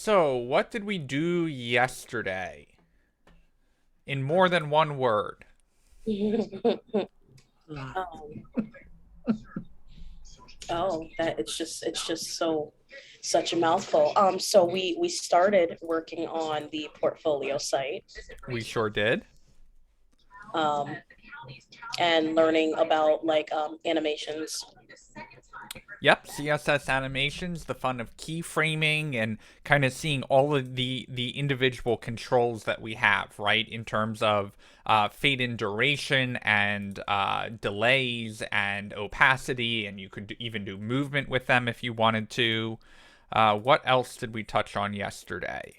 So, what did we do yesterday? In more than one word. Um, that it's just such a mouthful. So we started working on the portfolio site, We sure did. um, and learning about like animations. Yep, CSS Animations, the fun of keyframing and kind of seeing all of the individual controls that we have, right? In terms of fade in duration and delays and opacity, and you could even do movement with them if you wanted to. What else did we touch on yesterday?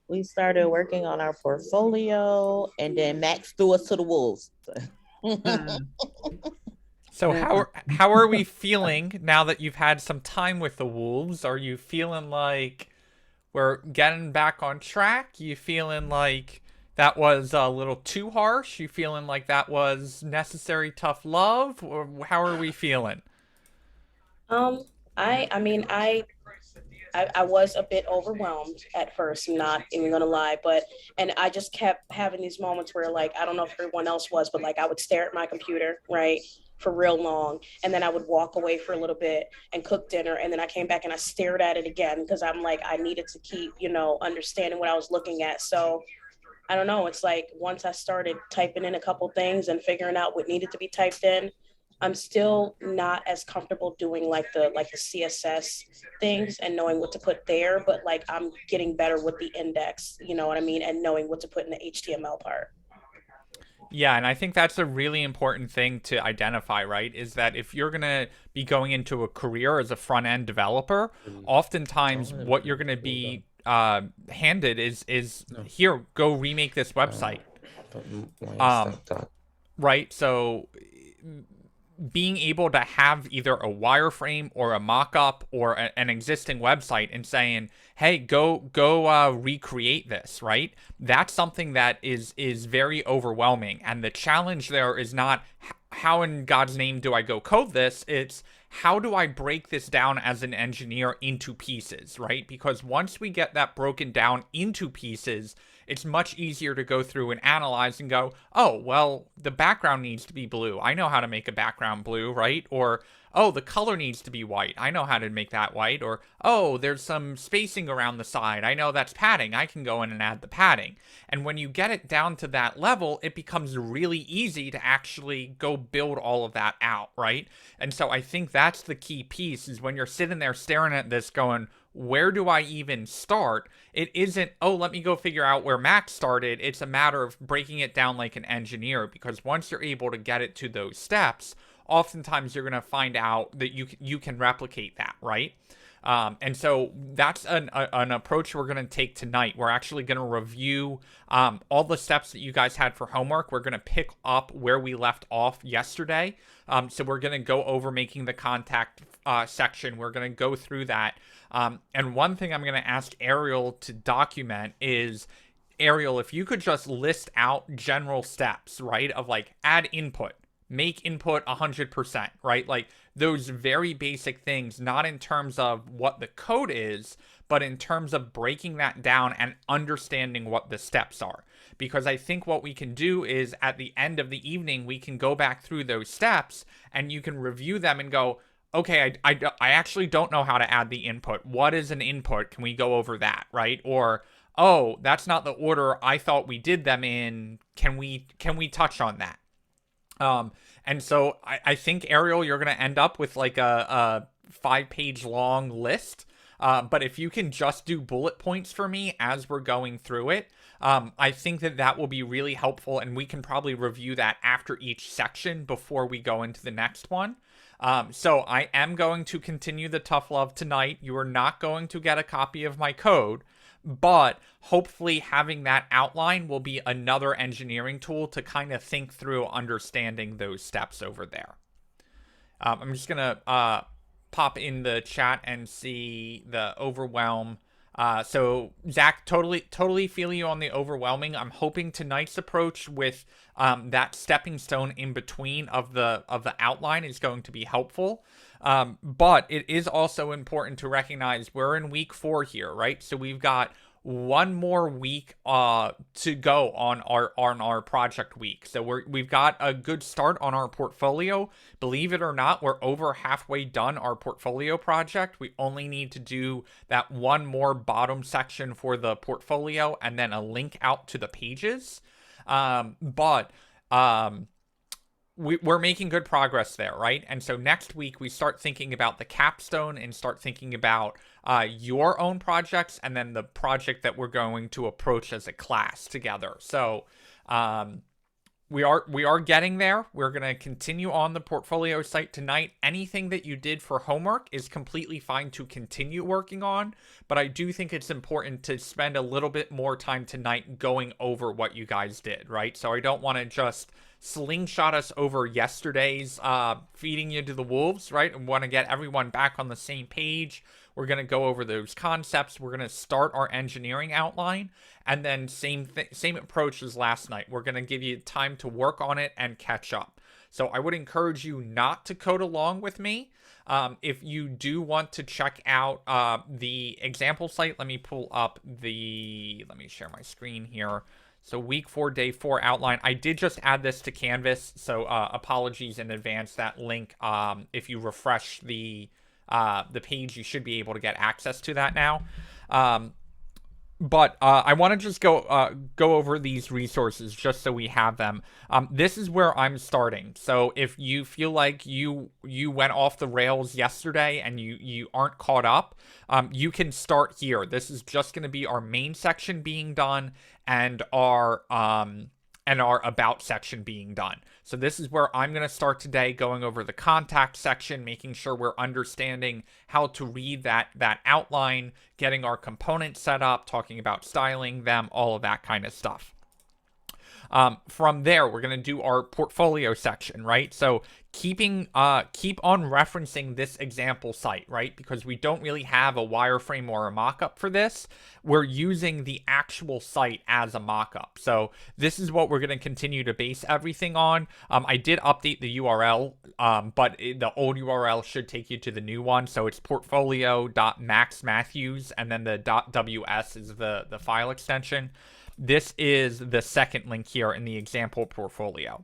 We started working on our portfolio, and then Max threw us to the wolves. So how are we feeling now that you've had some time with the Wolves? Are you feeling like we're getting back on track? You feeling like that was a little too harsh? You feeling like that was necessary tough love? Or how are we feeling? Um, I mean I was a bit overwhelmed at first, I'm not even gonna lie, but and I just kept having these moments where like I don't know if everyone else was, but like I would stare at my computer, right? For real long, and then I would walk away for a little bit and cook dinner, and then I came back and I stared at it again because I'm like I needed to keep, understanding what I was looking at. So I don't know. It's like once I started typing in a couple things and figuring out what needed to be typed in, I'm still not as comfortable doing like the CSS things and knowing what to put there, but like I'm getting better with the index, you know what I mean, and knowing what to put in the HTML part. Yeah, and I think that's a really important thing to identify, right? Is that if you're going to be going into a career as a front end developer, oftentimes what you're going to be handed is here, go remake this website. Um, right? So being able to have either a wireframe or a mock-up or an existing website and saying, "Hey, go recreate this," right? That's something that is very overwhelming, and the challenge there is not how in God's name do I go code this? It's how do I break this down as an engineer into pieces, right? Because once we get that broken down into pieces, it's much easier to go through and analyze and go, oh, well, the background needs to be blue. I know how to make a background blue, right? Or, oh, the color needs to be white. I know how to make that white. Or, oh, there's some spacing around the side. I know that's padding. I can go in and add the padding. And when you get it down to that level, it becomes really easy to actually go build all of that out, right? And so I think that's the key piece is when you're sitting there staring at this going, where do I even start? It isn't, oh, let me go figure out where Max started. It's a matter of breaking it down like an engineer, because once you're able to get it to those steps, oftentimes you're going to find out that you can replicate that, right? And so that's an approach we're going to take tonight. We're actually going to review all the steps that you guys had for homework. We're going to pick up where we left off yesterday. So we're going to go over making the contact section. We're going to go through that. And one thing I'm going to ask Ariel to document is, Ariel, if you could just list out general steps, right, of like add input, make input 100%, right? Like those very basic things, not in terms of what the code is, but in terms of breaking that down and understanding what the steps are. Because I think what we can do is at the end of the evening, we can go back through those steps and you can review them and go, okay, I actually don't know how to add the input. What is an input? Can we go over that, right? Or, oh, that's not the order I thought we did them in. Can we touch on that? And so I think, Ariel, you're going to end up with like a 5-page long list. But if you can just do bullet points for me as we're going through it, I think that will be really helpful. And we can probably review that after each section before we go into the next one. So I am going to continue the tough love tonight. You are not going to get a copy of my code, but hopefully having that outline will be another engineering tool to kind of think through understanding those steps over there. I'm just going to pop in the chat and see the overwhelm. So Zach, totally feel you on the overwhelming. I'm hoping tonight's approach with that stepping stone in between of the outline is going to be helpful. But it is also important to recognize we're in week 4 here, right? So we've got one more week to go on our project week. So we've got a good start on our portfolio. Believe it or not, we're over halfway done our portfolio project. We only need to do that one more bottom section for the portfolio and then a link out to the pages. But we're making good progress there, right? And so next week we start thinking about the capstone and start thinking about your own projects and then the project that we're going to approach as a class together. So we are getting there. We're going to continue on the portfolio site tonight. Anything that you did for homework is completely fine to continue working on, but I do think it's important to spend a little bit more time tonight going over what you guys did, right? So I don't want to just slingshot us over yesterday's feeding you to the wolves, right? And want to get everyone back on the same page. We're going to go over those concepts. We're going to start our engineering outline, and then same approach as last night. We're going to give you time to work on it and catch up. So I would encourage you not to code along with me. If you do want to check out the example site, let me share my screen here. So week 4, day 4 outline. I did just add this to Canvas, so apologies in advance. That link, if you refresh the page, you should be able to get access to that now. But I want to just go over these resources just so we have them. This is where I'm starting. So if you feel like you went off the rails yesterday and you aren't caught up, you can start here. This is just going to be our main section being done and our about section being done. So this is where I'm going to start today, going over the contact section, making sure we're understanding how to read that outline, getting our components set up, talking about styling them, all of that kind of stuff. From there, we're going to do our portfolio section, right? So keep on referencing this example site, right? Because we don't really have a wireframe or a mockup for this. We're using the actual site as a mockup. So this is what we're going to continue to base everything on. I did update the URL, but the old URL should take you to the new one. So it's portfolio.maxmatthews, and then the .ws is the file extension. This is the second link here in the example portfolio.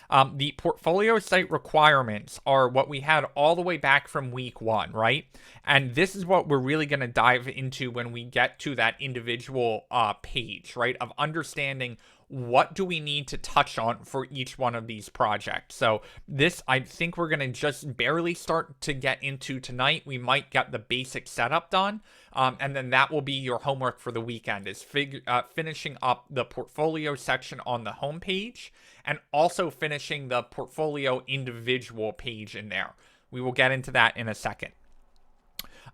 The portfolio site requirements are what we had all the way back from week 1, right? And this is what we're really going to dive into when we get to that individual page, right? Of understanding what do we need to touch on for each one of these projects. So this, I think we're going to just barely start to get into tonight. We might get the basic setup done. And then that will be your homework for the weekend, is finishing up the portfolio section on the home page and also finishing the portfolio individual page in there. We will get into that in a second.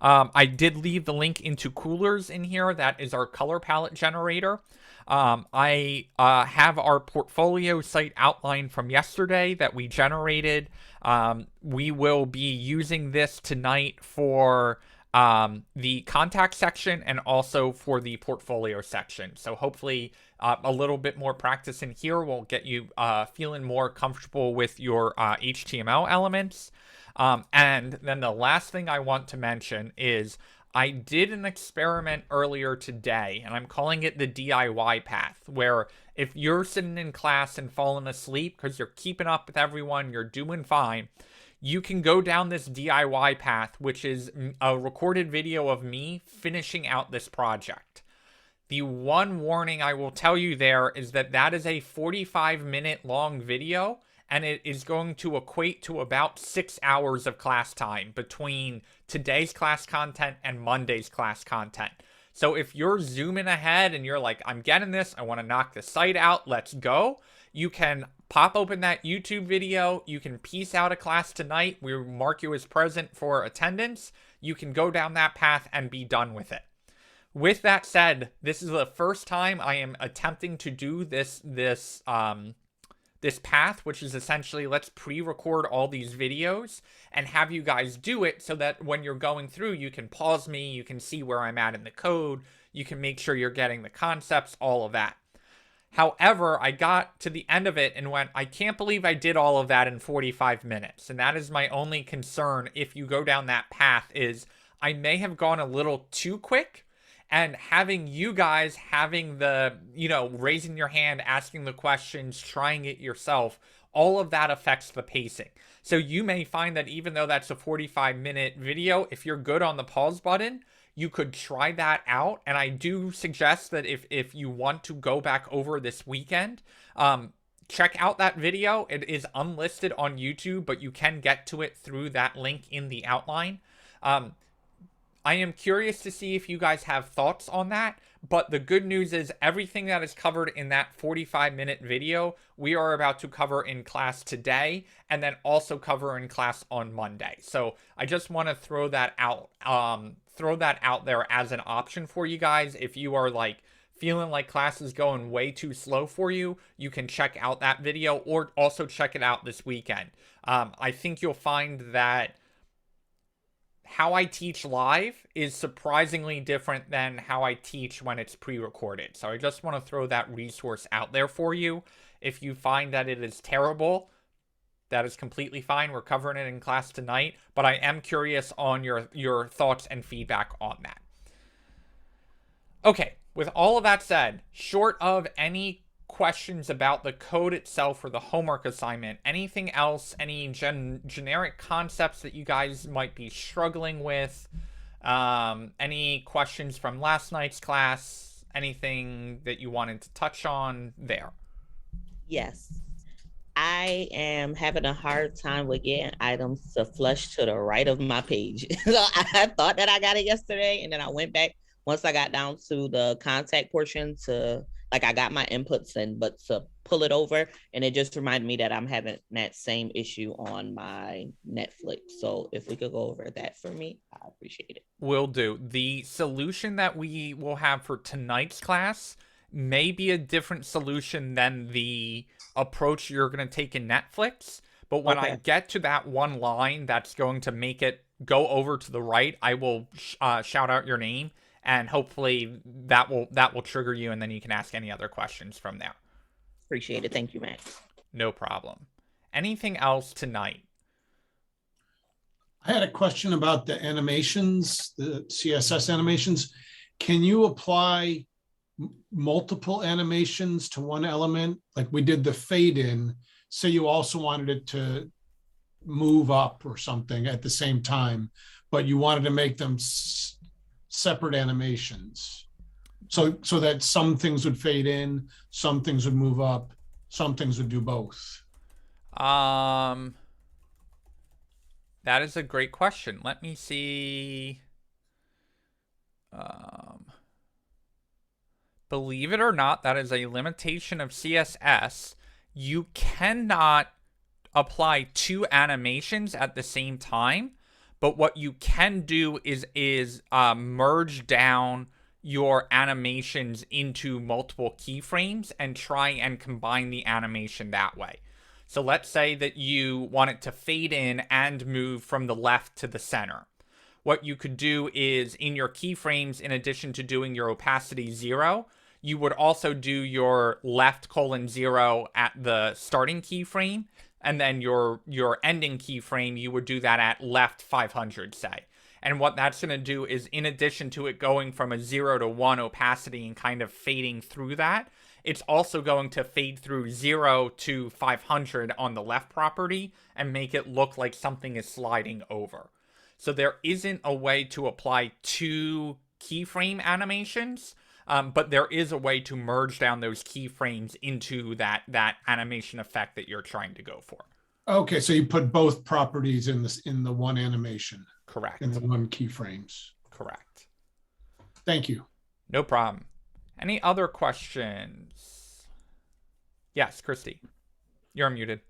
I did leave the link into Coolers in here. That is our color palette generator. I have our portfolio site outline from yesterday that we generated. We will be using this tonight for the contact section and also for the portfolio section. So hopefully a little bit more practice in here will get you feeling more comfortable with your HTML elements. And then the last thing I want to mention is I did an experiment earlier today, and I'm calling it the DIY path, where if you're sitting in class and falling asleep because you're keeping up with everyone, you're doing fine, you can go down this DIY path, which is a recorded video of me finishing out this project. The one warning I will tell you there is that is a 45-minute long video, and it is going to equate to about 6 hours of class time between today's class content and Monday's class content. So if you're zooming ahead and you're like, I'm getting this, I want to knock the site out, let's go, you can pop open that YouTube video. You can piece out a class tonight. We mark you as present for attendance. You can go down that path and be done with it. With that said, this is the first time I am attempting to do this this path, which is essentially let's pre-record all these videos and have you guys do it so that when you're going through, you can pause me, you can see where I'm at in the code, you can make sure you're getting the concepts, all of that. However, I got to the end of it and went, I can't believe I did all of that in 45 minutes. And that is my only concern if you go down that path, is I may have gone a little too quick, and having you guys having the, raising your hand, asking the questions, trying it yourself, all of that affects the pacing. So you may find that even though that's a 45-minute video, if you're good on the pause button, you could try that out. And I do suggest that if you want to go back over this weekend, check out that video. It is unlisted on YouTube, but you can get to it through that link in the outline. I am curious to see if you guys have thoughts on that, but the good news is everything that is covered in that 45-minute video, we are about to cover in class today, and then also cover in class on Monday. So I just want to throw that out there as an option for you guys. If you are like feeling like class is going way too slow for you, you can check out that video, or also check it out this weekend. I think you'll find that how I teach live is surprisingly different than how I teach when it's pre-recorded. So I just want to throw that resource out there for you. If you find that it is terrible, that is completely fine. We're covering it in class tonight, but I am curious on your thoughts and feedback on that. Okay, with all of that said, short of any questions about the code itself or the homework assignment, anything else, any generic concepts that you guys might be struggling with, any questions from last night's class, anything that you wanted to touch on there? Yes. I am having a hard time with getting items to flush to the right of my page. So I thought that I got it yesterday, and then I went back once I got down to the contact portion to, like, I got my inputs in, but to pull it over, and it just reminded me that I'm having that same issue on my Netflix. So if we could go over that for me, I appreciate it. Will do. The solution that we will have for tonight's class may be a different solution than the approach you're going to take in Netflix. But when I get to that one line that's going to make it go over to the right, I will shout out your name, and hopefully that will trigger you, and then you can ask any other questions from there. Appreciate it. Thank you, Max. No problem. Anything else tonight? I had a question about the animations, the CSS animations. Can you apply multiple animations to one element? Like we did the fade in, say you also wanted it to move up or something at the same time, but you wanted to make them separate animations. So that some things would fade in, some things would move up, some things would do both. That is a great question. Let me see. Believe it or not, that is a limitation of CSS. You cannot apply two animations at the same time, but what you can do is merge down your animations into multiple keyframes and try and combine the animation that way. So let's say that you want it to fade in and move from the left to the center. What you could do is in your keyframes, in addition to doing your opacity 0, you would also do your left : 0 at the starting keyframe, and then your ending keyframe, you would do that at left 500, say. And what that's going to do is, in addition to it going from a 0 to 1 opacity and kind of fading through that, it's also going to fade through 0 to 500 on the left property and make it look like something is sliding over. So there isn't a way to apply two keyframe animations, but there is a way to merge down those keyframes into that animation effect that you're trying to go for. Okay, so you put both properties in the one animation. Correct. In the one keyframes. Correct. Thank you. No problem. Any other questions? Yes, Christy. You're muted.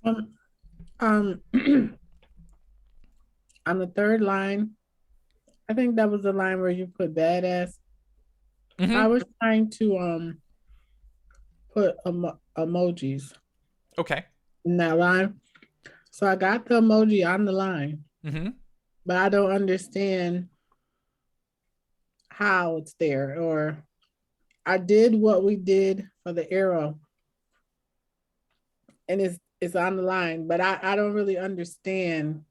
On the third line, I think that was the line where you put badass. Mm-hmm. I was trying to put emojis. Okay. in that line. So I got the emoji on the line, Mm-hmm. but I don't understand how it's there. Or I did what we did for the arrow, and it's on the line, but I don't really understand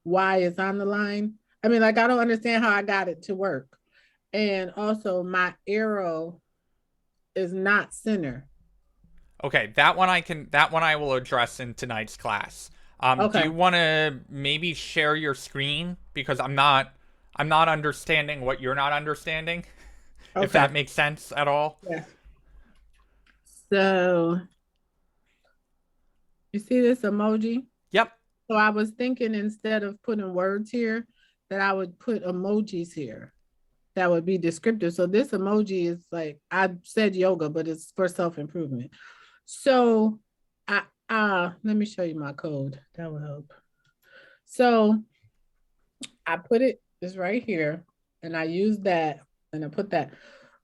why it's on the line. I mean, like I don't understand how I got it to work. And also my arrow is not center. Okay, that one I will address in tonight's class. Do Okay. you want to maybe share your screen, because I'm not understanding what you're not understanding, if that Okay. makes sense at all. Yeah. So you see this emoji? Yep. So I was thinking instead of putting words here, that I would put emojis here. That would be descriptive. So this emoji is like, I said yoga, but it's for self-improvement. So let me show you my code. That will help. So I put it's right here, and I use that, and I put that.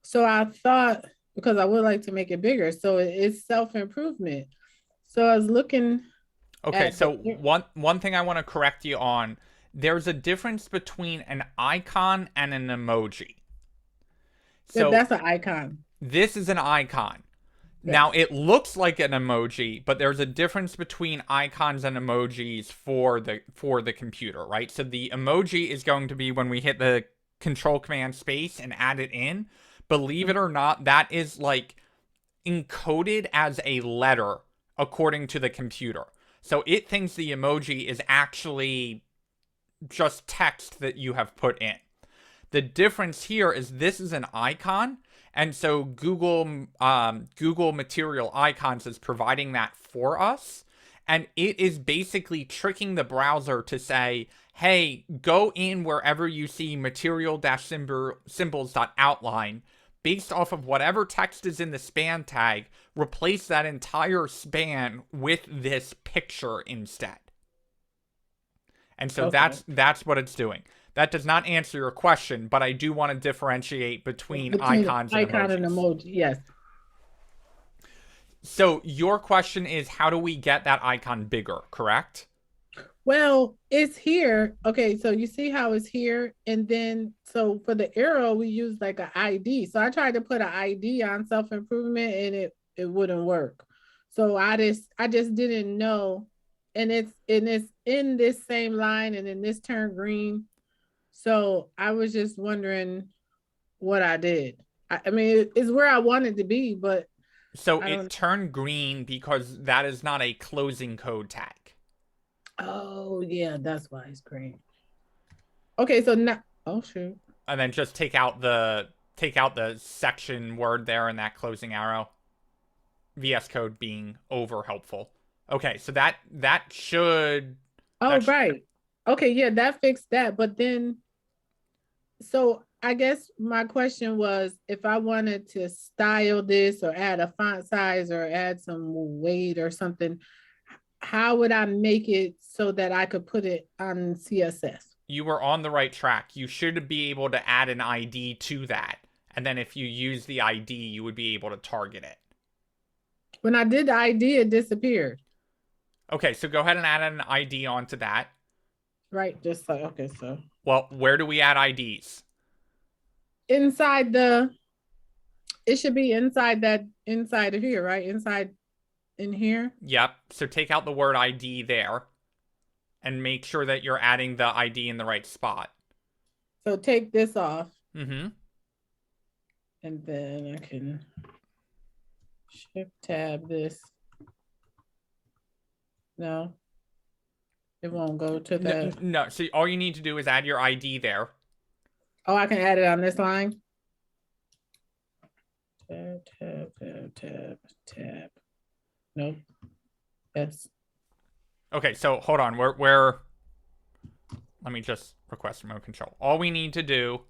So I thought, because I would like to make it bigger, so it's self-improvement. So I was looking Okay, at so one thing I want to correct you on, there's a difference between an icon and an emoji. So that's an icon. this is an icon. Yes. Now, it looks like an emoji, but there's a difference between icons and emojis for the computer, right? So the emoji is going to be when we hit the Control Command Space and add it in. Believe it or not, that is like encoded as a letter according to the computer. So it thinks the emoji is actually just text that you have put in. The difference here is this is an icon, and so Google Material Icons is providing that for us, and it is basically tricking the browser to say, hey, go in wherever you see material-symbols.outline. Based off of whatever text is in the span tag, replace that entire span with this picture instead. And so Okay. that's what it's doing. That does not answer your question, but I do want to differentiate between icons and icon emojis. and emoji. Yes. So your question is, how do we get that icon bigger, correct? Well, it's here. Okay, so you see how it's here, and then so for the arrow we use like an ID. So I tried to put an ID on self-improvement, and it wouldn't work. So I just didn't know, and it's in this same line, and then this turned green. So I was just wondering what I did. I mean, it's where I wanted to be, but so it turned green because that is not a closing code tag. Oh yeah, that's why it's green. Okay, so now, oh shoot. And then just take out the section word there and that closing arrow. VS Code being over helpful. Okay, so that should. Oh right. Okay, yeah, that fixed that. But then, so I guess my question was, if I wanted to style this or add a font size or add some weight or something, how would I make it so that I could put it on CSS? You were on the right track. You should be able to add an ID to that. And then if you use the ID, you would be able to target it. When I did the ID, it disappeared. Okay, so go ahead and add an ID onto that. Right, just like, okay, so. Well, where do we add IDs? Inside it should be inside of here, right? Inside in here. Yep, so take out the word ID there and make sure that you're adding the ID in the right spot. So take this off. Mm-hmm. And then I can shift tab this. No, it won't go to the. No, so all you need to do is add your ID there. Oh, I can add it on this line. Tab, tab, tab, tab, tab. Nope. Yes. Okay, so hold on. Where? Let me just request remote control. All we need to do,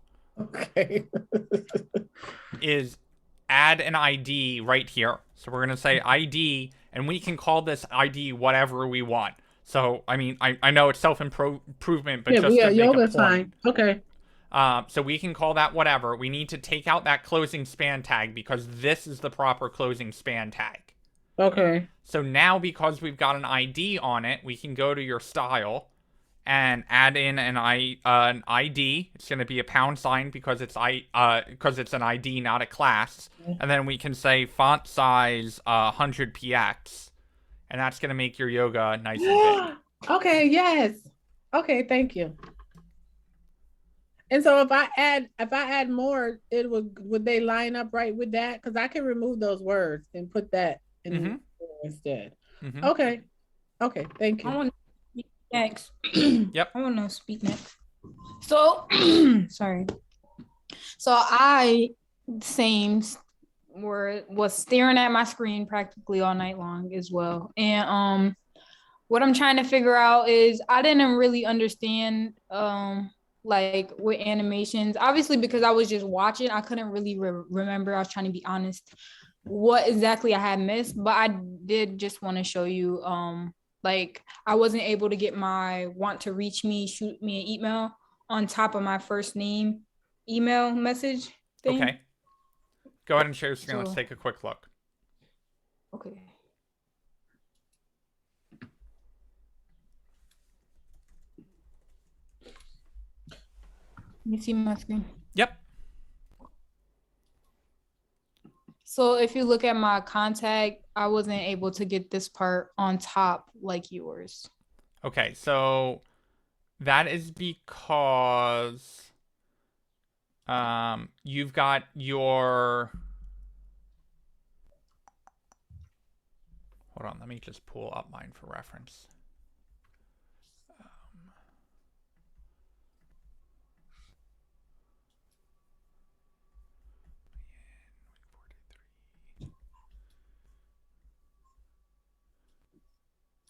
okay, is add an ID right here. So we're gonna say ID, and we can call this ID whatever we want. So I mean, I know it's self-improvement, but just to make yoga's a point. fine. Okay. So we can call that whatever. We need to take out that closing span tag because this is the proper closing span tag. Okay. So now, because we've got an ID on it, we can go to your style and add in an ID. It's going to be a # because it's an ID, not a class. And then we can say font size 100 px, and that's going to make your yoga nice and big. Okay, yes. Okay, thank you. And so if I add more, would they line up right with that? Because I can remove those words and put that in instead. Okay. Okay, thank you. I want to speak next. Yep. I want to speak next. So, sorry. So I was staring at my screen practically all night long as well. And what I'm trying to figure out is I didn't really understand like with animations, obviously because I was just watching, I couldn't really remember. I was trying to be honest what exactly I had missed, but I did just want to show you like I wasn't able to get my want to reach me, shoot me an email on top of my first name email message thing. Okay. Go ahead and share your screen. Let's take a quick look. Okay. You see my screen? Yep. So if you look at my contact, I wasn't able to get this part on top like yours. Okay, so that is because you've got your... Hold on, let me just pull up mine for reference.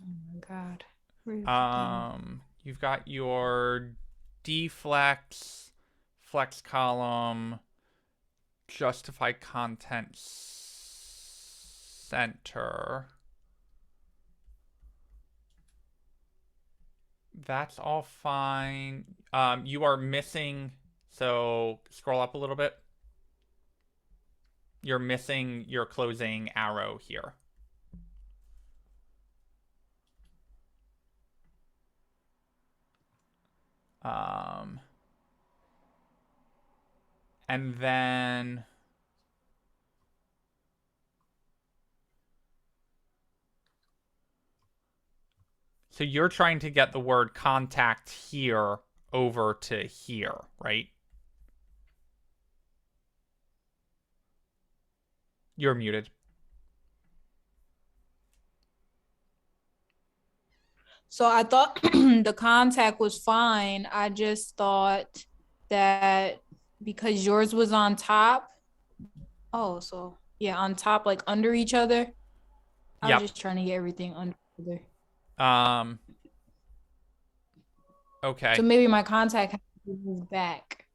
Oh my God. You've got your deflex, flex column, justify content center. That's all fine. You are missing, so scroll up a little bit. You're missing your closing arrow here. And then so you're trying to get the word contact here over to here, right? You're muted. So I thought the contact was fine. I just thought that because yours was on top. Oh, so yeah, on top, like under each other. I was just trying to get everything under each other. Okay. So maybe my contact has to move back.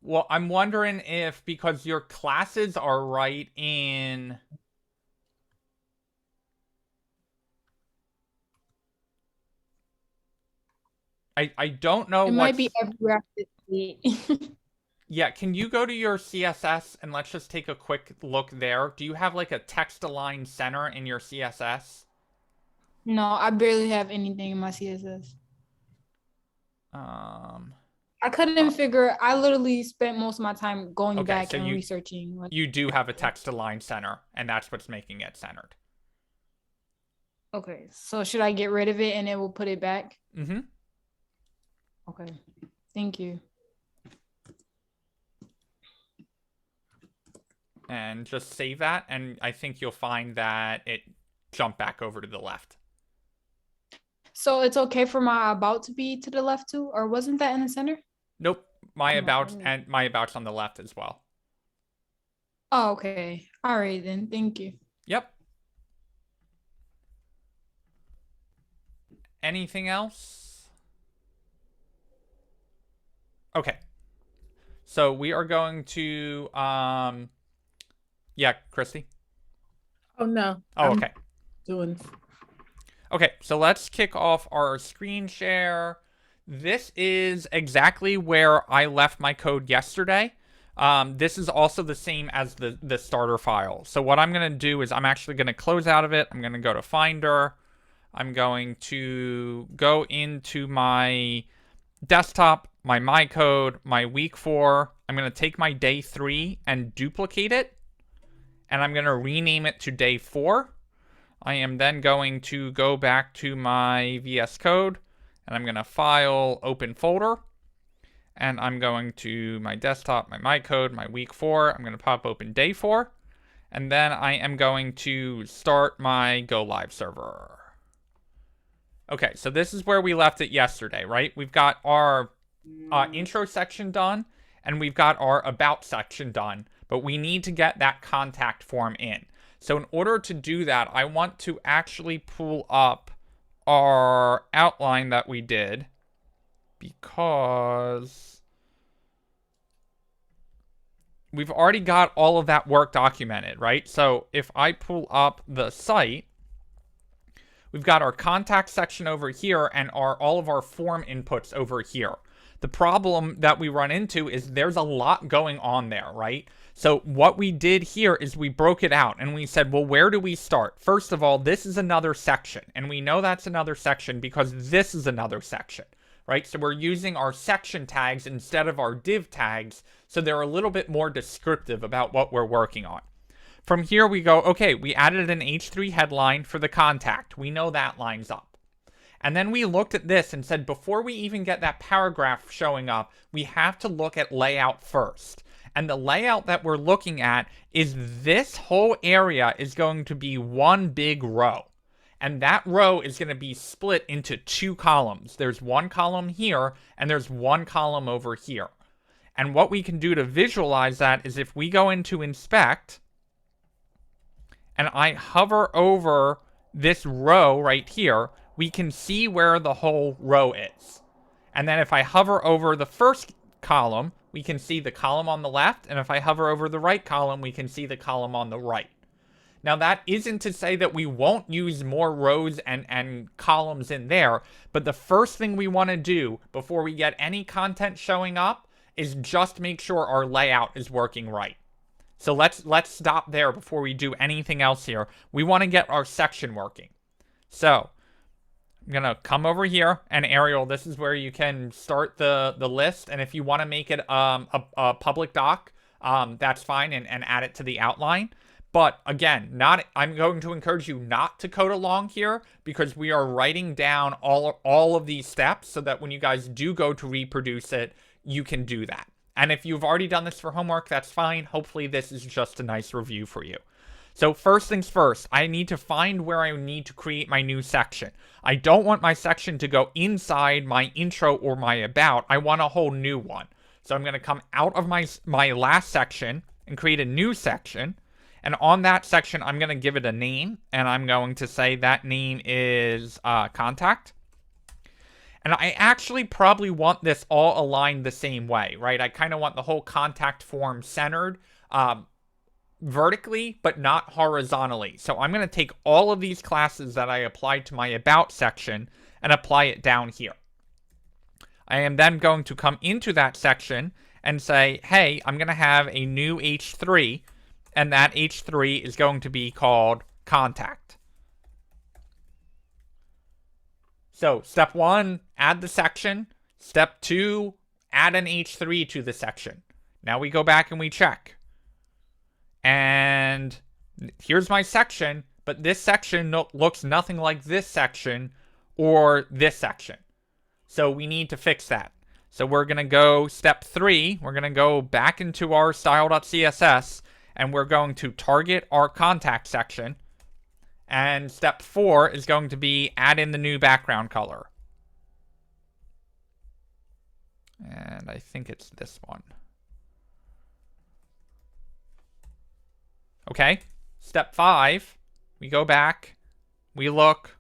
Well, I'm wondering if because your classes are right in... I don't know. It might be everywhere. Yeah, can you go to your CSS and let's just take a quick look there? Do you have like a text-align center in your CSS? No, I barely have anything in my CSS. I couldn't figure. I literally spent most of my time going back and researching. You do have a text-align center, and that's what's making it centered. Okay, so should I get rid of it and it will put it back? Mm-hmm. Okay, thank you. And just save that, and I think you'll find that it jumped back over to the left. So it's okay for my about to be to the left too, or wasn't that in the center? Nope, my about and my about's on the left as well. Oh, okay. All right then. Thank you. Yep. Anything else? Okay. So we are going to yeah, Christy. Oh no. Oh, okay. Okay, so let's kick off our screen share. This is exactly where I left my code yesterday. This is also the same as the starter file. So what I'm going to do is I'm actually going to close out of it. I'm going to go to Finder. I'm going to go into my desktop, my code, my week 4. I'm going to take my day 3 and duplicate it. And I'm going to rename it to day 4. I am then going to go back to my VS Code. And I'm going to File, Open Folder. And I'm going to my desktop, my code, my week 4. I'm going to pop open day 4. And then I am going to start my Go Live server. Okay, so this is where we left it yesterday, right? We've got our intro section done, and we've got our about section done, but we need to get that contact form in. So in order to do that, I want to actually pull up our outline that we did, because we've already got all of that work documented, right? So if I pull up the site, we've got our contact section over here and all of our form inputs over here. The problem that we run into is there's a lot going on there, right? So what we did here is we broke it out and we said, well, where do we start? First of all, this is another section, and we know that's another section because this is another section, right? So we're using our section tags instead of our div tags, so they're a little bit more descriptive about what we're working on. From here we go, okay, we added an H3 headline for the contact. We know that lines up. And then we looked at this and said, before we even get that paragraph showing up, we have to look at layout first. And the layout that we're looking at is this whole area is going to be one big row. And that row is going to be split into 2 columns. There's one column here, and there's one column over here. And what we can do to visualize that is if we go into Inspect, and I hover over this row right here, we can see where the whole row is. And then if I hover over the first column, we can see the column on the left, and if I hover over the right column, we can see the column on the right. Now that isn't to say that we won't use more rows and columns in there, but the first thing we want to do before we get any content showing up is just make sure our layout is working right. So let's stop there before we do anything else here. We want to get our section working. So I'm going to come over here, and Ariel, this is where you can start the list. And if you want to make it a public doc, that's fine, and add it to the outline. But again, I'm going to encourage you not to code along here, because we are writing down all of these steps so that when you guys do go to reproduce it, you can do that. And if you've already done this for homework, that's fine. Hopefully this is just a nice review for you. So first things first, I need to find where I need to create my new section. I don't want my section to go inside my intro or my about. I want a whole new one. So I'm going to come out of my last section and create a new section. And on that section, I'm going to give it a name. And I'm going to say that name is contact. And I actually probably want this all aligned the same way, right? I kind of want the whole contact form centered vertically, but not horizontally. So I'm going to take all of these classes that I applied to my about section and apply it down here. I am then going to come into that section and say, hey, I'm going to have a new H3, and that H3 is going to be called contact. So step 1, add the section. Step 2, add an H3 to the section. Now we go back and we check. And here's my section, but this section looks nothing like this section or this section. So we need to fix that. So we're going to go step 3. We're going to go back into our style.css, and we're going to target our contact section. And step 4 is going to be add in the new background color. And I think it's this one. Okay, step 5, we go back, we look,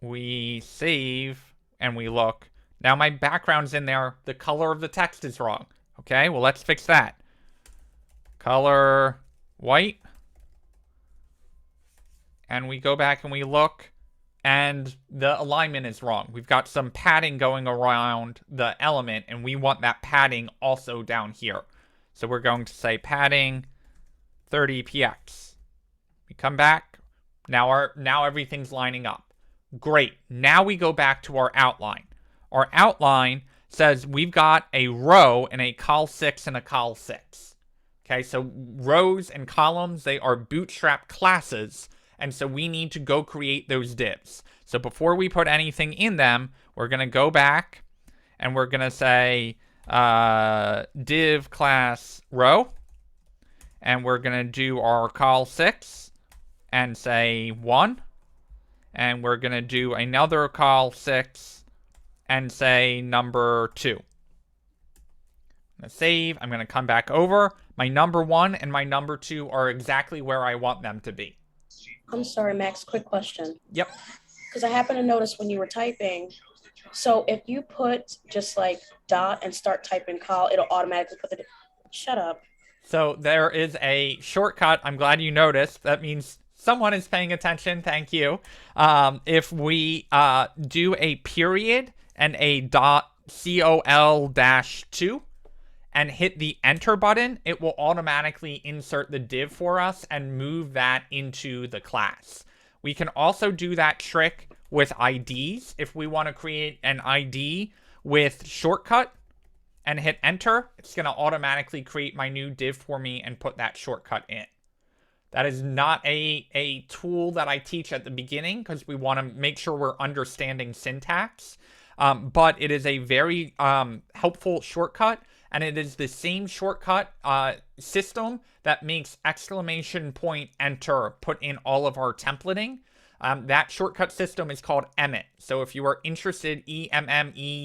we save, and we look. Now my background's in there, the color of the text is wrong. Okay, well let's fix that. Color white. And we go back and we look, and the alignment is wrong. We've got some padding going around the element, and we want that padding also down here. So we're going to say padding 30 px. We come back. Now everything's lining up. Great. Now we go back to our outline. Our outline says we've got a row and a col6 and a col6. Okay, so rows and columns, they are bootstrap classes, and so we need to go create those divs. So before we put anything in them, we're going to go back and we're going to say div class row, and we're going to do our col6 and say 1, and we're going to do another col6 and say number 2. I'm going to save. I'm going to come back over. My number 1 and my number 2 are exactly where I want them to be. I'm sorry, Max, quick question. Yep. Because I happened to notice when you were typing, so if you put just like dot and start typing call, it'll automatically put the, shut up. So there is a shortcut. I'm glad you noticed. That means someone is paying attention. Thank you. If we do a period and a dot col-2 and hit the enter button, it will automatically insert the div for us and move that into the class. We can also do that trick with IDs. If we want to create an ID with shortcut and hit enter, it's going to automatically create my new div for me and put that shortcut in. That is not a tool that I teach at the beginning because we want to make sure we're understanding syntax. But it is a very helpful shortcut, and it is the same shortcut system that makes exclamation point enter put in all of our templating. That shortcut system is called Emmet. So if you are interested, EMMETT,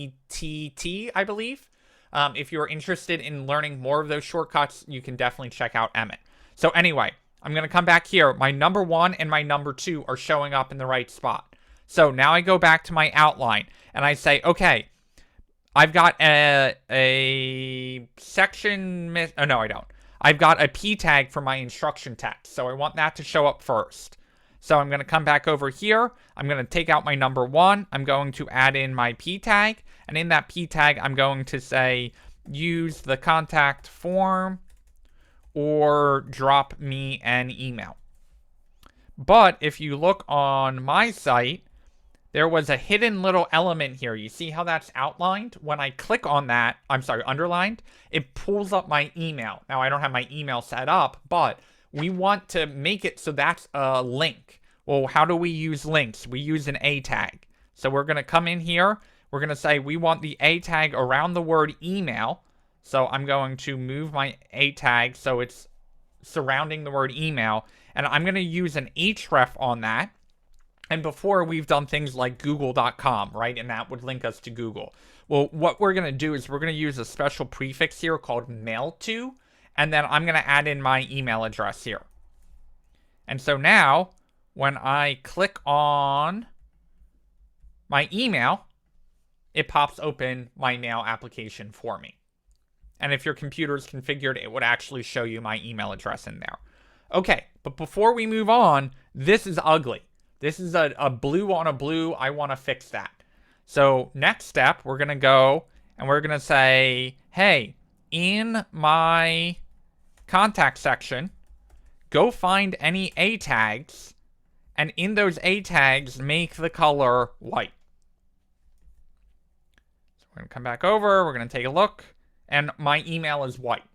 I believe. If you're interested in learning more of those shortcuts, you can definitely check out Emmet. So anyway, I'm going to come back here. My number 1 and my number 2 are showing up in the right spot. So now I go back to my outline and I say, okay, I've got a section, oh no, I don't. I've got a p tag for my instruction text. So I want that to show up first. So I'm going to come back over here. I'm going to take out my number 1. I'm going to add in my p tag. And in that p tag, I'm going to say, use the contact form or drop me an email. But if you look on my site, there was a hidden little element here. You see how that's outlined? When I click on that, underlined, it pulls up my email. Now, I don't have my email set up, but we want to make it so that's a link. Well, how do we use links? We use an A tag. So we're going to come in here. We're going to say we want the A tag around the word email. So I'm going to move my A tag so it's surrounding the word email. And I'm going to use an href on that. And before, we've done things like google.com, right? And that would link us to Google. Well, what we're going to do is we're going to use a special prefix here called mail to. And then I'm going to add in my email address here. And so now, when I click on my email, it pops open my mail application for me. And if your computer is configured, it would actually show you my email address in there. Okay, but before we move on, this is ugly. This is a blue on a blue. I want to fix that. So next step, we're going to go and we're going to say, hey, in my contact section, go find any A tags, and in those A tags, make the color white. So we're going to come back over. We're going to take a look, and my email is white.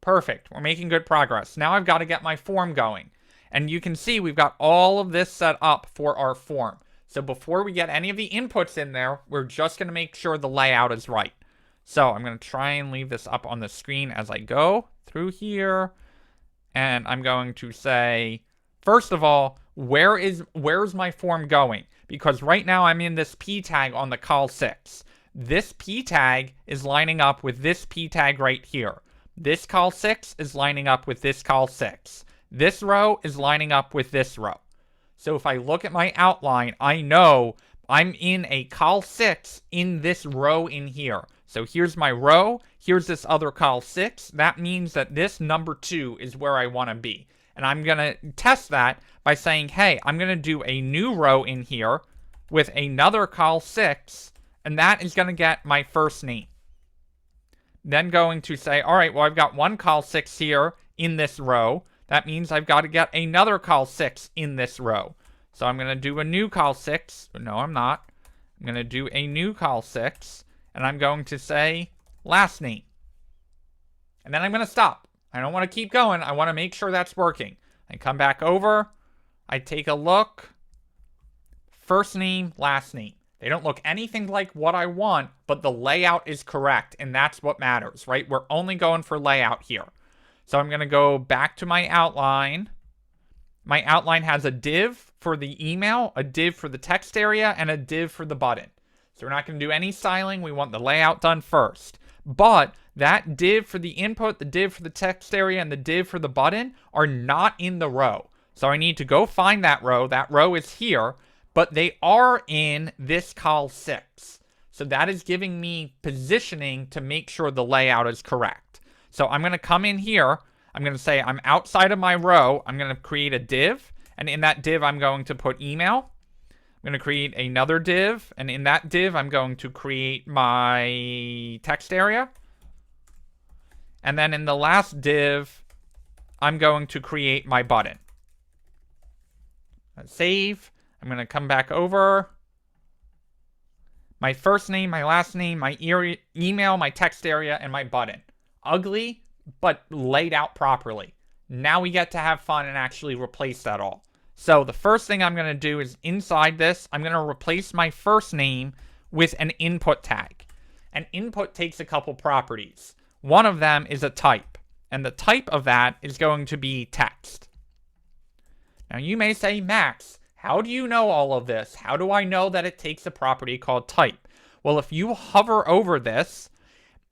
Perfect. We're making good progress. Now I've got to get my form going. And you can see we've got all of this set up for our form. So before we get any of the inputs in there, we're just going to make sure the layout is right. So I'm going to try and leave this up on the screen as I go through here. And I'm going to say, first of all, where's my form going? Because right now I'm in this p tag on the col6. This p tag is lining up with this p tag right here. This col6 is lining up with this col6. This row is lining up with this row. So if I look at my outline, I know I'm in a col6 in this row in here. So here's my row. Here's this other col6. That means that this number 2 is where I want to be. And I'm going to test that by saying, hey, I'm going to do a new row in here with another col6, and that is going to get my first name. Then going to say, all right, well, I've got one col6 here in this row. That means I've got to get another col6 in this row. So I'm going to do a new col6. No, I'm not. I'm going to do a new col6, and I'm going to say last name. And then I'm going to stop. I don't want to keep going. I want to make sure that's working. I come back over. I take a look. First name, last name. They don't look anything like what I want, but the layout is correct, and that's what matters, right? We're only going for layout here. So I'm going to go back to my outline. My outline has a div for the email, a div for the text area, and a div for the button. So we're not going to do any styling. We want the layout done first. But that div for the input, the div for the text area, and the div for the button are not in the row. So I need to go find that row. That row is here, but they are in this col6. So that is giving me positioning to make sure the layout is correct. So I'm going to come in here. I'm going to say I'm outside of my row. I'm going to create a div. And in that div, I'm going to put email. I'm going to create another div. And in that div, I'm going to create my text area. And then in the last div, I'm going to create my button. Save. I'm going to come back over. My first name, my last name, my email, my text area, and my button. Ugly, but laid out properly. Now we get to have fun and actually replace that all. So the first thing I'm going to do is inside this, I'm going to replace my first name with an input tag. An input takes a couple properties. One of them is a type, and the type of that is going to be text. Now you may say, Max, how do you know all of this? How do I know that it takes a property called type? Well, if you hover over this,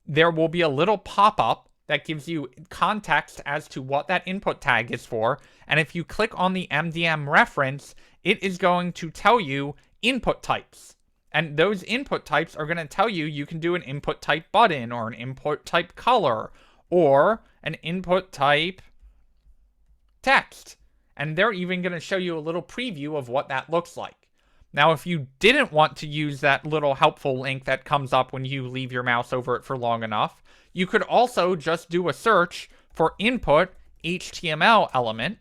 there will be a little pop-up that gives you context as to what that input tag is for. And if you click on the MDM reference, it is going to tell you input types. And those input types are going to tell you you can do an input type button or an input type color or an input type text. And they're even going to show you a little preview of what that looks like. Now, if you didn't want to use that little helpful link that comes up when you leave your mouse over it for long enough, you could also just do a search for input HTML element,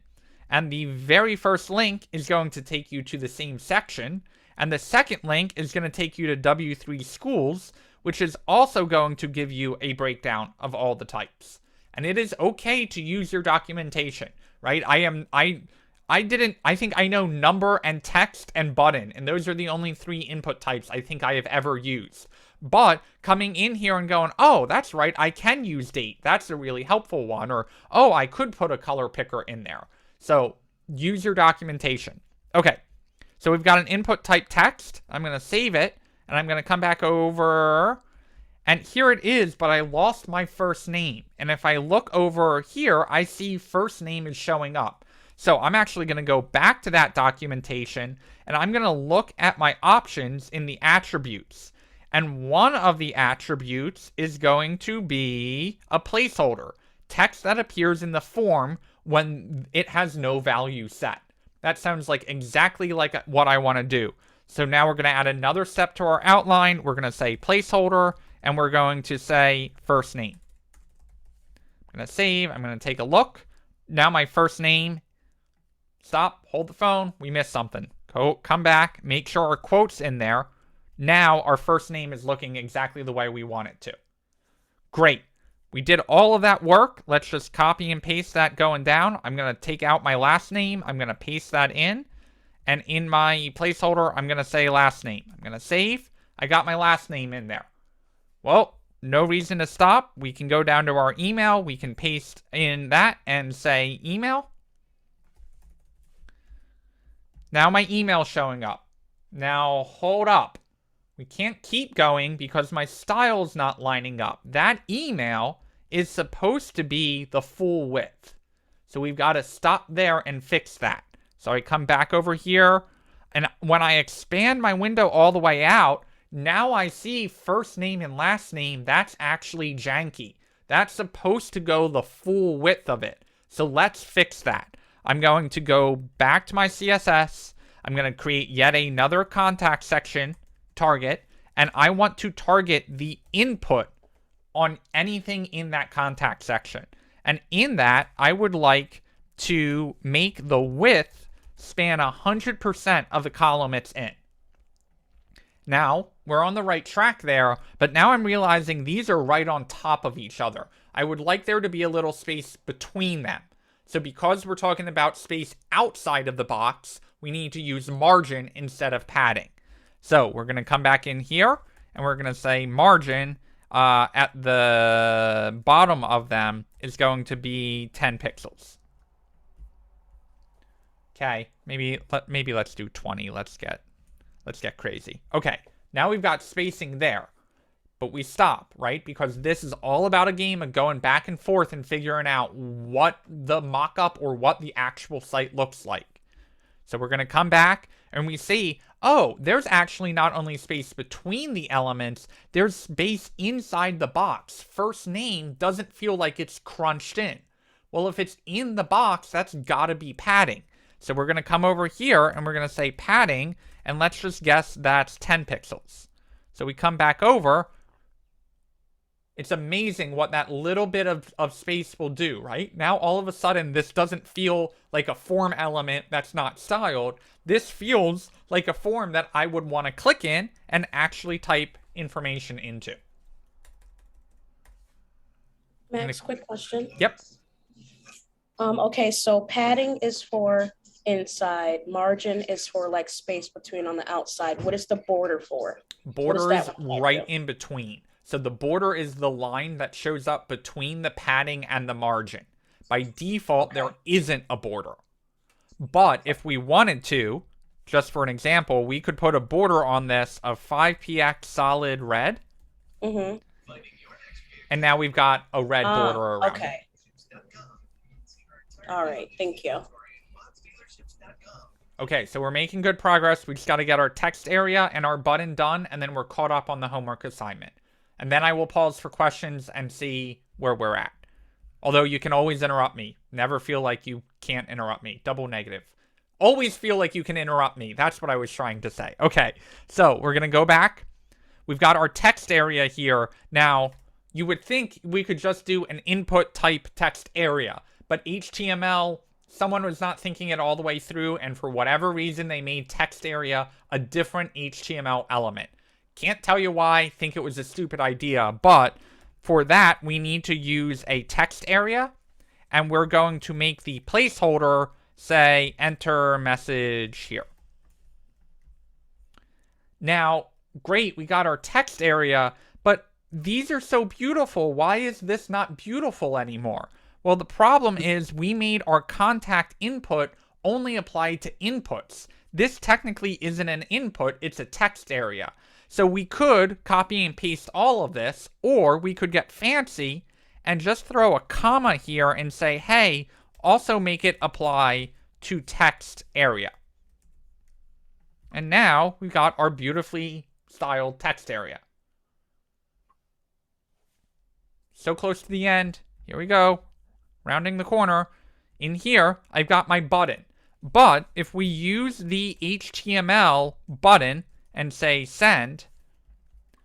and the very first link is going to take you to the same section, and the second link is going to take you to W3 Schools, which is also going to give you a breakdown of all the types. And it is okay to use your documentation, right? I think I know number and text and button, and those are the only 3 input types I think I have ever used. But coming in here and going, oh, that's right, I can use date. That's a really helpful one. Or, oh, I could put a color picker in there. So use your documentation. Okay, so we've got an input type text. I'm going to save it, and I'm going to come back over, and here it is, but I lost my first name. And if I look over here, I see first name is showing up. So I'm actually going to go back to that documentation, and I'm going to look at my options in the attributes. And one of the attributes is going to be a placeholder, text that appears in the form when it has no value set. That sounds like exactly like what I want to do. So now we're going to add another step to our outline. We're going to say placeholder, and we're going to say first name. I'm going to save. I'm going to take a look. Now my first name. Stop. Hold the phone. We missed something. Come back. Make sure our quote's in there. Now our first name is looking exactly the way we want it to. Great. We did all of that work. Let's just copy and paste that going down. I'm going to take out my last name. I'm going to paste that in. And in my placeholder, I'm going to say last name. I'm going to save. I got my last name in there. Well, no reason to stop. We can go down to our email. We can paste in that and say email. Now my email's showing up. Now, hold up. We can't keep going because my style's not lining up. That email is supposed to be the full width. So we've got to stop there and fix that. So I come back over here, and when I expand my window all the way out, now I see first name and last name. That's actually janky. That's supposed to go the full width of it. So let's fix that. I'm going to go back to my CSS. I'm going to create yet another contact section target, and I want to target the input on anything in that contact section. And in that, I would like to make the width span 100% of the column it's in. Now, we're on the right track there, but now I'm realizing these are right on top of each other. I would like there to be a little space between them. So because we're talking about space outside of the box, we need to use margin instead of padding. So we're going to come back in here, and we're going to say margin at the bottom of them is going to be 10 pixels. Okay, maybe let's do 20. Let's get crazy. Okay, now we've got spacing there. But we stop, right? Because this is all about a game of going back and forth and figuring out what the mock-up or what the actual site looks like. So we're going to come back and we see, oh, there's actually not only space between the elements, there's space inside the box. First name doesn't feel like it's crunched in. Well, if it's in the box, that's got to be padding. So we're going to come over here and we're going to say padding, and let's just guess that's 10 pixels. So we come back over. It's amazing what that little bit of space will do, right? Now, all of a sudden, this doesn't feel like a form element that's not styled. This feels like a form that I would want to click in and actually type information into. Max, quick question. Yep. Okay, so padding is for inside, margin is for like space between on the outside. What is the border for? Border is right in between. So the border is the line that shows up between the padding and the margin. By default, there isn't a border. But if we wanted to, just for an example, we could put a border on this of 5px solid red. Mm-hmm. And now we've got a red border around it. Okay. All right, thank you. Okay, so we're making good progress. We just got to get our text area and our button done, and then we're caught up on the homework assignment. And then I will pause for questions and see where we're at. Although you can always interrupt me. Never feel like you can't interrupt me. Double negative. Always feel like you can interrupt me. That's what I was trying to say. Okay, so we're going to go back. We've got our text area here. Now, you would think we could just do an input type text area. But HTML, someone was not thinking it all the way through, and for whatever reason, they made text area a different HTML element. Can't tell you why, think it was a stupid idea, but for that, we need to use a text area, and we're going to make the placeholder say enter message here. Now, great, we got our text area, but these are so beautiful. Why is this not beautiful anymore? Well, the problem is we made our contact input only apply to inputs. This technically isn't an input, it's a text area. So we could copy and paste all of this, or we could get fancy and just throw a comma here and say, hey, also make it apply to text area. And now we've got our beautifully styled text area. So close to the end. Here we go. Rounding the corner. In here, I've got my button. But if we use the HTML button and say send,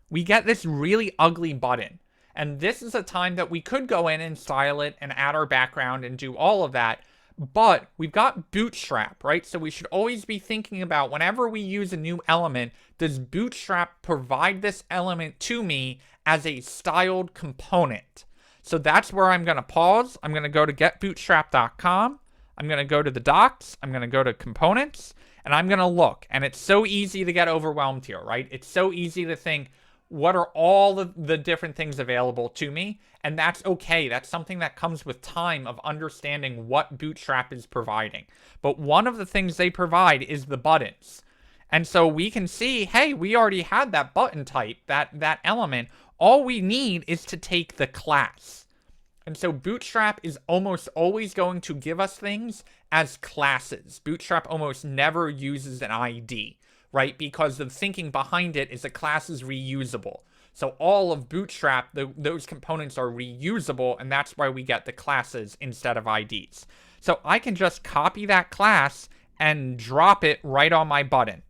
we get this really ugly button. And this is a time that we could go in and style it and add our background and do all of that. But we've got Bootstrap, right? So we should always be thinking about whenever we use a new element, does Bootstrap provide this element to me as a styled component? So that's where I'm going to pause. I'm going to go to getbootstrap.com. I'm going to go to the docs. I'm going to go to components. And I'm going to look. And it's so easy to get overwhelmed here, right? It's so easy to think, what are all the different things available to me? And that's okay. That's something that comes with time of understanding what Bootstrap is providing. But one of the things they provide is the buttons. And so we can see, hey, we already had that button type, that element. All we need is to take the class. And so Bootstrap is almost always going to give us things as classes. Bootstrap almost never uses an ID, right? Because the thinking behind it is a class is reusable. So all of Bootstrap, those components are reusable, and that's why we get the classes instead of IDs. So I can just copy that class and drop it right on my button.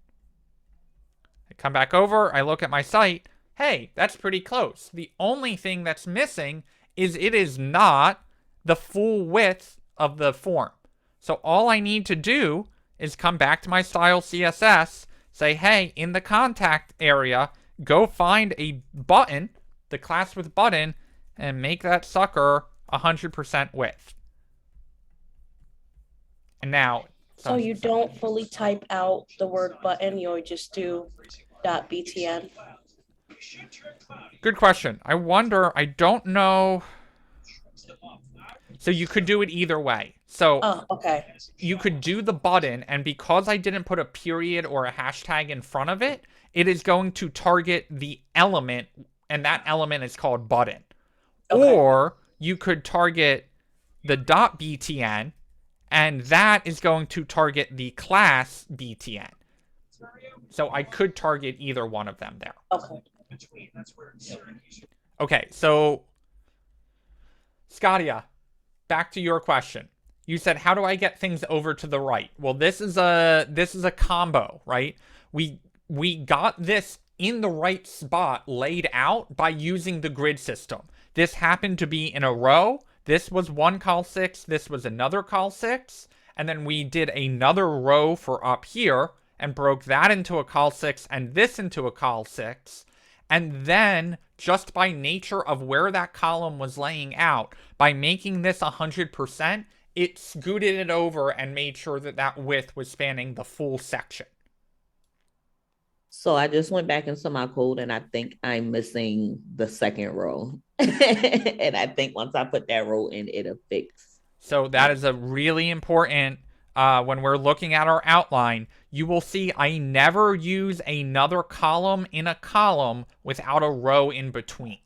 I come back over, I look at my site. Hey, that's pretty close. The only thing that's missing is it is not the full width of the form. So all I need to do is come back to my style CSS, say, hey, in the contact area, go find a button, the class with button, and make that sucker 100% width. And now... So you don't fully type out the word button, you just do .btn? Good question. I wonder, I don't know. So you could do it either way. So okay. You could do the button, and because I didn't put a period or a hashtag in front of it, it is going to target the element, and that element is called button. Okay. Or you could target the .btn, and that is going to target the class btn. So I could target either one of them there. Okay. Okay, so Scadia, back to your question. You said, how do I get things over to the right? Well, this is a combo, right? We got this in the right spot laid out by using the grid system. This happened to be in a row. This was one col6, this was another col6, and then we did another row for up here and broke that into a col6 and this into a col6. And then, just by nature of where that column was laying out, by making this 100%, it scooted it over and made sure that that width was spanning the full section. So I just went back into my code and I think I'm missing the second row. And I think once I put that row in, it'll fix. So that is a really important, when we're looking at our outline, you will see I never use another column in a column without a row in between.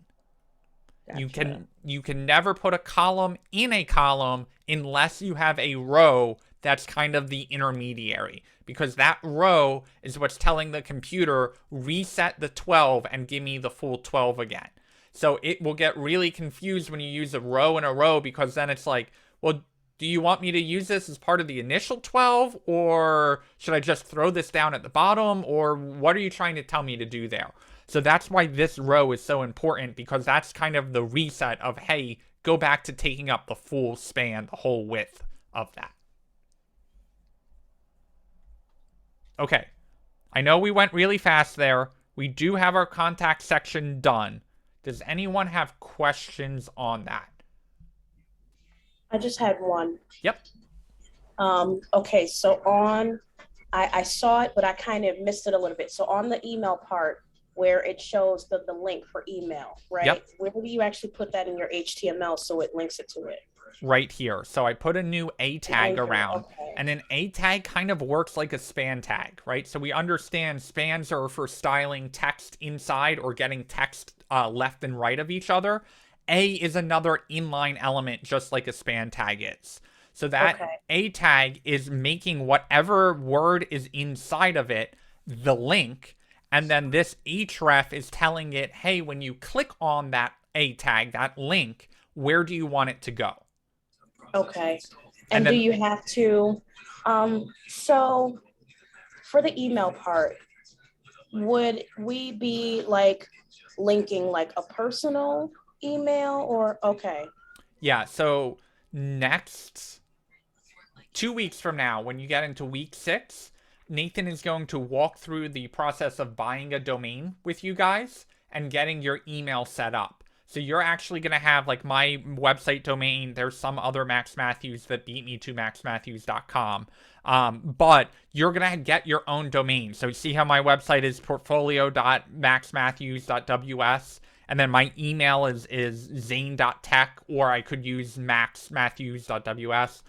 Gotcha. You can never put a column in a column unless you have a row that's kind of the intermediary, because that row is what's telling the computer reset the 12 and give me the full 12 again. So it will get really confused when you use a row in a row, because then it's like, well, do you want me to use this as part of the initial 12, or should I just throw this down at the bottom, or what are you trying to tell me to do there? So that's why this row is so important, because that's kind of the reset of, hey, go back to taking up the full span, the whole width of that. Okay, I know we went really fast there. We do have our contact section done. Does anyone have questions on that? I just had one. Yep. Okay, so I saw it, but I kind of missed it a little bit. So on the email part, where it shows the link for email, right? Yep. Where do you actually put that in your HTML so it links it to it? Right here. So I put a new A tag around, okay. And an A tag kind of works like a span tag, right? So we understand spans are for styling text inside or getting text left and right of each other. A is another inline element, just like a span tag is. So that A tag is making whatever word is inside of it the link. And then this href is telling it, hey, when you click on that A tag, that link, where do you want it to go? Okay. And then, do you have to, so for the email part, would we be like linking like a personal email or, okay. Yeah, so next 2 weeks from now, when you get into week 6, Nathan is going to walk through the process of buying a domain with you guys and getting your email set up. So you're actually going to have like my website domain. There's some other Max Matthews that beat me to maxmatthews.com. But you're going to get your own domain. So you see how my website is portfolio.maxmatthews.ws. And then my email is zane.tech, or I could use maxmatthews.ws.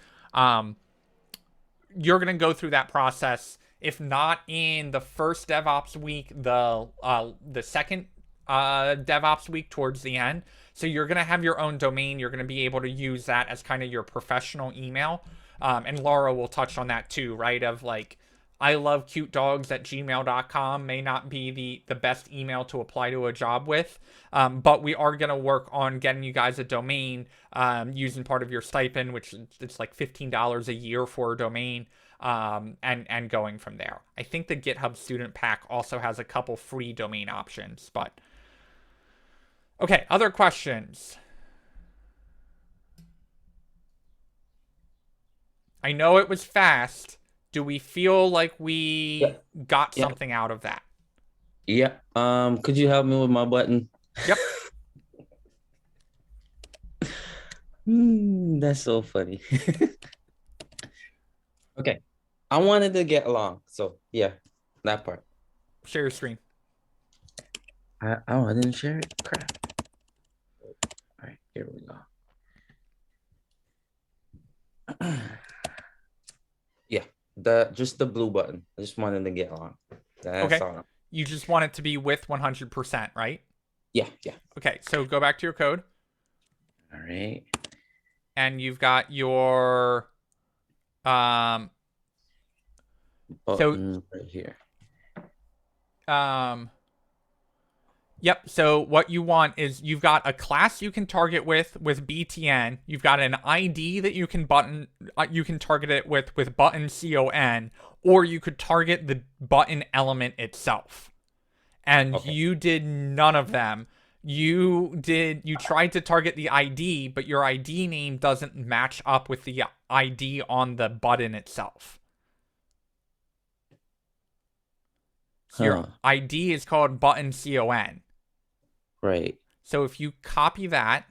You're going to go through that process. If not in the first DevOps week, the second DevOps week towards the end. So you're going to have your own domain. You're going to be able to use that as kind of your professional email. And Laura will touch on that too, right? Of like, ilovecutedogs@gmail.com may not be the best email to apply to a job with, but we are going to work on getting you guys a domain using part of your stipend, which it's like $15 a year for a domain, and going from there. I think the GitHub Student Pack also has a couple free domain options, but okay, other questions? I know it was fast. Do we feel like we got something out of that? Yeah. Could you help me with my button? Yep. That's so funny. Okay. I wanted to get along. So yeah, that part. Share your screen. I didn't share it. Crap. All right, here we go. Yeah, just the blue button. I just wanted to get along. That's Okay. all. You just want it to be with 100%, right? Yeah. Okay, so go back to your code. All right. And you've got your Button right here. Yep, so what you want is you've got a class you can target with BTN. You've got an ID that you can target it with button CON, or you could target the button element itself. And you did none of them. You tried to target the ID, but your ID name doesn't match up with the ID on the button itself. So your ID is called button CON. Right. So if you copy that.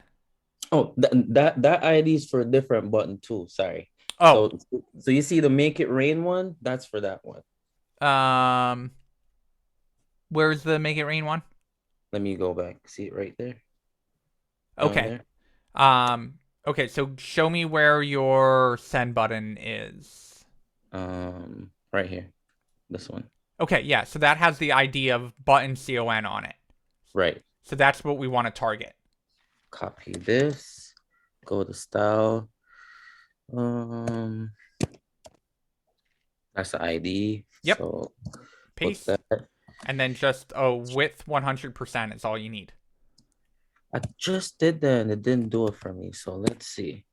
Oh, that ID is for a different button too. Sorry. Oh. So you see the Make It Rain one? That's for that one. Where's the Make It Rain one? Let me go back. See it right there? Okay. Okay, so show me where your send button is. Right here. This one. Okay, yeah, so that has the ID of button CON on it. Right. So that's what we want to target. Copy this. Go to style. That's the ID. Yep. So paste that. And then just width 100% is all you need. I just did that and it didn't do it for me. So let's see.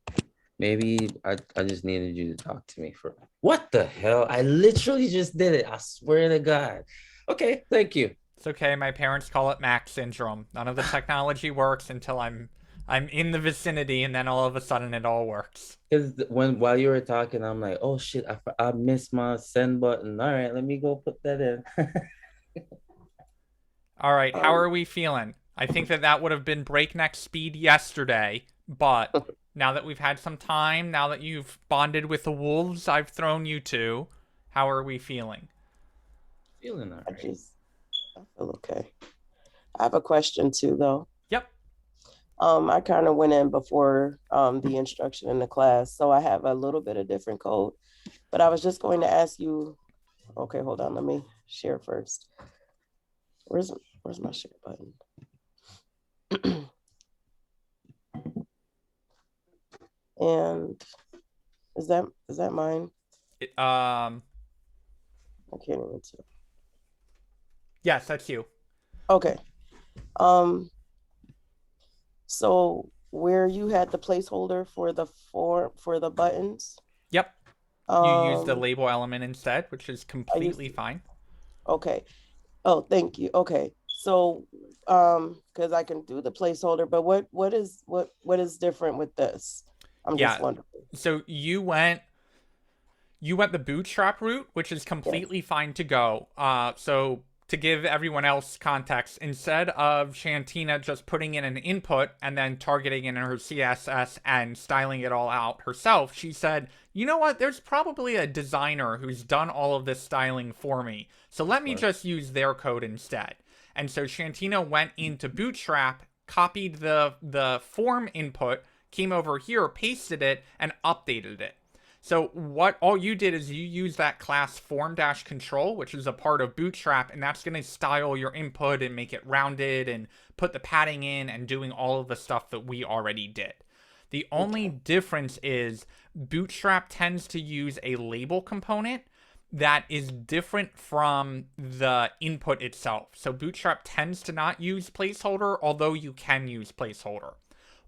Maybe I just needed you to talk to me for what the hell? I literally just did it. I swear to God. Okay, thank you. It's okay. My parents call it Mac syndrome. None of the technology works until I'm in the vicinity, and then all of a sudden it all works. Because while you were talking, I'm like, oh shit, I missed my send button. All right, let me go put that in. All right, how are we feeling? I think that would have been breakneck speed yesterday, but now that we've had some time, now that you've bonded with the wolves I've thrown you to, how are we feeling? Feeling all right. I feel okay. I have a question too, though. Yep. I kind of went in before the instruction in the class, so I have a little bit of different code. But I was just going to ask you. Okay, hold on. Let me share first. Where's my share button? And is that mine? I can't even tell. Yes, that's you. Okay. So where you had the placeholder for the buttons? Yep. You use the label element instead, which is completely fine. Okay. Oh, thank you. Okay. So because I can do the placeholder, but what is different with this? I'm just wondering. So you went the bootstrap route, which is completely fine to go. So to give everyone else context, instead of Shantina just putting in an input and then targeting in her CSS and styling it all out herself, she said, you know what, there's probably a designer who's done all of this styling for me, so let me just use their code instead. And so Shantina went into Bootstrap, copied the form input, came over here, pasted it, and updated it. So all you did is you use that class form-control, which is a part of Bootstrap, and that's going to style your input and make it rounded and put the padding in and doing all of the stuff that we already did. The only difference is Bootstrap tends to use a label component, that is different from the input itself. So Bootstrap tends to not use placeholder, although you can use placeholder.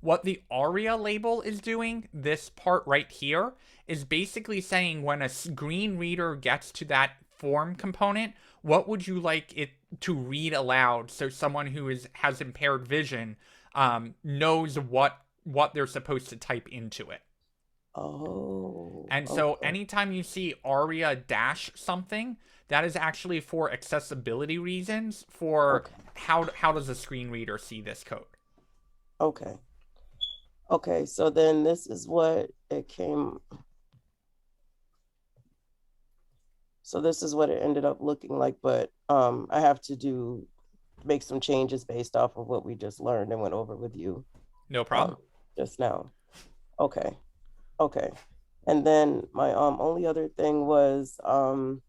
What the ARIA label is doing, this part right here, is basically saying when a screen reader gets to that form component, what would you like it to read aloud so someone who has impaired vision knows what they're supposed to type into it. Oh. And so okay. anytime you see ARIA dash something, that is actually for accessibility reasons for how does a screen reader see this code. Okay. Okay, so then this is what it came. So this is what it ended up looking like, but I have to make some changes based off of what we just learned and went over with you. No problem. Just now. Okay. Okay. And then my only other thing was oh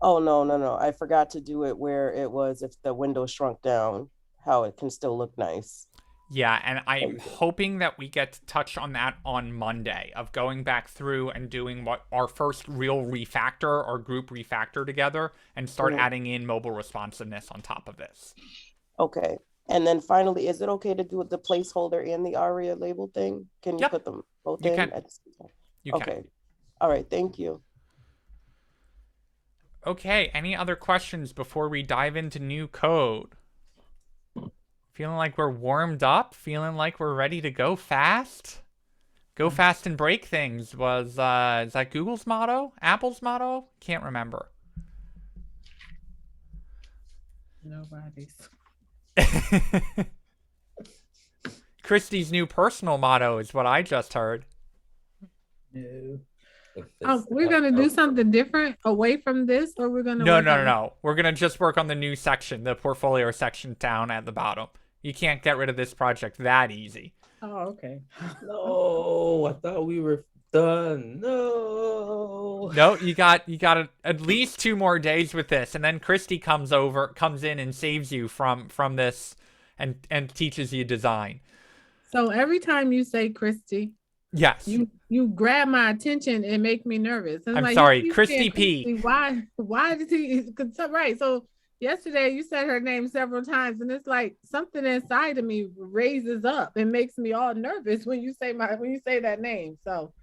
no. I forgot to do it where it was if the window shrunk down, how it can still look nice. Yeah, and I'm hoping that we get to touch on that on Monday, of going back through and doing what our first real refactor or group refactor together and start adding in mobile responsiveness on top of this. Okay. And then finally, is it okay to do the placeholder and the ARIA label thing? Can you put them both in? At the same time? You okay. can. All right. Thank you. Okay. Any other questions before we dive into new code? Feeling like we're warmed up? Feeling like we're ready to go fast? Go fast and break things was, is that Google's motto? Apple's motto? Can't remember. Nobody's. Christy's new personal motto is what I just heard. No. Oh, we're gonna do something different away from this, or we're gonna No. We're gonna just work on the new section, the portfolio section down at the bottom. You can't get rid of this project that easy. Oh, okay. No, I thought we were done. No. No, you got at least 2 more days with this, and then Christy comes in and saves you from this and teaches you design. So every time you say Christy, yes, you grab my attention and make me nervous. And I'm like, sorry, Christy P. Why does he? Right. So yesterday you said her name several times, and it's like something inside of me raises up and makes me all nervous when you say that name. So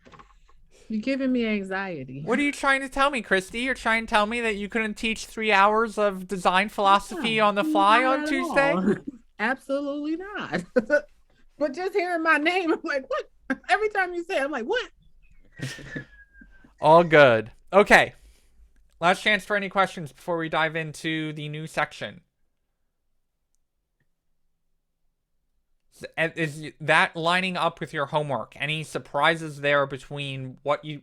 you're giving me anxiety. What are you trying to tell me, Christy? You're trying to tell me that you couldn't teach 3 hours of design philosophy on the fly on Tuesday? Absolutely not. But just hearing my name, I'm like, what? Every time you say it, I'm like, what? All good. Okay. Last chance for any questions before we dive into the new section. Is that lining up with your homework? Any surprises there between what you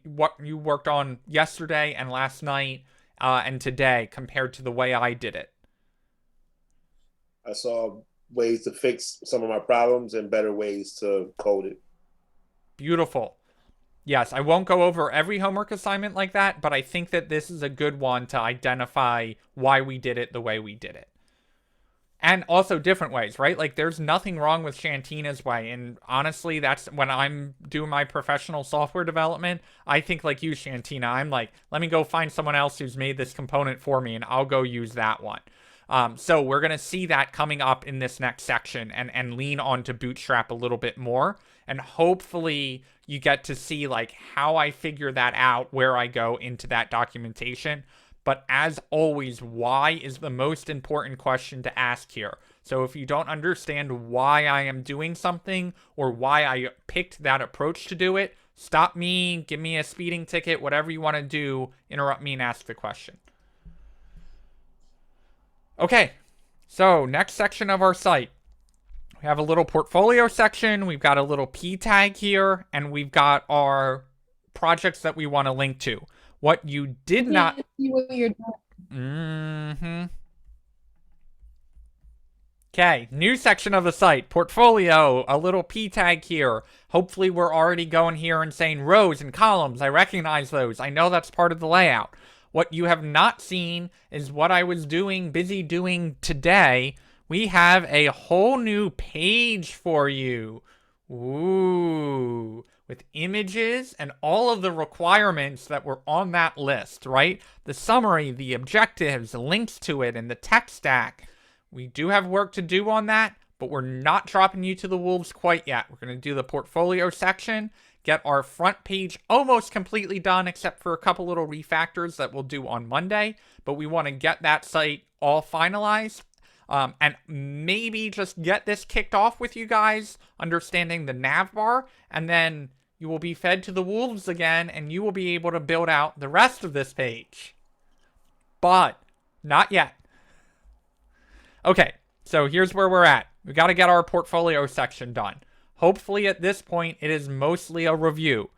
worked on yesterday and last night and today compared to the way I did it? I saw ways to fix some of my problems and better ways to code it. Beautiful. Yes, I won't go over every homework assignment like that, but I think that this is a good one to identify why we did it the way we did it. And also different ways, right? Like, there's nothing wrong with Shantina's way. And honestly, that's when I'm doing my professional software development, I think like you, Shantina. I'm like, let me go find someone else who's made this component for me, and I'll go use that one. So we're going to see that coming up in this next section and lean onto Bootstrap a little bit more. And hopefully you get to see like how I figure that out, where I go into that documentation. But as always, why is the most important question to ask here. So if you don't understand why I am doing something or why I picked that approach to do it, stop me, give me a speeding ticket, whatever you want to do, interrupt me and ask the question. Okay, so next section of our site. We have a little portfolio section, we've got a little P tag here, and we've got our projects that we want to link to. What you did not... See what you're doing. Okay, new section of the site, portfolio, a little P tag here. Hopefully we're already going here and saying rows and columns. I recognize those. I know that's part of the layout. What you have not seen is what I was busy doing today. We have a whole new page for you. Ooh, with images and all of the requirements that were on that list, right? The summary, the objectives, the links to it, and the tech stack. We do have work to do on that, but we're not dropping you to the wolves quite yet. We're going to do the portfolio section, get our front page almost completely done, except for a couple little refactors that we'll do on Monday, but we want to get that site all finalized. And maybe just get this kicked off with you guys, understanding the nav bar, and then you will be fed to the wolves again, and you will be able to build out the rest of this page. But, not yet. Okay, so here's where we're at. We got to get our portfolio section done. Hopefully at this point, it is mostly a review.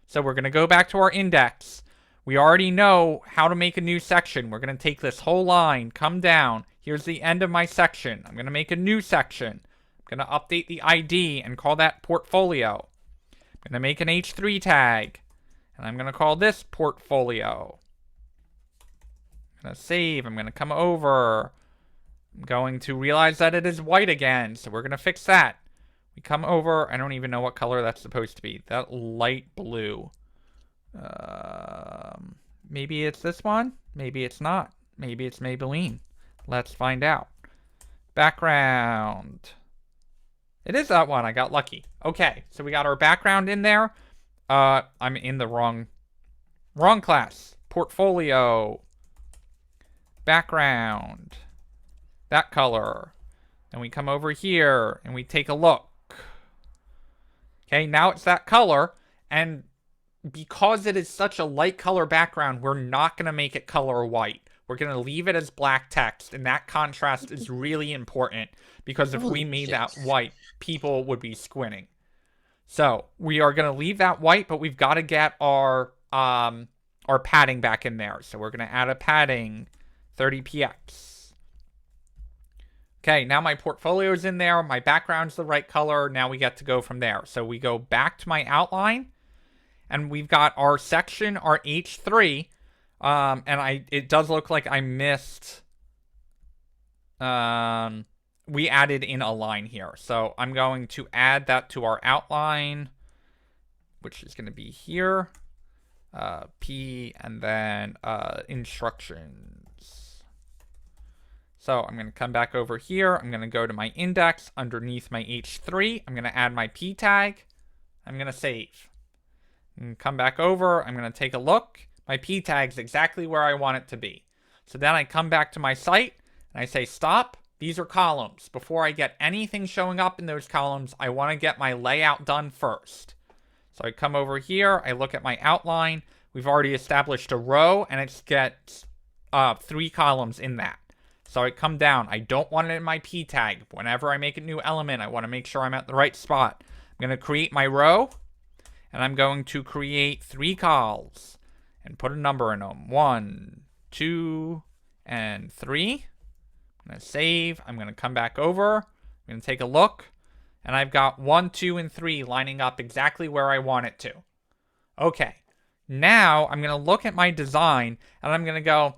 So we're going to go back to our index. We already know how to make a new section. We're going to take this whole line, come down. Here's the end of my section. I'm going to make a new section. I'm going to update the ID and call that portfolio. I'm going to make an H3 tag. And I'm going to call this portfolio. I'm going to save. I'm going to come over. I'm going to realize that it is white again. So we're going to fix that. We come over. I don't even know what color that's supposed to be. That light blue. Maybe it's this one. Maybe it's not. Maybe it's Maybelline. Let's find out. Background. It is that one. I got lucky. Okay, so we got our background in there. I'm in the wrong class. Portfolio. Background. That color. And we come over here and we take a look. Okay, now it's that color. And because it is such a light color background, we're not going to make it color white. We're going to leave it as black text, and that contrast is really important because if we made that white, people would be squinting. So we are going to leave that white, but we've got to get our padding back in there. So we're going to add a padding, 30px. Okay, now my portfolio is in there. My background's the right color. Now we get to go from there. So we go back to my outline, and we've got our section, our H3. And it does look like I missed, we added in a line here. So I'm going to add that to our outline, which is going to be here, P, and then, instructions. So I'm going to come back over here. I'm going to go to my index underneath my H3. I'm going to add my P tag. I'm going to save. And come back over. I'm going to take a look. My P tag's exactly where I want it to be. So then I come back to my site and I say stop. These are columns. Before I get anything showing up in those columns, I want to get my layout done first. So I come over here. I look at my outline. We've already established a row and it gets 3 columns in that. So I come down. I don't want it in my P tag. Whenever I make a new element, I want to make sure I'm at the right spot. I'm going to create my row and I'm going to create 3 cols. And put a number in them. 1, 2, and 3. I'm going to save. I'm going to come back over. I'm going to take a look. And I've got 1, 2, and 3 lining up exactly where I want it to. Okay. Now I'm going to look at my design. And I'm going to go,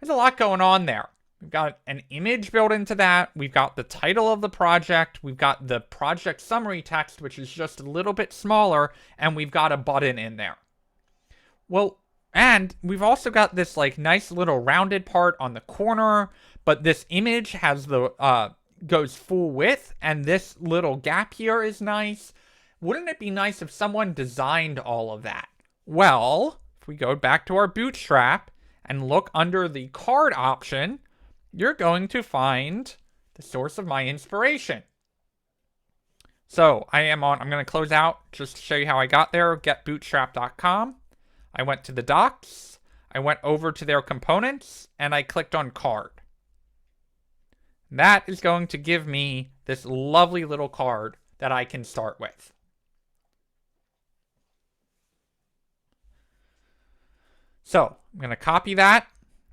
there's a lot going on there. We've got an image built into that. We've got the title of the project. We've got the project summary text, which is just a little bit smaller. And we've got a button in there. Well, and we've also got this like nice little rounded part on the corner, but this image has the goes full width, and this little gap here is nice. Wouldn't it be nice if someone designed all of that? Well, if we go back to our Bootstrap and look under the card option, you're going to find the source of my inspiration. So I'm going to close out just to show you how I got there. Getbootstrap.com. I went to the docs, I went over to their components, and I clicked on card. That is going to give me this lovely little card that I can start with. So I'm going to copy that.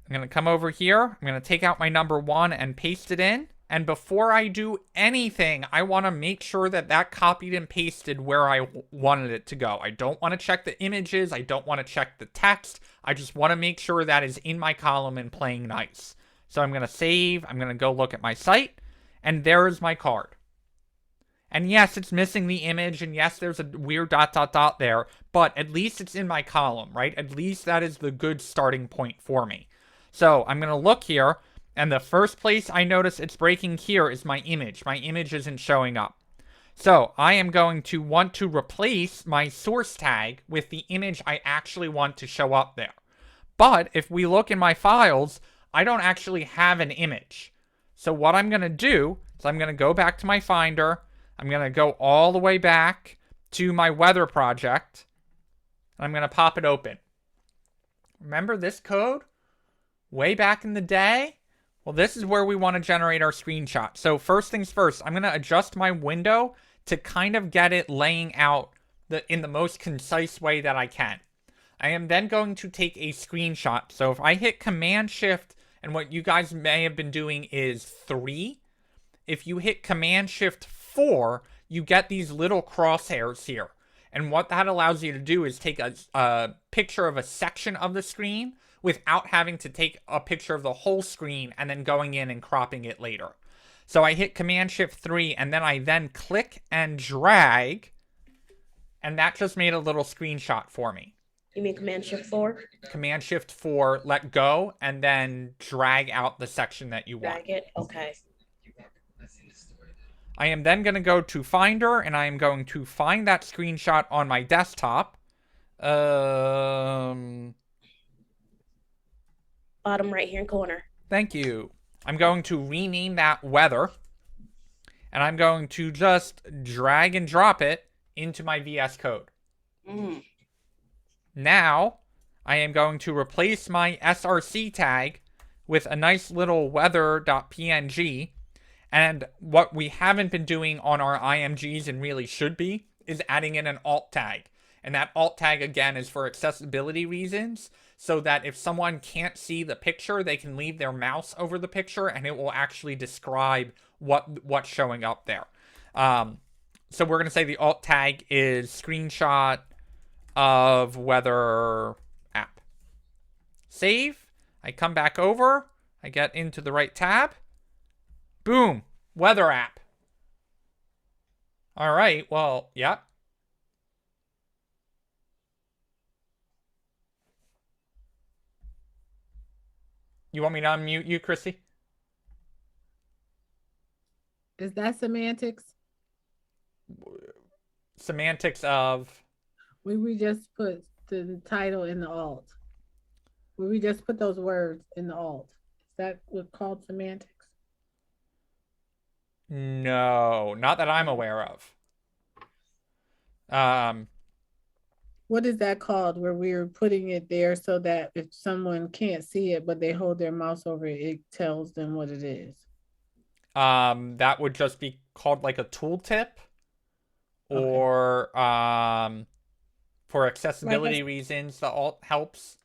I'm going to come over here. I'm going to take out my number 1 and paste it in. And before I do anything, I want to make sure that that copied and pasted where I wanted it to go. I don't want to check the images. I don't want to check the text. I just want to make sure that is in my column and playing nice. So I'm going to save. I'm going to go look at my site. And there is my card. And yes, it's missing the image, and yes, there's a weird dot dot dot there, but at least it's in my column, right? At least that is the good starting point for me. So I'm going to look here, and the first place I notice it's breaking here is my image. My image isn't showing up. So I am going to want to replace my source tag with the image I actually want to show up there. But if we look in my files, I don't actually have an image. So what I'm going to do is I'm going to go back to my Finder. I'm going to go all the way back to my weather project. And I'm going to pop it open. Remember this code? Way back in the day? Well, this is where we want to generate our screenshot. So first things first, I'm going to adjust my window to kind of get it laying out in the most concise way that I can. I am then going to take a screenshot. So if I hit Command Shift, and what you guys may have been doing is 3, if you hit Command Shift 4, you get these little crosshairs here. And what that allows you to do is take a picture of a section of the screen without having to take a picture of the whole screen and then going in and cropping it later. So I hit Command Shift 3, and then I click and drag, and that just made a little screenshot for me. You mean Command Shift 4? Command Shift 4, let go, and then drag out the section that you want. Drag it? Okay. I am then going to go to Finder, and I am going to find that screenshot on my desktop. Bottom right hand corner. Thank you. I'm going to rename that weather, and I'm going to just drag and drop it into my VS Code. Now, I am going to replace my src tag with a nice little weather.png, and what we haven't been doing on our IMGs and really should be is adding in an alt tag. And that alt tag, again, is for accessibility reasons, so that if someone can't see the picture, they can leave their mouse over the picture and it will actually describe what's showing up there. So we're going to say the alt tag is screenshot of weather app. Save. I come back over. I get into the right tab. Boom. Weather app. All right. Well, yep. You want me to unmute you, Chrissy? Is that semantics? Semantics of... We just put the title in the alt. We just put those words in the alt. Is that what's called semantics? No, not that I'm aware of. What is that called, where we're putting it there so that if someone can't see it, but they hold their mouse over it, it tells them what it is? That would just be called like a tooltip, or for accessibility reasons, the alt helps.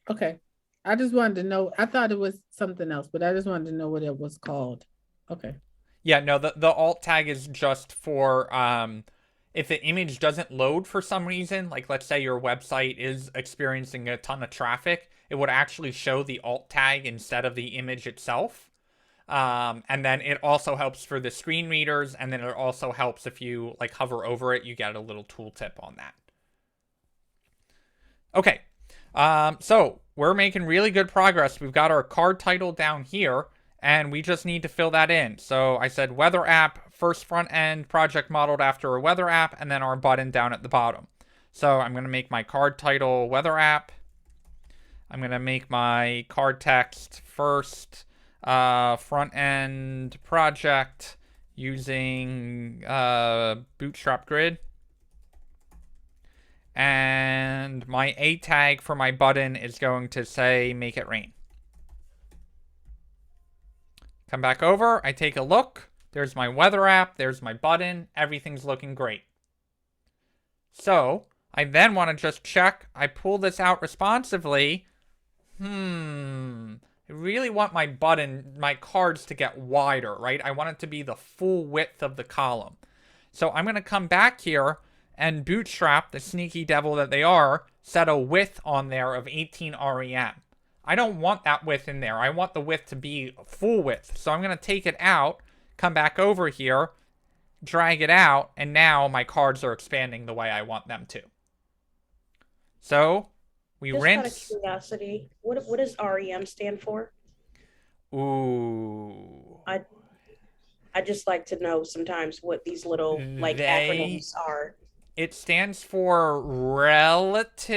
Okay. I just wanted to know. I thought it was something else, but I just wanted to know what it was called. Okay. Yeah, no, the alt tag is just for if the image doesn't load for some reason, like let's say your website is experiencing a ton of traffic, it would actually show the alt tag instead of the image itself. And then it also helps for the screen readers, and then it also helps if you like hover over it, you get a little tooltip on that. Okay, so we're making really good progress. We've got our card title down here, and we just need to fill that in. So I said weather app, first front end project modeled after a weather app, and then our button down at the bottom. So I'm going to make my card title weather app. I'm going to make my card text first front end project using Bootstrap Grid. And my A tag for my button is going to say make it rain. Come back over, I take a look. There's my weather app, there's my button, everything's looking great. So, I then want to just check, I pull this out responsively. I really want my button, my cards to get wider, right? I want it to be the full width of the column. So I'm going to come back here and Bootstrap, the sneaky devil that they are, set a width on there of 18 REM. I don't want that width in there. I want the width to be full width. So I'm going to take it out, come back over here, drag it out, and now my cards are expanding the way I want them to. So we Just out of rinse. curiosity, what does REM stand for? Ooh. I just like to know sometimes what these little like acronyms are. It stands for relative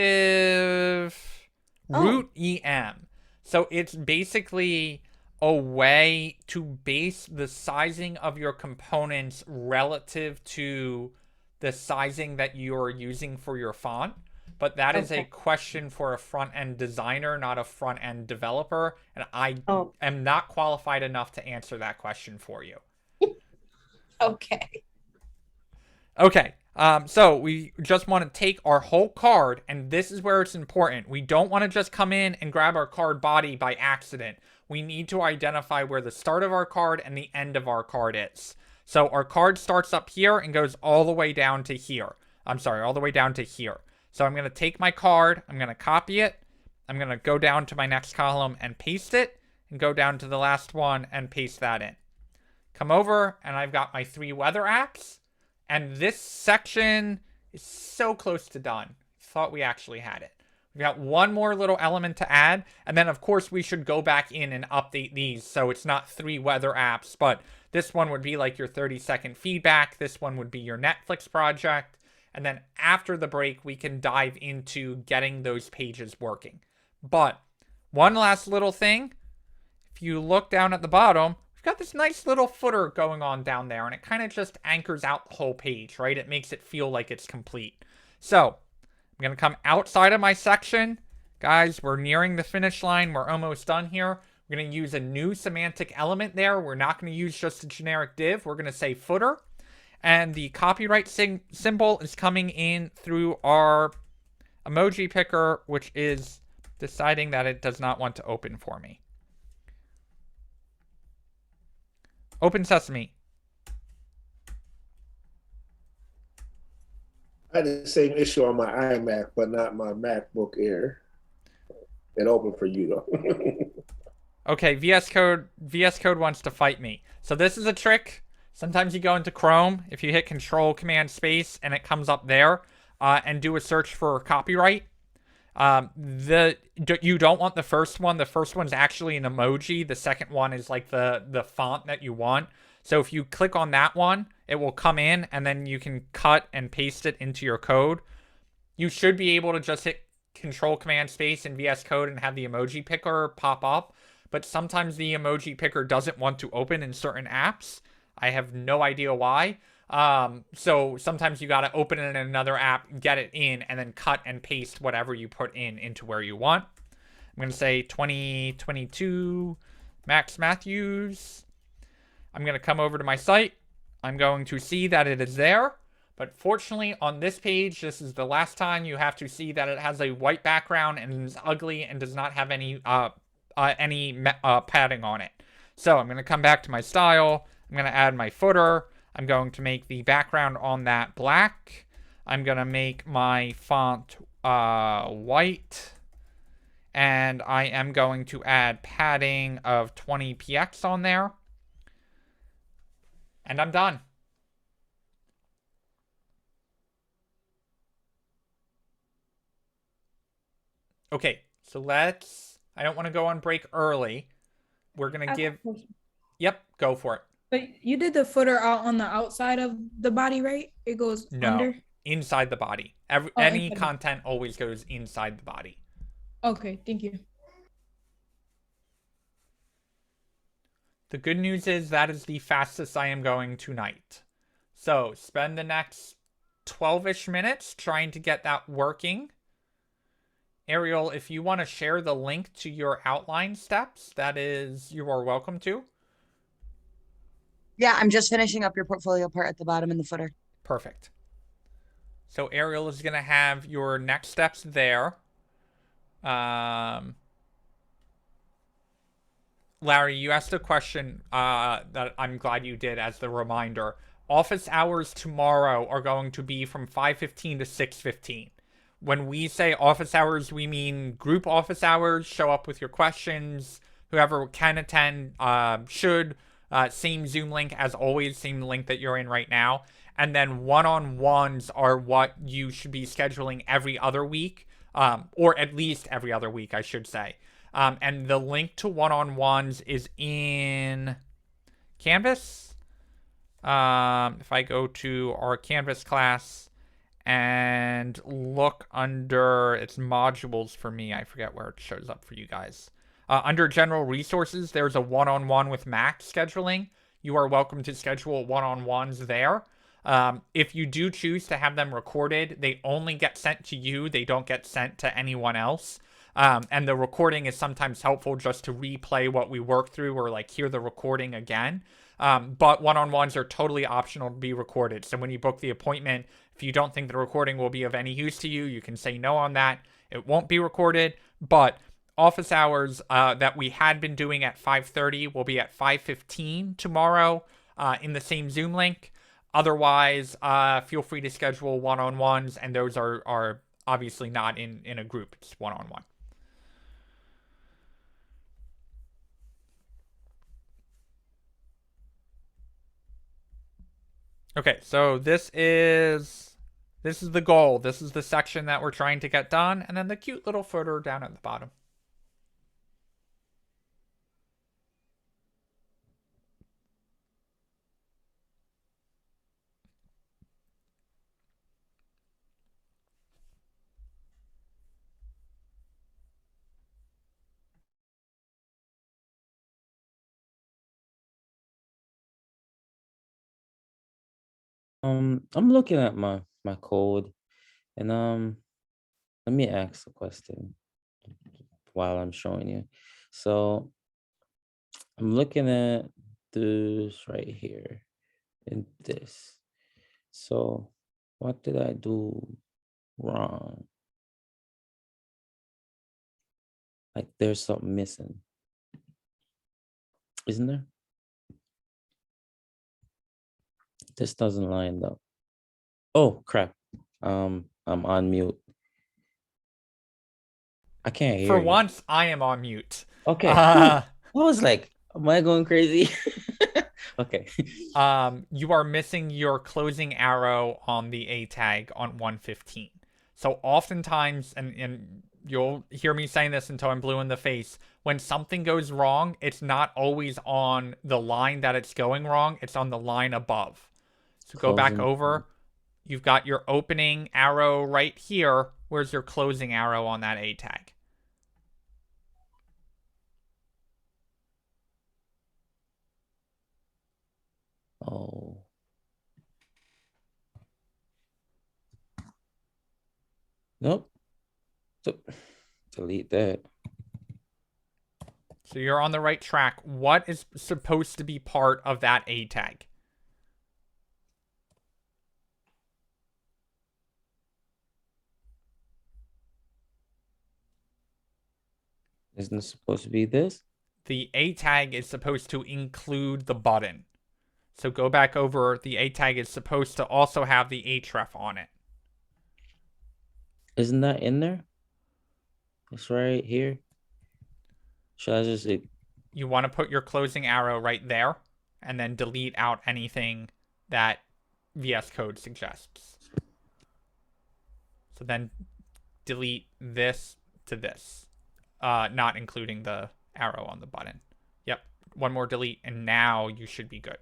root EM. So it's basically a way to base the sizing of your components relative to the sizing that you're using for your font. But that is a question for a front-end designer, not a front-end developer. And I am not qualified enough to answer that question for you. Okay. Okay. So we just want to take our whole card, and this is where it's important. We don't want to just come in and grab our card body by accident. We need to identify where the start of our card and the end of our card is. So our card starts up here and goes all the way down to here. I'm sorry, all the way down to here. So I'm going to take my card, I'm going to copy it, I'm going to go down to my next column and paste it, and go down to the last one and paste that in. Come over, and I've got my 3 weather apps, and this section is so close to done. Thought we actually had it. We've got one more little element to add, and then of course we should go back in and update these so it's not 3 weather apps, but this one would be like your 30-second feedback, this one would be your Netflix project, and then after the break we can dive into getting those pages working. But one last little thing, if you look down at the bottom, we've got this nice little footer going on down there, and it kind of just anchors out the whole page, right? It makes it feel like it's complete. So I'm going to come outside of my section. Guys, we're nearing the finish line. We're almost done here. We're going to use a new semantic element there. We're not going to use just a generic div. We're going to say footer. And the copyright symbol is coming in through our emoji picker, which is deciding that it does not want to open for me. Open sesame. I had the same issue on my iMac, but not my MacBook Air. It opened for you though. Okay, VS Code wants to fight me. So this is a trick. Sometimes you go into Chrome, if you hit Control Command Space and it comes up there, and do a search for copyright. You don't want the first one. The first one's actually an emoji. The second one is like the font that you want. So if you click on that one, it will come in and then you can cut and paste it into your code. You should be able to just hit Control Command Space in VS Code and have the emoji picker pop up. But sometimes the emoji picker doesn't want to open in certain apps. I have no idea why. So sometimes you got to open it in another app, get it in, and then cut and paste whatever you put in into where you want. I'm going to say 2022 Max Matthews. I'm going to come over to my site. I'm going to see that it is there. But fortunately, on this page, this is the last time you have to see that it has a white background and is ugly and does not have any padding on it. So I'm going to come back to my style. I'm going to add my footer. I'm going to make the background on that black. I'm going to make my font white. And I am going to add padding of 20 px on there. And I'm done. Okay, so I don't want to go on break early. We're going to give... Yep, go for it. But you did the footer out on the outside of the body, right? It goes under? Inside the body. Any content always goes inside the body. Okay, thank you. The good news is that is the fastest I am going tonight. So spend the next 12-ish minutes trying to get that working. Ariel, if you want to share the link to your outline steps, you are welcome to. Yeah, I'm just finishing up your portfolio part at the bottom in the footer. Perfect. So Ariel is going to have your next steps there. Larry, you asked a question that I'm glad you did as the reminder. Office hours tomorrow are going to be from 5:15 to 6:15. When we say office hours, we mean group office hours. Show up with your questions. Whoever can attend should. Same Zoom link as always, same link that you're in right now. And then one-on-ones are what you should be scheduling every other week, or at least every other week, I should say. And the link to one-on-ones is in Canvas. If I go to our Canvas class and look under its modules for me, I forget where it shows up for you guys. Under general resources, there's a one-on-one with Mac scheduling. You are welcome to schedule one-on-ones there. If you do choose to have them recorded, they only get sent to you. They don't get sent to anyone else. And the recording is sometimes helpful just to replay what we worked through or like hear the recording again. But one-on-ones are totally optional to be recorded. So when you book the appointment, if you don't think the recording will be of any use to you, you can say no on that. It won't be recorded, but office hours that we had been doing at 5:30 will be at 5:15 tomorrow in the same Zoom link. Otherwise, feel free to schedule one-on-ones, and those are obviously not in a group. It's one-on-one. Okay, so this is the goal. This is the section that we're trying to get done, and then the cute little footer down at the bottom. I'm looking at my code, and let me ask a question while I'm showing you. So I'm looking at this right here and this. So what did I do wrong? Like there's something missing, isn't there? This doesn't line up. Oh crap. I'm on mute. I can't hear For you. once, I am on mute. Okay. I was like, am I going crazy? Okay. You are missing your closing arrow on the A tag on 115. So oftentimes, and you'll hear me saying this until I'm blue in the face, when something goes wrong, it's not always on the line that it's going wrong, it's on the line above. So go back over. You've got your opening arrow right here. Where's your closing arrow on that A tag? Oh. Nope. So, delete that. So you're on the right track. What is supposed to be part of that A tag? Isn't it supposed to be this? The A tag is supposed to include the button. So go back over. The A tag is supposed to also have the href on it. Isn't that in there? It's right here. Should I just You want to put your closing arrow right there and then delete out anything that VS Code suggests. So then delete this to this, not including the arrow on the button. Yep, one more delete, and now you should be good.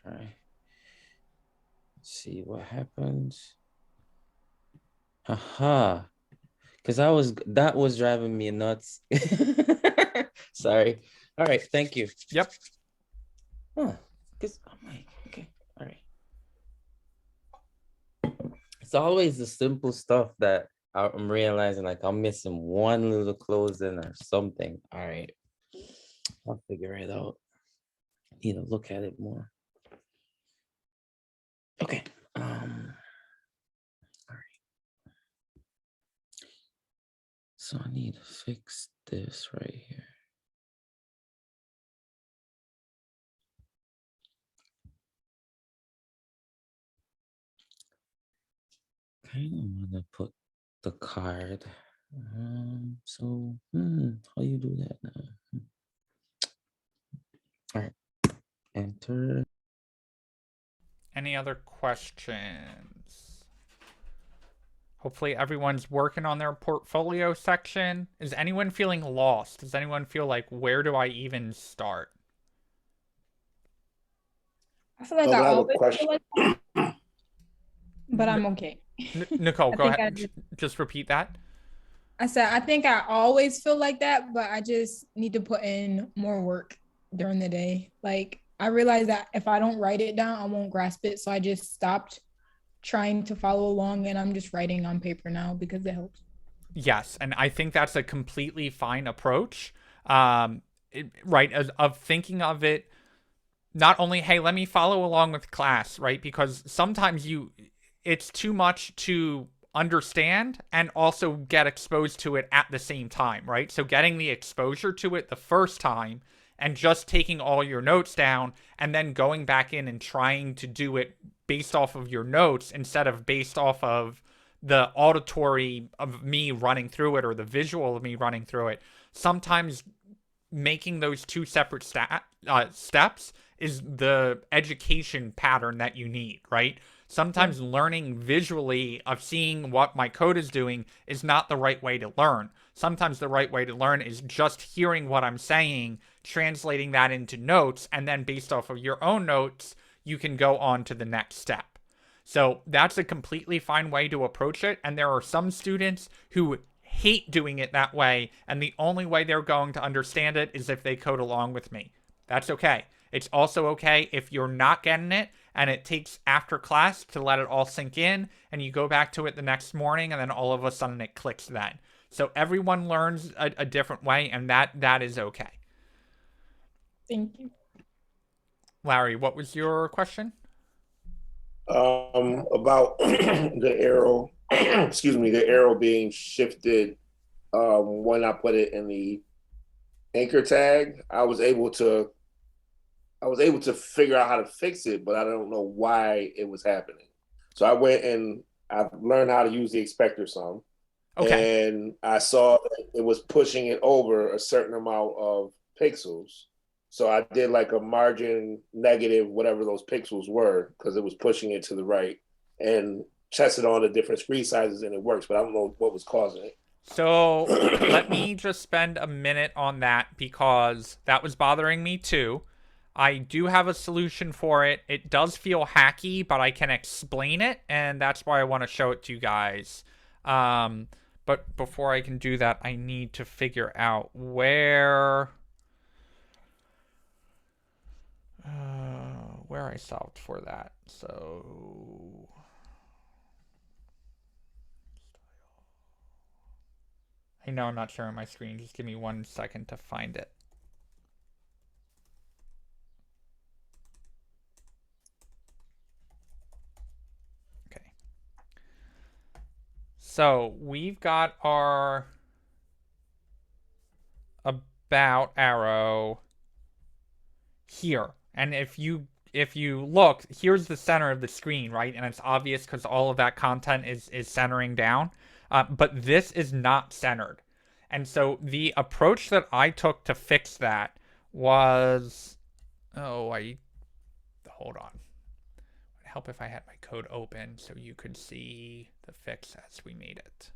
try? See what happens. Haha. Because that was driving me nuts. Sorry. All right, thank you. Yep. Huh. Because I'm like, okay, all right. It's always the simple stuff that I'm realizing like I'm missing one little closing or something. All right. I'll figure it out. Need to look at it more. Okay. All right. So I need to fix this right here. Kind of want to put the card. So how you do that now? Chapter. Any other questions? Hopefully everyone's working on their portfolio section. Is anyone feeling lost? Does anyone feel like, where do I even start? I feel like No, but I I have a always question. feel like that, but I'm okay. Nicole, I go think ahead. Just repeat that. I said I think I always feel like that, but I just need to put in more work during the day. Like I realize that if I don't write it down, I won't grasp it. So I just stopped trying to follow along, and I'm just writing on paper now because it helps. Yes, and I think that's a completely fine approach. Right, of thinking of it not only, hey, let me follow along with class, right? Because sometimes it's too much to understand and also get exposed to it at the same time, right? So getting the exposure to it the first time and just taking all your notes down and then going back in and trying to do it based off of your notes instead of based off of the auditory of me running through it or the visual of me running through it. Sometimes making those two separate steps is the education pattern that you need, right? Sometimes learning visually of seeing what my code is doing is not the right way to learn. Sometimes the right way to learn is just hearing what I'm saying, translating that into notes, and then based off of your own notes, you can go on to the next step. So that's a completely fine way to approach it. And there are some students who hate doing it that way, and the only way they're going to understand it is if they code along with me. That's okay. It's also okay if you're not getting it and it takes after class to let it all sink in and you go back to it the next morning and then all of a sudden it clicks then. So everyone learns a different way, and that is okay. Thank you. Larry, what was your question? About the arrow, excuse me, the arrow being shifted when I put it in the anchor tag. I was able to figure out how to fix it, but I don't know why it was happening. So I went and I learned how to use the expector sum. Okay. And I saw that it was pushing it over a certain amount of pixels. So I did like a margin negative, whatever those pixels were, because it was pushing it to the right, and tested on the different screen sizes, and it works, but I don't know what was causing it. So let me just spend a minute on that because that was bothering me too. I do have a solution for it. It does feel hacky, but I can explain it, and that's why I want to show it to you guys. But before I can do that, I need to figure out where I solved for that. So I know I'm not sharing my screen. Just give me 1 second to find it. Okay. So we've got our about arrow here. And if you look, here's the center of the screen, right? And it's obvious because all of that content is centering down. But this is not centered. And so the approach that I took to fix that was, hold on. It'd help if I had my code open so you could see the fix as we made it.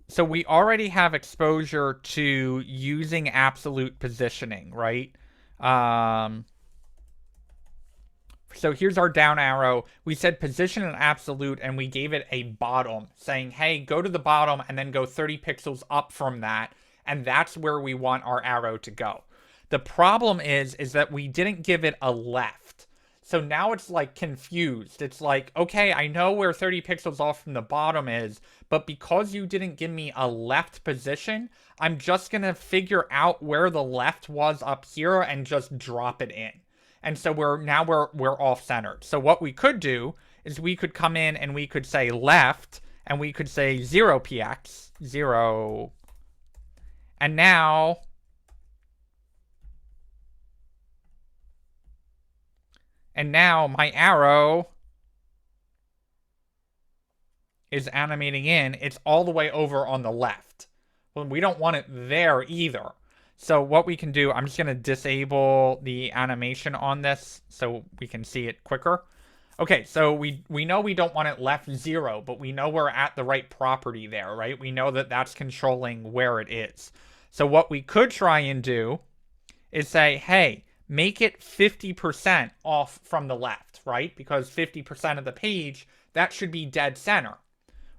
So we already have exposure to using absolute positioning, right? So here's our down arrow. We said position and absolute, and we gave it a bottom, saying, hey, go to the bottom and then go 30 pixels up from that, and that's where we want our arrow to go. The problem is that we didn't give it a left. So now it's like confused. It's like, okay, I know where 30 pixels off from the bottom is, but because you didn't give me a left position, I'm just going to figure out where the left was up here and just drop it in. And so we're off centered. So what we could do is we could come in and we could say left, and we could say 0px, 0. And now my arrow is animating in. It's all the way over on the left. Well, we don't want it there either. So what we can do, I'm just going to disable the animation on this so we can see it quicker. Okay, so we know we don't want it left 0, but we know we're at the right property there, right? We know that that's controlling where it is. So what we could try and do is say, hey, make it 50% off from the left, right? Because 50% of the page, that should be dead center.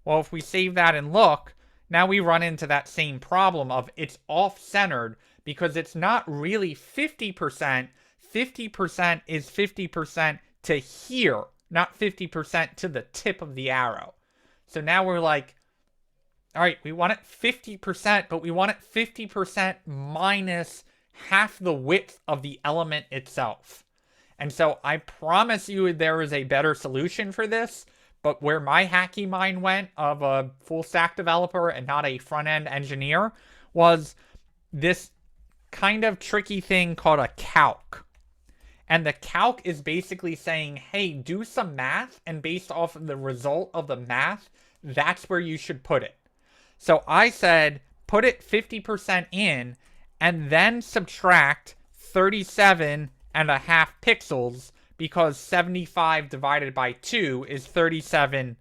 Well, if we save that and look, now we run into that same problem of it's off-centered because it's not really 50%. 50% is 50% to here, not 50% to the tip of the arrow. So now we're like, all right, we want it 50%, but we want it 50% minus half the width of the element itself. And so I promise you there is a better solution for this, but where my hacky mind went of a full stack developer and not a front-end engineer was this kind of tricky thing called a calc. And the calc is basically saying, hey, do some math, and based off of the result of the math, that's where you should put it. So I said, put it 50% in, and then subtract 37.5 pixels, because 75 divided by 2 is 37.5.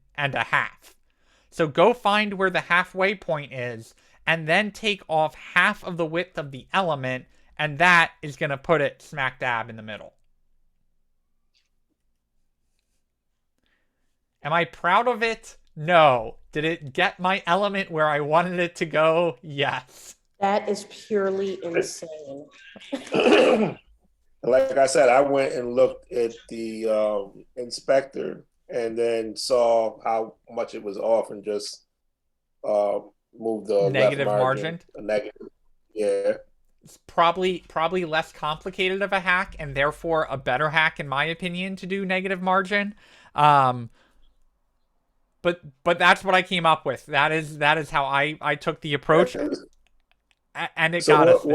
So go find where the halfway point is, and then take off half of the width of the element, and that is going to put it smack dab in the middle. Am I proud of it? No. Did it get my element where I wanted it to go? Yes. That is purely insane. Like I said, I went and looked at the inspector and then saw how much it was off and just moved the negative left margin. Negative. Yeah. It's probably less complicated of a hack, and therefore a better hack, in my opinion, to do negative margin. But that's what I came up with. That is how I took the approach, and it got us there.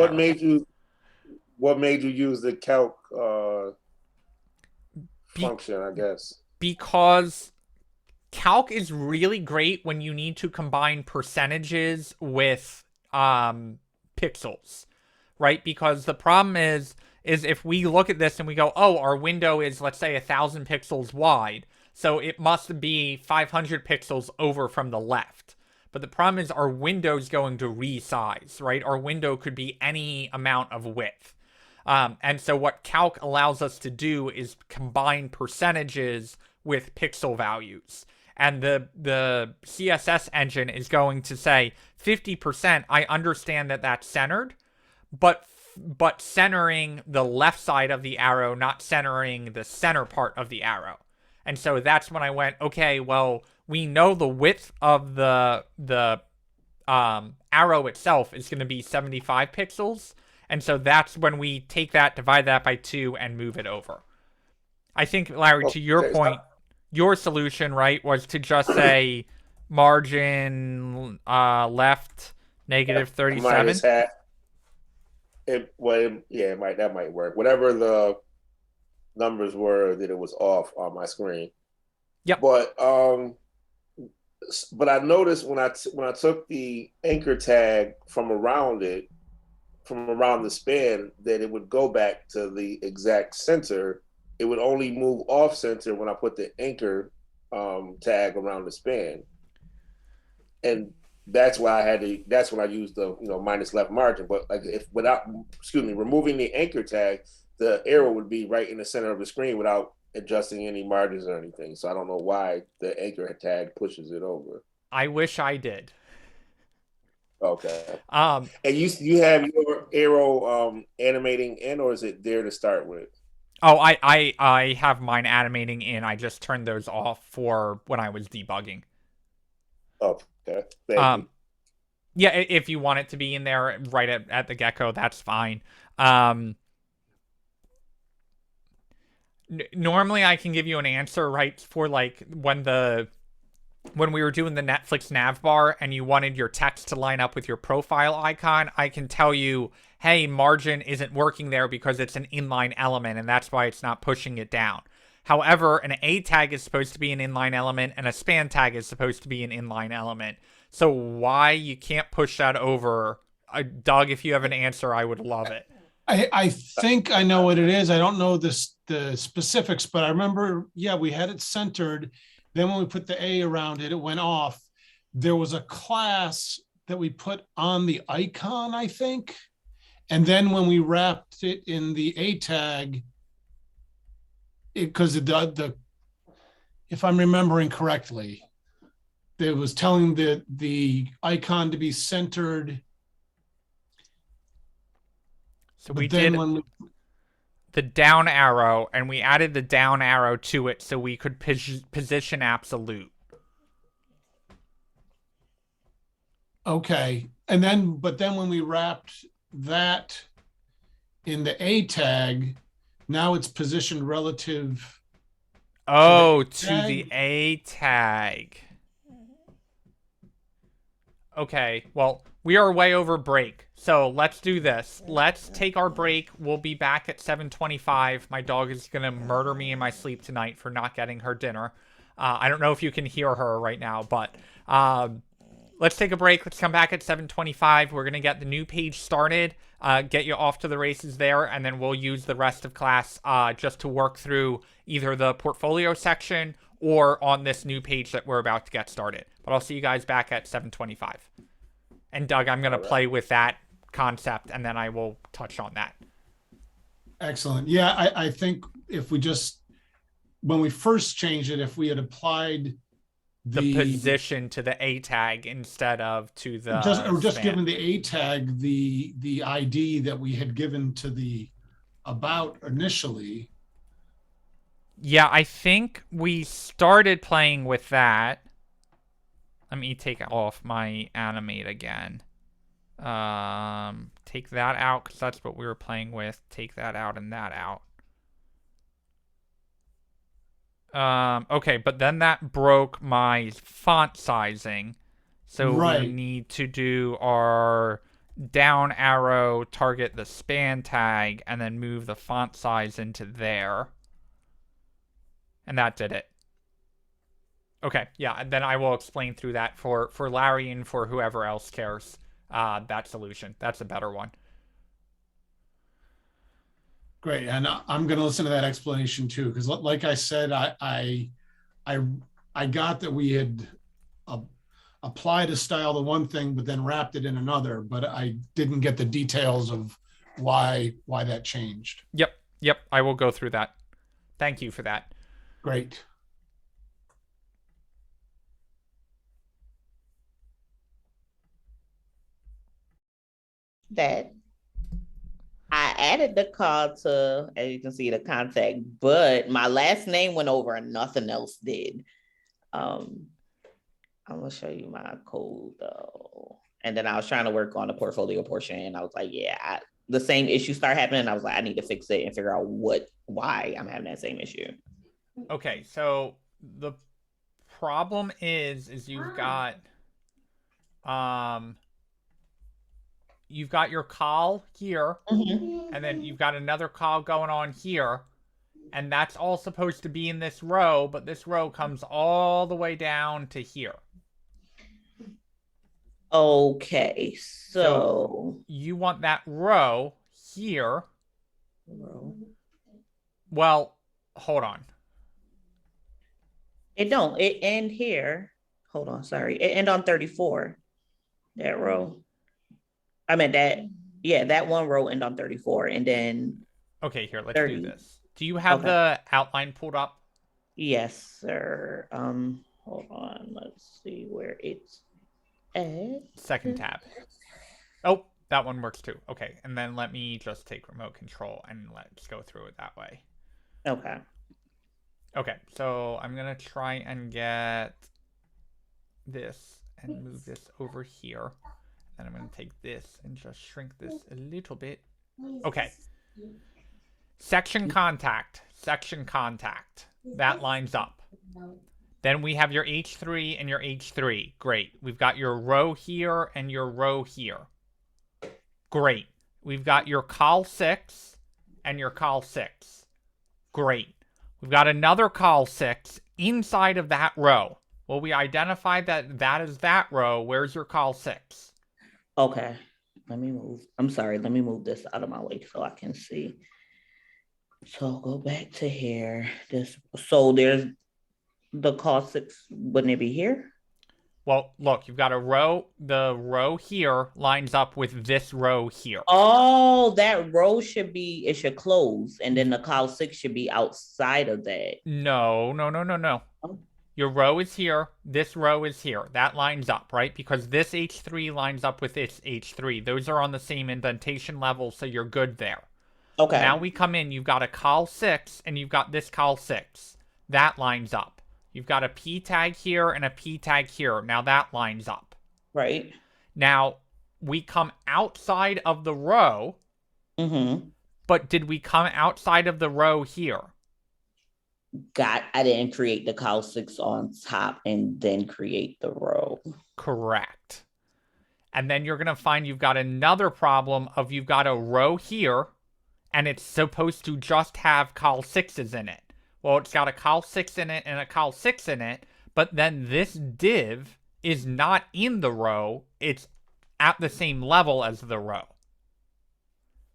What made you use the calc function, I guess? Because calc is really great when you need to combine percentages with pixels, right? Because the problem is if we look at this and we go, oh, our window is, let's say, 1,000 pixels wide, so it must be 500 pixels over from the left. But the problem is our window's going to resize, right? Our window could be any amount of width. And so what calc allows us to do is combine percentages with pixel values. And the CSS engine is going to say 50%, I understand that that's centered, but centering the left side of the arrow, not centering the center part of the arrow. And so that's when I went, okay, well, we know the width of the arrow itself is going to be 75 pixels. And so that's when we take that, divide that by 2, and move it over. I think, Larry, to your point, your solution, right, was to just say margin left negative 37. That might work. Whatever the numbers were that it was off on my screen. Yep. But I noticed when I took the anchor tag from around the span, that it would go back to the exact center. It would only move off center when I put the anchor tag around the span. And that's why that's when I used the minus left margin. But like removing the anchor tag, the arrow would be right in the center of the screen without adjusting any margins or anything. So I don't know why the anchor tag pushes it over. I wish I did. Okay. And you have your arrow animating in, or is it there to start with? Oh, I have mine animating in. I just turned those off for when I was debugging. Okay. Thank you. Yeah, if you want it to be in there right at the get-go, that's fine. Normally I can give you an answer, right, for like when we were doing the Netflix Nav Bar and you wanted your text to line up with your profile icon, I can tell you, hey, margin isn't working there because it's an inline element, and that's why it's not pushing it down. However, an A tag is supposed to be an inline element, and a span tag is supposed to be an inline element. So why you can't push that over Doug, if you have an answer, I would love it. I think I know what it is. I don't know the specifics, but I remember, yeah, we had it centered. Then when we put the A around it, it went off. There was a class that we put on the icon, I think. And then when we wrapped it in the A tag, because if I'm remembering correctly, it was telling the icon to be centered. So we did the down arrow, and we added the down arrow to it so we could position absolute. Okay. But then when we wrapped that in the A tag, now it's positioned relative. Oh, to the A tag. Okay, well, we are way over break. So let's do this. Let's take our break. We'll be back at 7:25. My dog is going to murder me in my sleep tonight for not getting her dinner. I don't know if you can hear her right now, but let's take a break. Let's come back at 7:25. We're going to get the new page started, get you off to the races there, and then we'll use the rest of class just to work through either the portfolio section or on this new page that we're about to get started. But I'll see you guys back at 7:25. And Doug, I'm going to play with that concept, and then I will touch on that. Excellent. Yeah, I think if we just, when we first changed it, if we had applied the position to the A tag instead of to the just given the A tag the ID that we had given to the about initially. Yeah, I think we started playing with that. Let me take off my animate again. Take that out because that's what we were playing with. Take that out and that out. Okay, but then that broke my font sizing. So we need to do our down arrow, target the span tag, and then move the font size into there. And that did it. Okay, yeah, and then I will explain through that for Larry and for whoever else cares. That solution. That's a better one. Great, and I'm going to listen to that explanation too, because like I said, I got that we had applied a style to one thing, but then wrapped it in another, but I didn't get the details of why that changed. Yep, I will go through that. Thank you for that. Great. That I added the call to, as you can see, the contact, but my last name went over and nothing else did. I'm gonna show you my code though. And then I was trying to work on the portfolio portion, and I was like, yeah, the same issue started happening. I was like, I need to fix it and figure out why I'm having that same issue. Okay, so the problem is you've got your call here, and then you've got another call going on here, and that's all supposed to be in this row, but this row comes all the way down to here. Okay, so you want that row here. Well, hold on. It end here. Hold on, sorry. It end on 34, that row. I meant that one row end on 34, and then okay, here, let's do this. Do you have the outline pulled up? Yes, sir. Hold on, let's see where it's at. Second tab. Oh, that one works too. Okay, and then let me just take remote control and let's go through it that way. Okay, so I'm gonna try and get this and move this over here. And I'm going to take this and just shrink this a little bit. Okay. Section contact. That lines up. Then we have your H3 and your H3. Great. We've got your row here and your row here. Great. We've got your col 6 and your col 6. Great. We've got another col 6 inside of that row. Well, we identified that is that row. Where's your col 6? Okay. let me move. I'm sorry. Let me move this out of my way so I can see. So go back to here. So there's the call 6. Wouldn't it be here? Well, look, you've got a row. The row here lines up with this row here. Oh, that row should close, and then the call 6 should be outside of that. No. Oh. Your row is here. This row is here. That lines up, right? Because this H3 lines up with this H3. Those are on the same indentation level, so you're good there. Okay. Now we come in. You've got a call6, and you've got this call6. That lines up. You've got a P tag here and a P tag here. Now that lines up. Right. Now, we come outside of the row. Mm-hmm. But did we come outside of the row here? I didn't create the call 6 on top and then create the row. Correct. And then you're going to find you've got another problem of you've got a row here, and it's supposed to just have call6s in it. Well, it's got a call6 in it and a call6 in it, but then this div is not in the row. It's at the same level as the row.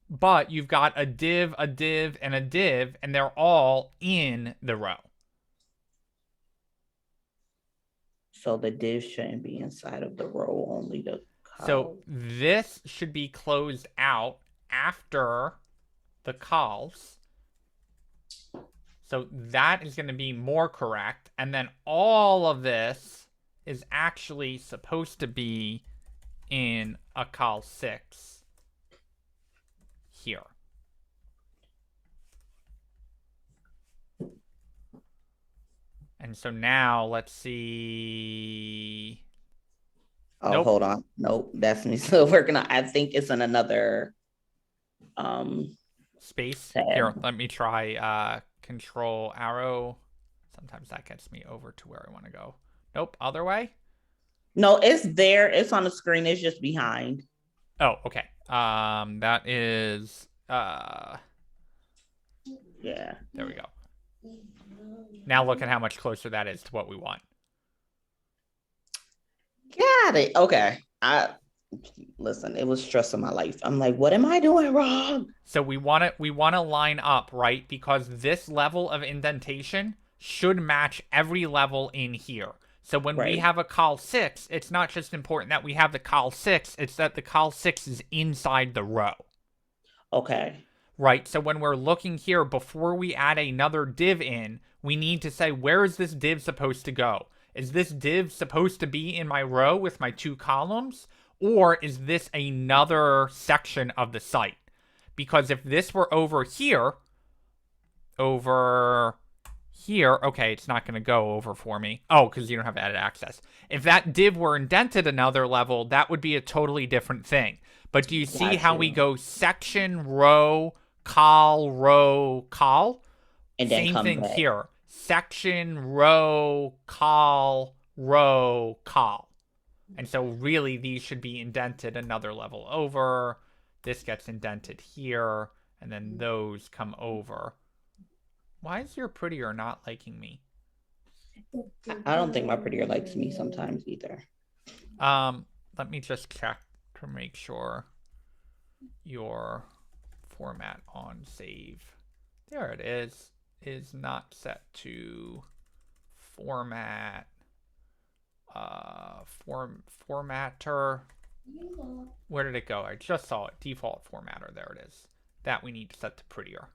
But you've got a div, a div, and a div, and they're all in the row. So the div shouldn't be inside of the row, only the call. So this should be closed out after the calls. So that is going to be more correct. And then all of this is actually supposed to be in a call6 here. And so now let's see. Oh, Nope. hold on. Nope, that's me still working on. I think it's in another Space. tab. Here, let me try control arrow. Sometimes that gets me over to where I want to go. Nope, other way. No, it's there. It's on the screen. It's just behind. Oh, okay. That is Yeah. there we go. Now look at how much closer that is to what we want. Got it. Okay. Listen, it was stressing my life. I'm like, what am I doing wrong? So we want to line up, right? Because this level of indentation should match every level in here. So when we have a call6, it's not just important that we have the call6, it's that the call6 is inside the row. Okay. Right, so when we're looking here, before we add another div in, we need to say, where is this div supposed to go? Is this div supposed to be in my row with my 2 columns? Or is this another section of the site? Because if this were over here, okay, it's not going to go over for me. Oh, because you don't have edit access. If that div were indented another level, that would be a totally different thing. But do you see how we go section, row, call? And then same come thing back. here. Section, row, call. And so really these should be indented another level over. This gets indented here, and then those come over. Why is your prettier not liking me? I don't think my prettier likes me sometimes either. Let me just check to make sure your format on save. There it is not set to format formatter. Where did it go? I just saw it. Default formatter. There it is. That we need to set to prettier.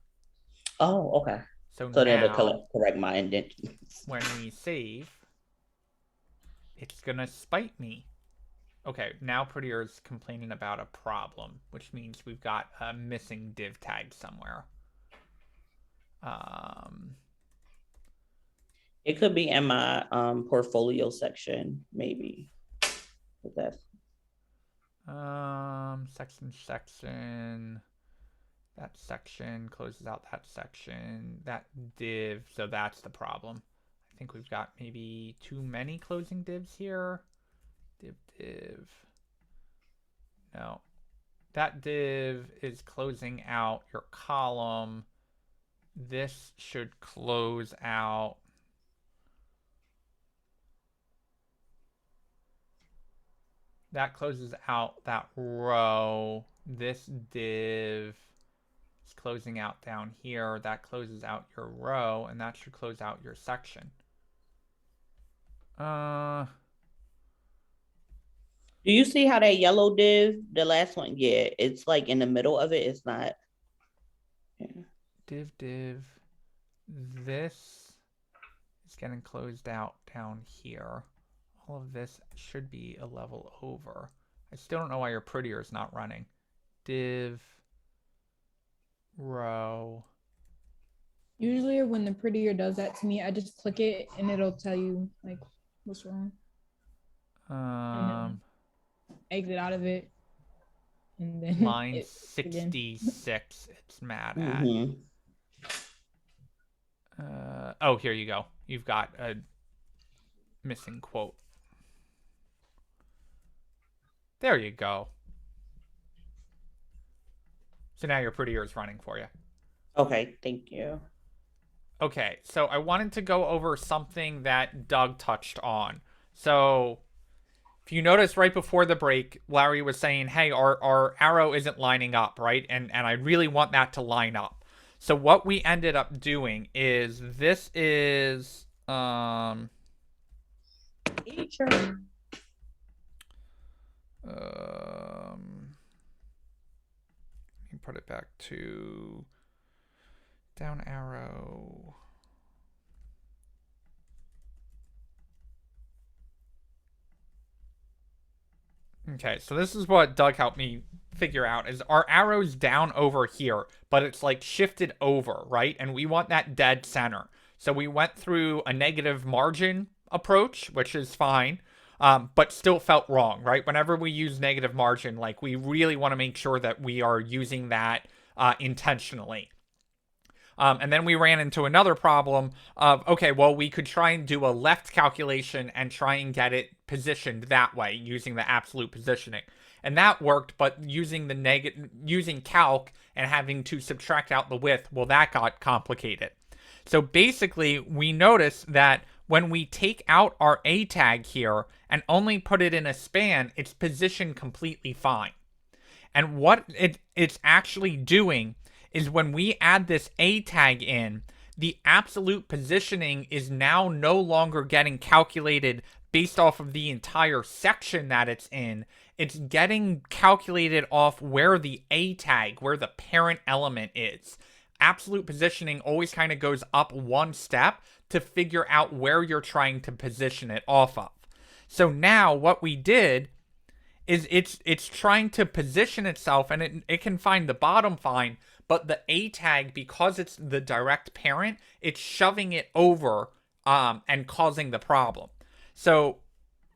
Oh, okay. So then now, to correct my indentation. when we save, it's gonna spite me. Okay, now prettier is complaining about a problem, which means we've got a missing div tag somewhere. It could be in my portfolio section, maybe. Section. That section closes out that section. That div, so that's the problem. I think we've got maybe too many closing divs here. Div. No. That div is closing out your column. This should close out. That closes out that row. This div is closing out down here. That closes out your row, and that should close out your section. Do you see how that yellow div, the last one? Yeah, it's like in the middle of it. It's not. Yeah. Div. This is getting closed out down here. All of this should be a level over. I still don't know why your prettier is not running. Div row. Usually when the prettier does that to me, I just click it and it'll tell you like what's wrong. Exit out of it. And then Line 66, it's mad at. Oh, here you go. You've got a missing quote. There you go. So now your prettier is running for you. Okay, thank you. Okay, so I wanted to go over something that Doug touched on. So if you notice right before the break, Larry was saying, hey, our arrow isn't lining up, right? And I really want that to line up. So what we ended up doing is this is let me put it back to down arrow. Okay, so this is what Doug helped me figure out is our arrow's down over here, but it's like shifted over, right? And we want that dead center. So we went through a negative margin approach, which is fine, but still felt wrong, right? Whenever we use negative margin, like we really want to make sure that we are using that intentionally. And then we ran into another problem of, okay, well, we could try and do a left calculation and try and get it positioned that way using the absolute positioning. And that worked, but using using calc and having to subtract out the width, well, that got complicated. So basically, we noticed that when we take out our A tag here and only put it in a span, it's positioned completely fine. And what it's actually doing is when we add this A tag in, the absolute positioning is now no longer getting calculated based off of the entire section that it's in. It's getting calculated off where the A tag, where the parent element is. Absolute positioning always kind of goes up one step to figure out where you're trying to position it off of. So now what we did is it's trying to position itself, and it can find the bottom fine, but the A tag, because it's the direct parent, it's shoving it over and causing the problem. So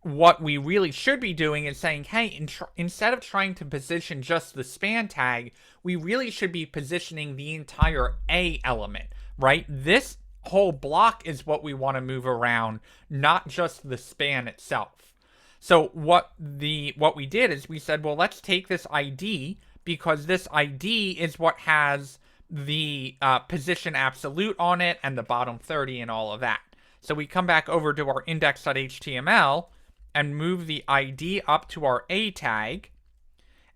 what we really should be doing is saying, hey, instead of trying to position just the span tag, we really should be positioning the entire A element, right? This whole block is what we want to move around, not just the span itself. So what we did is we said, well, let's take this ID, because this ID is what has the position absolute on it and the bottom 30 and all of that. So we come back over to our index.html and move the ID up to our A tag.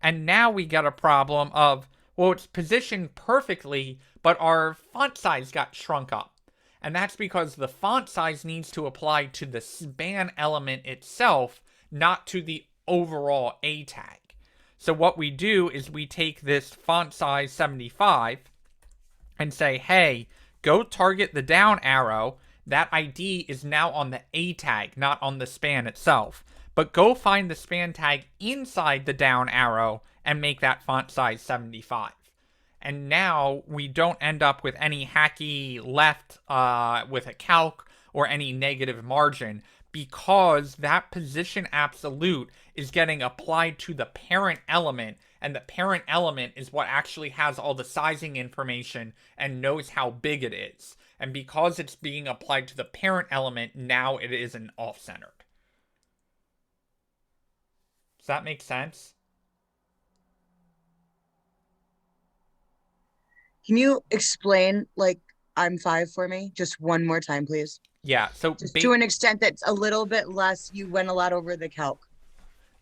And now we get a problem of, well, it's positioned perfectly, but our font size got shrunk up. And that's because the font size needs to apply to the span element itself, not to the overall A tag. So what we do is we take this font size 75 and say, hey, go target the down arrow. That ID is now on the A tag, not on the span itself. But go find the span tag inside the down arrow and make that font size 75. And now we don't end up with any hacky left with a calc or any negative margin, because that position absolute is getting applied to the parent element, and the parent element is what actually has all the sizing information and knows how big it is. And because it's being applied to the parent element, now it isn't off-centered. Does that make sense? Can you explain like I'm 5 for me just one more time, please? Yeah, so just to an extent that's a little bit less, you went a lot over the calc.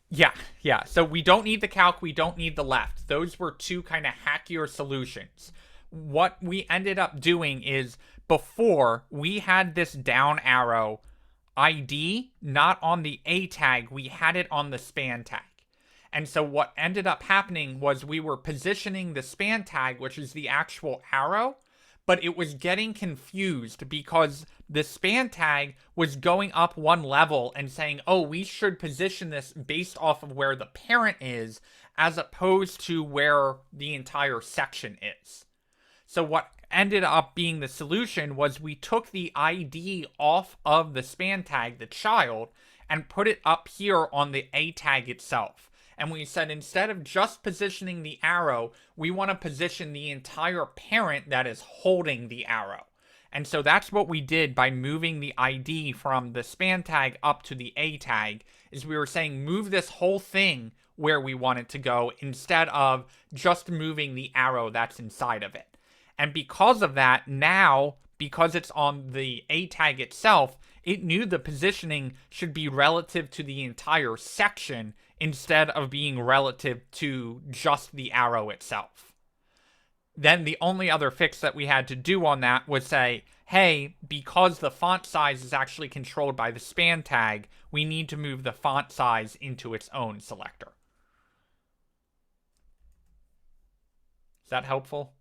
Yeah. So we don't need the calc, we don't need the left. Those were two kind of hackier solutions. What we ended up doing is before we had this down arrow ID not on the A tag, we had it on the span tag. And so what ended up happening was we were positioning the span tag, which is the actual arrow, but it was getting confused because the span tag was going up one level and saying, oh, we should position this based off of where the parent is as opposed to where the entire section is. So what ended up being the solution was we took the ID off of the span tag, the child, and put it up here on the A tag itself. And we said instead of just positioning the arrow, we want to position the entire parent that is holding the arrow. And so that's what we did by moving the ID from the span tag up to the A tag, is we were saying move this whole thing where we want it to go instead of just moving the arrow that's inside of it. And because of that, now, because it's on the A tag itself, it knew the positioning should be relative to the entire section instead of being relative to just the arrow itself. Then the only other fix that we had to do on that was say, hey, because the font size is actually controlled by the span tag, we need to move the font size into its own selector. Is that helpful?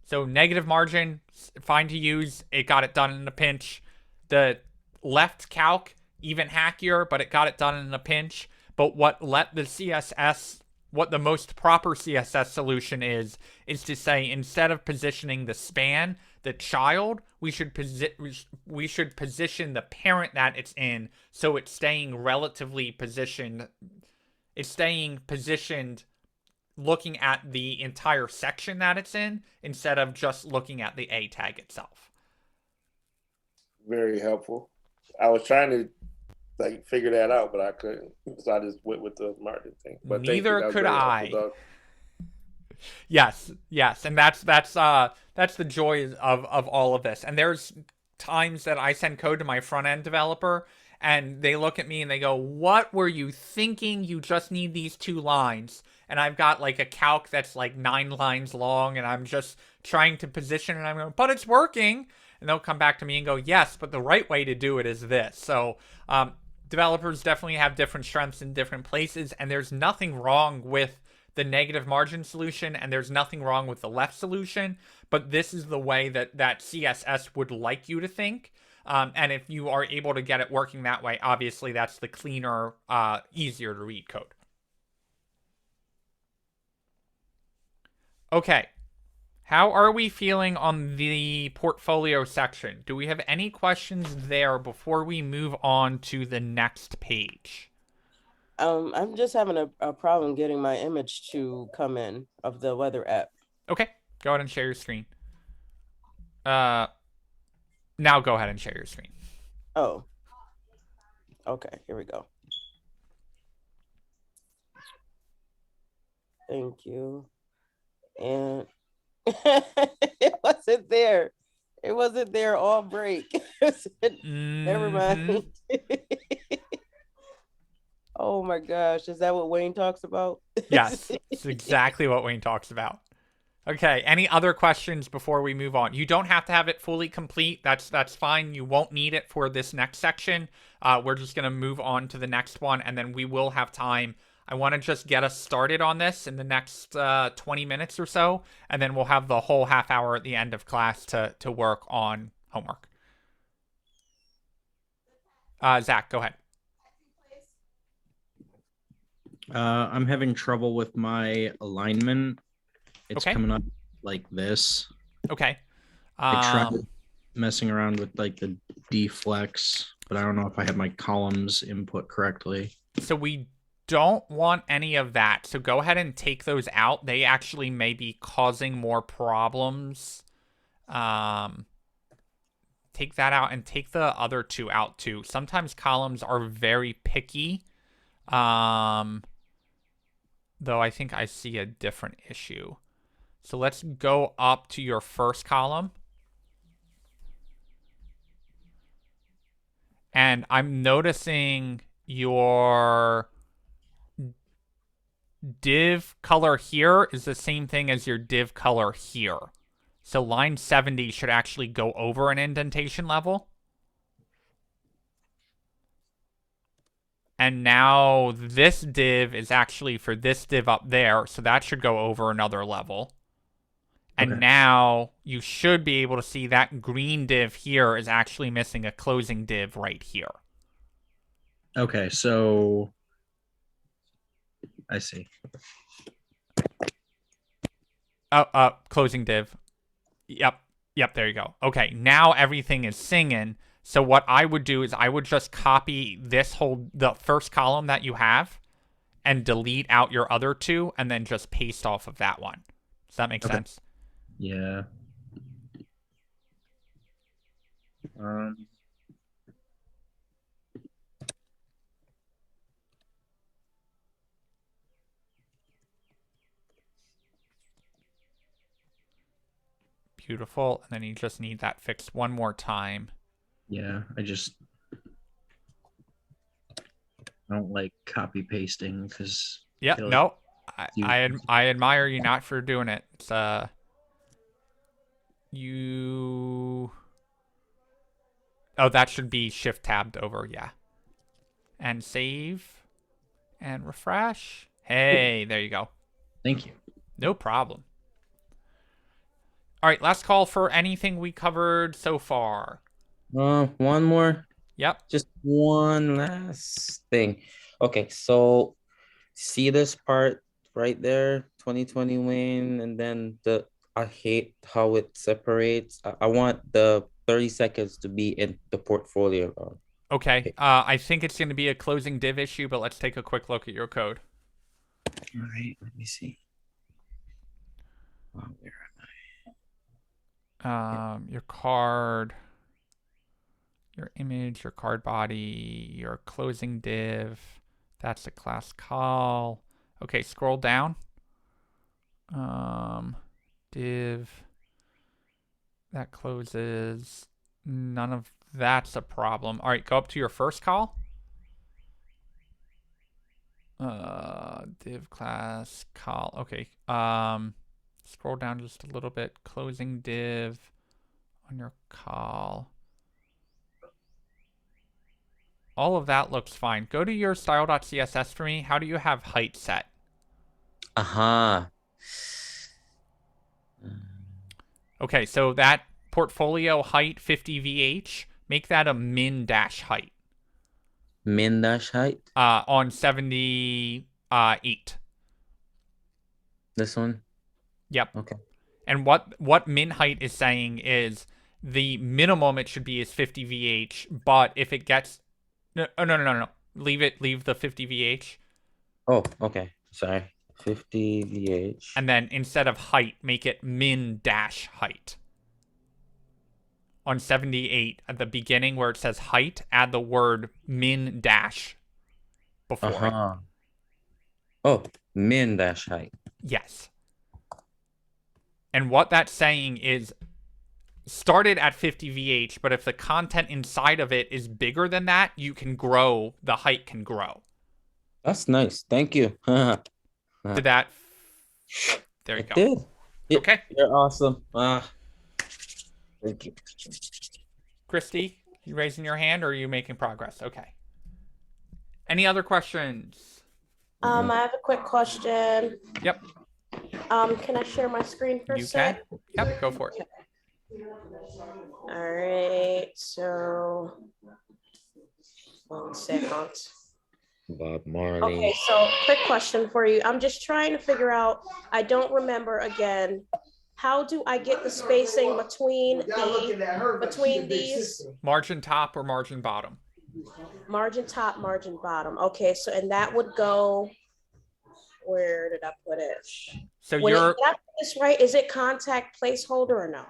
So negative margin, fine to use. It got it done in a pinch. The left calc, even hackier, but it got it done in a pinch. But what let the CSS, what the most proper CSS solution is to say instead of positioning the span, the child, we should position the parent that it's in so it's staying relatively positioned. It's staying positioned looking at the entire section that it's in instead of just looking at the A tag itself. Very helpful. I was trying to figure that out, but I couldn't, so I just went with the margin thing. But neither could I. Yes, and that's the joy of all of this. And there's times that I send code to my front end developer and they look at me and they go, "What were you thinking? You just need these 2 lines." And I've got like a calc that's like 9 lines long and I'm just trying to position and I'm going, "But it's working." And they'll come back to me and go, "Yes, but the right way to do it is this." So developers definitely have different strengths in different places, and there's nothing wrong with the negative margin solution and there's nothing wrong with the left solution, but this is the way that CSS would like you to think. And if you are able to get it working that way, obviously that's the cleaner, easier to read code. Okay. How are we feeling on the portfolio section? Do we have any questions there before we move on to the next page? I'm just having a problem getting my image to come in of the weather app. Okay, go ahead and share your screen. Now go ahead and share your screen. Oh. Okay, here we go. Thank you. And it wasn't there. It wasn't there all break. Never mind. Oh my gosh, is that what Wayne talks about? Yes, it's exactly what Wayne talks about. Okay, any other questions before we move on? You don't have to have it fully complete. That's fine. You won't need it for this next section. We're just going to move on to the next one, and then we will have time. I want to just get us started on this in the next 20 minutes or so, and then we'll have the whole half hour at the end of class to work on homework. Zach, go ahead. I'm having trouble with my alignment. It's okay. Coming up like this. Okay. I tried messing around with like the deflex, but I don't know if I have my columns input correctly. So we don't want any of that. So go ahead and take those out. They actually may be causing more problems. Take that out and take the other 2 out too. Sometimes columns are very picky. Though I think I see a different issue. So let's go up to your first column. And I'm noticing your div color here is the same thing as your div color here. So line 70 should actually go over an indentation level. And now this div is actually for this div up there, so that should go over another level. And Okay. now you should be able to see that green div here is actually missing a closing div right here. Okay, so I see. Closing div. Yep, there you go. Okay, now everything is singing. So what I would do is I would just copy the first column that you have and delete out your other two and then just paste off of that one. Does that make sense? Yeah. Beautiful. And then you just need that fixed one more time. Yeah, I don't like copy pasting because Yeah, no. I admire you not for doing it. It's that should be shift tabbed over, yeah. And save and refresh. Hey, there you go. Thank you. No problem. All right, last call for anything we covered so far. One more. Yep. Just one last thing. Okay, so see this part right there, 2020 win, and then I hate how it separates. I want the 30 seconds to be in the portfolio. Okay. I think it's going to be a closing div issue, but let's take a quick look at your code. All right, let me see. Where am Your card, your image, your card body, your closing div. That's the class call. Okay, scroll down. Div. That closes. None of that's a problem. All right, go up to your first call. Div class call. Okay. Scroll down just a little bit. Closing div on your call. All of that looks fine. Go to your style.css for me. How do you have height set? Okay, so that portfolio height 50 VH, make that a min dash height. Min dash height? On 78. This one? Yep. Okay. And what min height is saying is the minimum it should be is 50 VH, but if it gets no. Leave the 50 VH. Oh, okay. Sorry. 50 VH. And then instead of height, make it min dash height. On 78, at the beginning where it says height, add the word min dash before it. Oh, min dash height. Yes. And what that's saying is started at 50 VH, but if the content inside of it is bigger than that, you can grow, the height can grow. That's nice. Thank you. Did that? There you go. Did. Okay. You're awesome. Thank you. Christy, you raising your hand or are you making progress? Okay. Any other questions? I have a quick question. Yep. Can I share my screen for a sec? Yep, go for it. All right, so 1 second. Bob Marley. Okay, so quick question for you. I'm just trying to figure out, I don't remember again, how do I get the spacing between these? Margin top or margin bottom? Margin top, margin bottom. Okay, so and that would go, where did I put it? So did I put this right? Is it contact placeholder or no?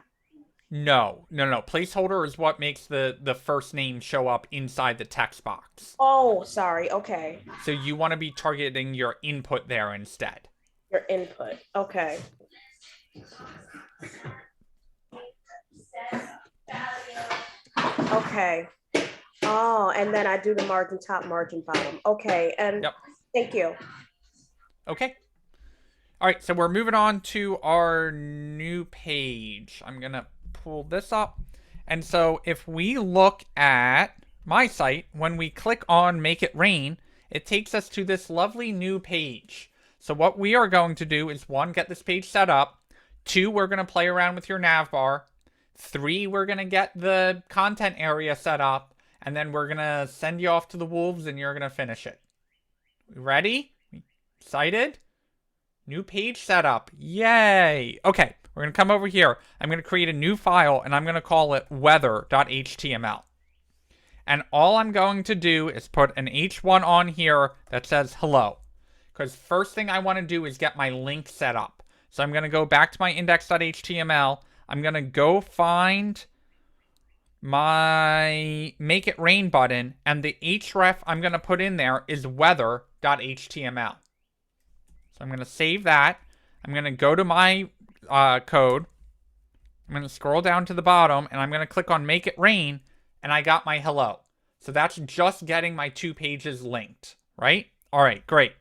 No. Placeholder is what makes the first name show up inside the text box. Oh, sorry. Okay. So you want to be targeting your input there instead. Your input. Okay. Okay. Oh, and then I do the margin top, margin bottom. Okay, and Yep. thank you. Okay. All right, so we're moving on to our new page. I'm going to pull this up. And so if we look at my site, when we click on Make It Rain, it takes us to this lovely new page. So what we are going to do is 1, get this page set up. 2, we're going to play around with your nav bar. 3, we're going to get the content area set up. And then we're going to send you off to the wolves and you're going to finish it. Ready? Excited? New page setup. Yay. Okay, we're going to come over here. I'm going to create a new file, and I'm going to call it weather.html. And all I'm going to do is put an H1 on here that says hello. Because first thing I want to do is get my link set up. So I'm going to go back to my index.html. I'm going to go find my Make It Rain button, and the href I'm going to put in there is weather.html. So I'm going to save that. I'm going to go to my code. I'm going to scroll down to the bottom, and I'm going to click on Make It Rain, and I got my hello. So that's just getting my 2 pages linked, right? All right, great.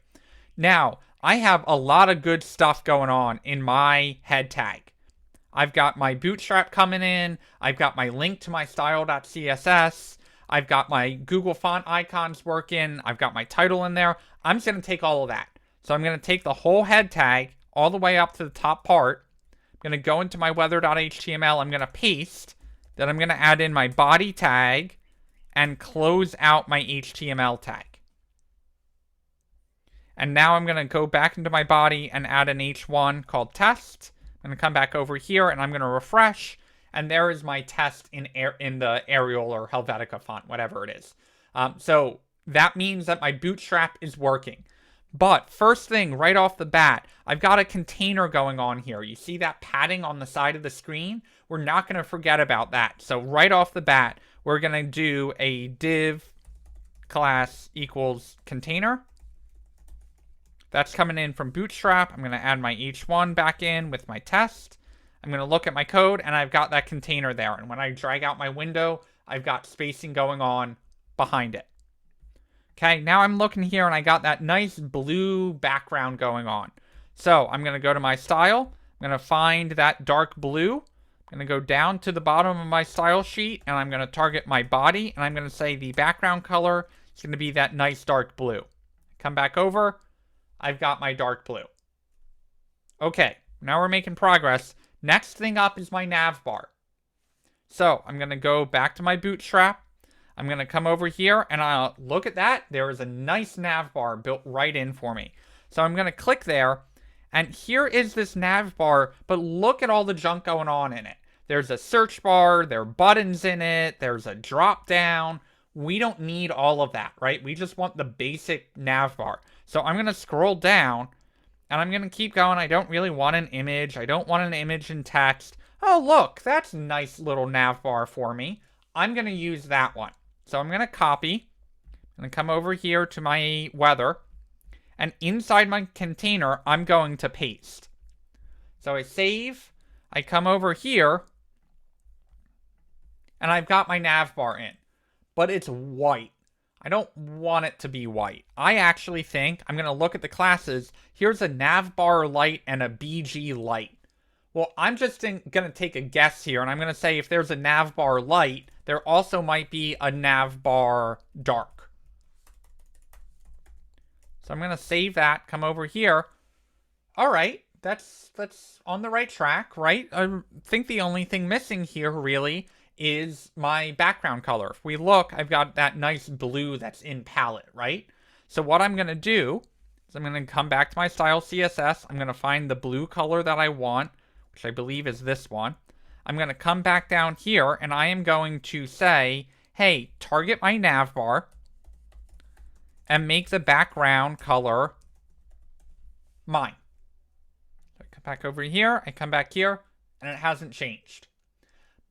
Now, I have a lot of good stuff going on in my head tag. I've got my bootstrap coming in. I've got my link to my style.css. I've got my Google font icons working. I've got my title in there. I'm just going to take all of that. So I'm going to take the whole head tag all the way up to the top part. I'm going to go into my weather.html. I'm going to paste. Then I'm going to add in my body tag and close out my HTML tag. And now I'm going to go back into my body and add an H1 called test. I'm going to come back over here and I'm going to refresh. And there is my test in the Arial or Helvetica font, whatever it is. So that means that my bootstrap is working. But first thing, right off the bat, I've got a container going on here. You see that padding on the side of the screen? We're not going to forget about that. So right off the bat, we're going to do a div class equals container. That's coming in from Bootstrap. I'm going to add my H1 back in with my test. I'm going to look at my code, and I've got that container there. And when I drag out my window, I've got spacing going on behind it. Okay, now I'm looking here and I got that nice blue background going on. So I'm going to go to my style. I'm going to find that dark blue. I'm going to go down to the bottom of my style sheet and I'm going to target my body. And I'm going to say the background color is going to be that nice dark blue. Come back over. I've got my dark blue. Okay, now we're making progress. Next thing up is my nav bar. So I'm going to go back to my bootstrap. I'm going to come over here and I'll look at that. There is a nice nav bar built right in for me. So I'm going to click there and here is this nav bar, but look at all the junk going on in it. There's a search bar, there are buttons in it, there's a drop down. We don't need all of that, right? We just want the basic nav bar. So I'm going to scroll down and I'm going to keep going. I don't really want an image. I don't want an image in text. Oh, look, that's a nice little nav bar for me. I'm going to use that one. So I'm going to copy. I'm going to come over here to my weather. And inside my container, I'm going to paste. So I save. I come over here. And I've got my nav bar in. But it's white. I don't want it to be white. I actually think, I'm going to look at the classes. Here's a nav bar light and a BG light. Well, I'm just going to take a guess here. And I'm going to say if there's a nav bar light, there also might be a nav bar dark. So I'm going to save that, come over here. All right, that's on the right track, right? I think the only thing missing here really is my background color. If we look, I've got that nice blue that's in palette, right? So what I'm going to do is I'm going to come back to my style CSS. I'm going to find the blue color that I want, which I believe is this one. I'm going to come back down here and I am going to say, hey, target my nav bar and make the background color mine. So I come back over here, I come back here, and it hasn't changed.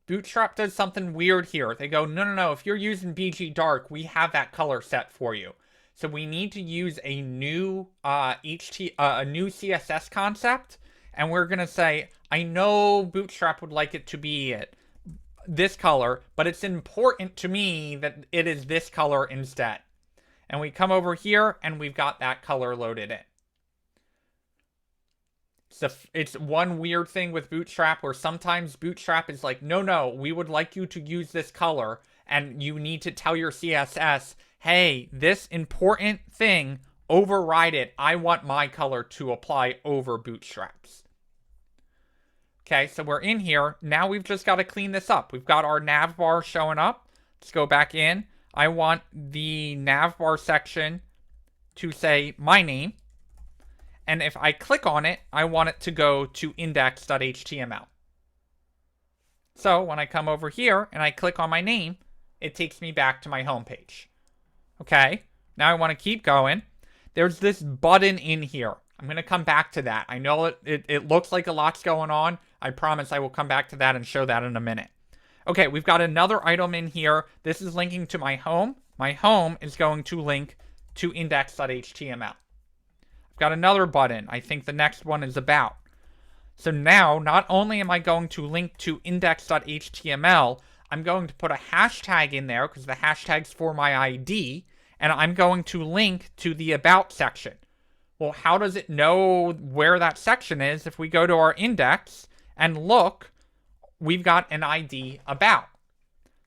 Bootstrap does something weird here. They go, no, if you're using BG Dark, we have that color set for you. So we need to use a new a new CSS concept, and we're going to say, I know Bootstrap would like it to be this color, but it's important to me that it is this color instead. And we come over here and we've got that color loaded in. So it's one weird thing with Bootstrap where sometimes Bootstrap is like, no, we would like you to use this color, and you need to tell your CSS, hey, this important thing, override it. I want my color to apply over Bootstrap's. Okay, so we're in here. Now we've just got to clean this up. We've got our nav bar showing up. Let's go back in. I want the nav bar section to say my name. And if I click on it, I want it to go to index.html. So when I come over here and I click on my name, it takes me back to my home page. Okay, now I want to keep going. There's this button in here. I'm going to come back to that. I know it looks like a lot's going on. I promise I will come back to that and show that in a minute. Okay, we've got another item in here. This is linking to my home. My home is going to link to index.html. Got another button. I think the next one is about. So now, not only am I going to link to index.html, I'm going to put a hashtag in there because the hashtag's for my ID, and I'm going to link to the about section. Well, how does it know where that section is? If we go to our index and look, we've got an ID about.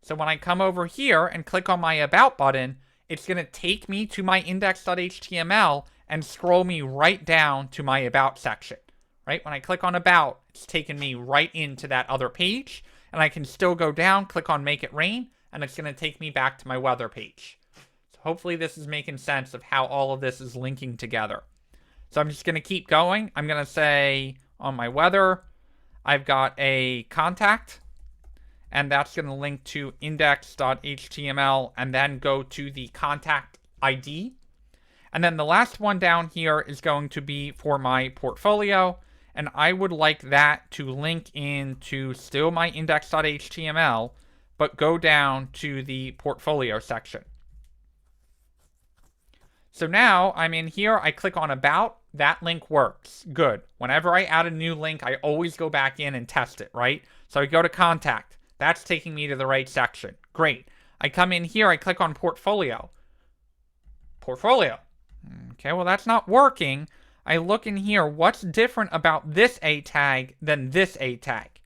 So when I come over here and click on my about button, it's going to take me to my index.html and scroll me right down to my about section, right? When I click on about, it's taken me right into that other page, and I can still go down, click on make it rain, and it's going to take me back to my weather page. So hopefully this is making sense of how all of this is linking together. So I'm just going to keep going. I'm going to say on my weather, I've got a contact, and that's going to link to index.html and then go to the contact ID. And then the last one down here is going to be for my portfolio, and I would like that to link into still my index.html, but go down to the portfolio section. So now I'm in here, I click on about, that link works. Good. Whenever I add a new link, I always go back in and test it, right? So I go to contact. That's taking me to the right section. Great. I come in here, I click on portfolio. Portfolio. Okay, well that's not working. I look in here, what's different about this A tag than this A tag?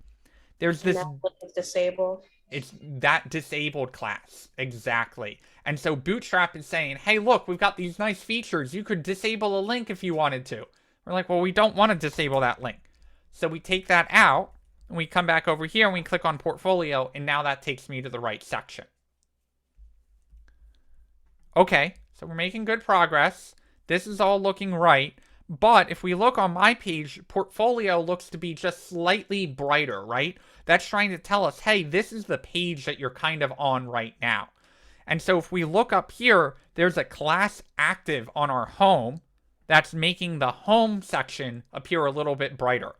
There's this... It's disabled. It's that disabled class. Exactly. And so Bootstrap is saying, hey, look, we've got these nice features. You could disable a link if you wanted to. We're like, well, we don't want to disable that link. So we take that out, and we come back over here, and we click on portfolio, and now that takes me to the right section. Okay, so we're making good progress. This is all looking right. But if we look on my page, portfolio looks to be just slightly brighter, right? That's trying to tell us, hey, this is the page that you're kind of on right now. And so if we look up here, there's a class active on our home that's making the home section appear a little bit brighter.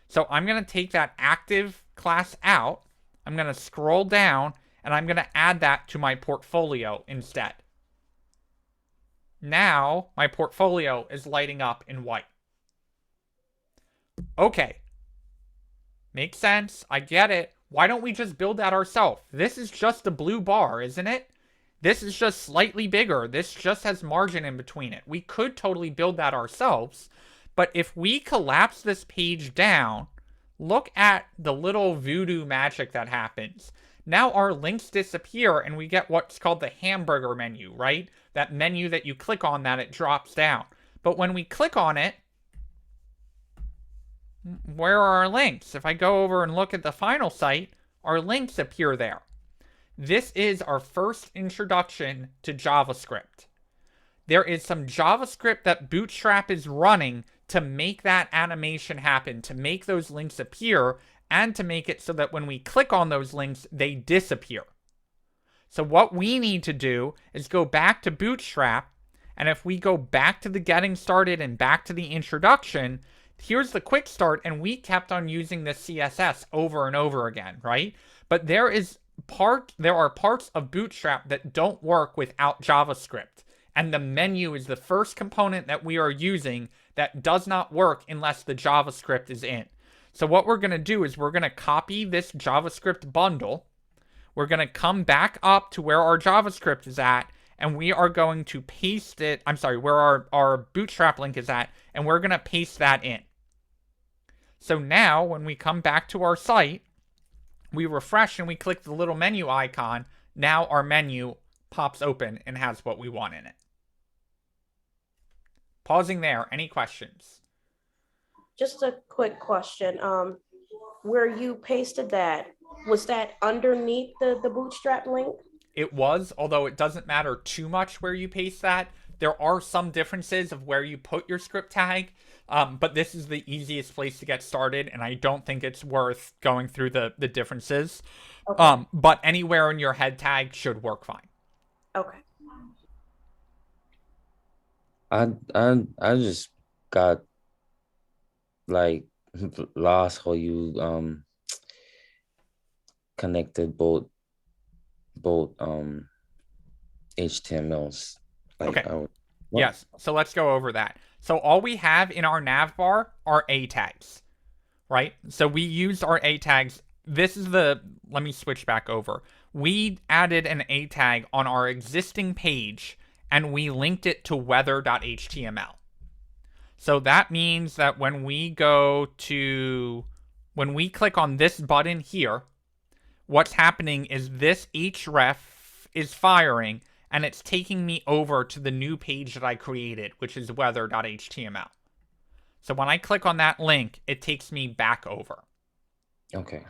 So I'm going to take that active class out. I'm going to scroll down, and I'm going to add that to my portfolio instead. Now, my portfolio is lighting up in white. Okay. Makes sense. I get it. Why don't we just build that ourselves? This is just a blue bar, isn't it? This is just slightly bigger. This just has margin in between it. We could totally build that ourselves. But if we collapse this page down, look at the little voodoo magic that happens. Now our links disappear and we get what's called the hamburger menu, right? That menu that you click on that it drops down. But when we click on it, where are our links? If I go over and look at the final site, our links appear there. This is our first introduction to JavaScript. There is some JavaScript that Bootstrap is running to make that animation happen, to make those links appear, and to make it so that when we click on those links, they disappear. So what we need to do is go back to Bootstrap, and if we go back to the getting started and back to the introduction, here's the quick start, and we kept on using the CSS over and over again, right? But there are parts of Bootstrap that don't work without JavaScript, and the menu is the first component that we are using that does not work unless the JavaScript is in. So what we're going to do is we're going to copy this JavaScript bundle, We're going to come back up to where our JavaScript is at, and we are going to paste it. I'm sorry, where our Bootstrap link is at, and we're going to paste that in. So now when we come back to our site, we refresh and we click the little menu icon. Now our menu pops open and has what we want in it. Pausing there. Any questions? Just a quick question. Where you pasted that, was that underneath the Bootstrap link? It was, although it doesn't matter too much where you paste that. There are some differences of where you put your script tag, but this is the easiest place to get started, and I don't think it's worth going through the differences. Okay. But anywhere in your head tag should work fine. Okay. I just got like lost how you connected both HTMLs. Like, okay. Yes. So let's go over that. So all we have in our nav bar are A tags, right? So we used our A tags. This is let me switch back over. We added an A tag on our existing page and we linked it to weather.html. So that means that when we click on this button here, what's happening is this href is firing and it's taking me over to the new page that I created, which is weather.html. So when I click on that link, it takes me back over. Okay.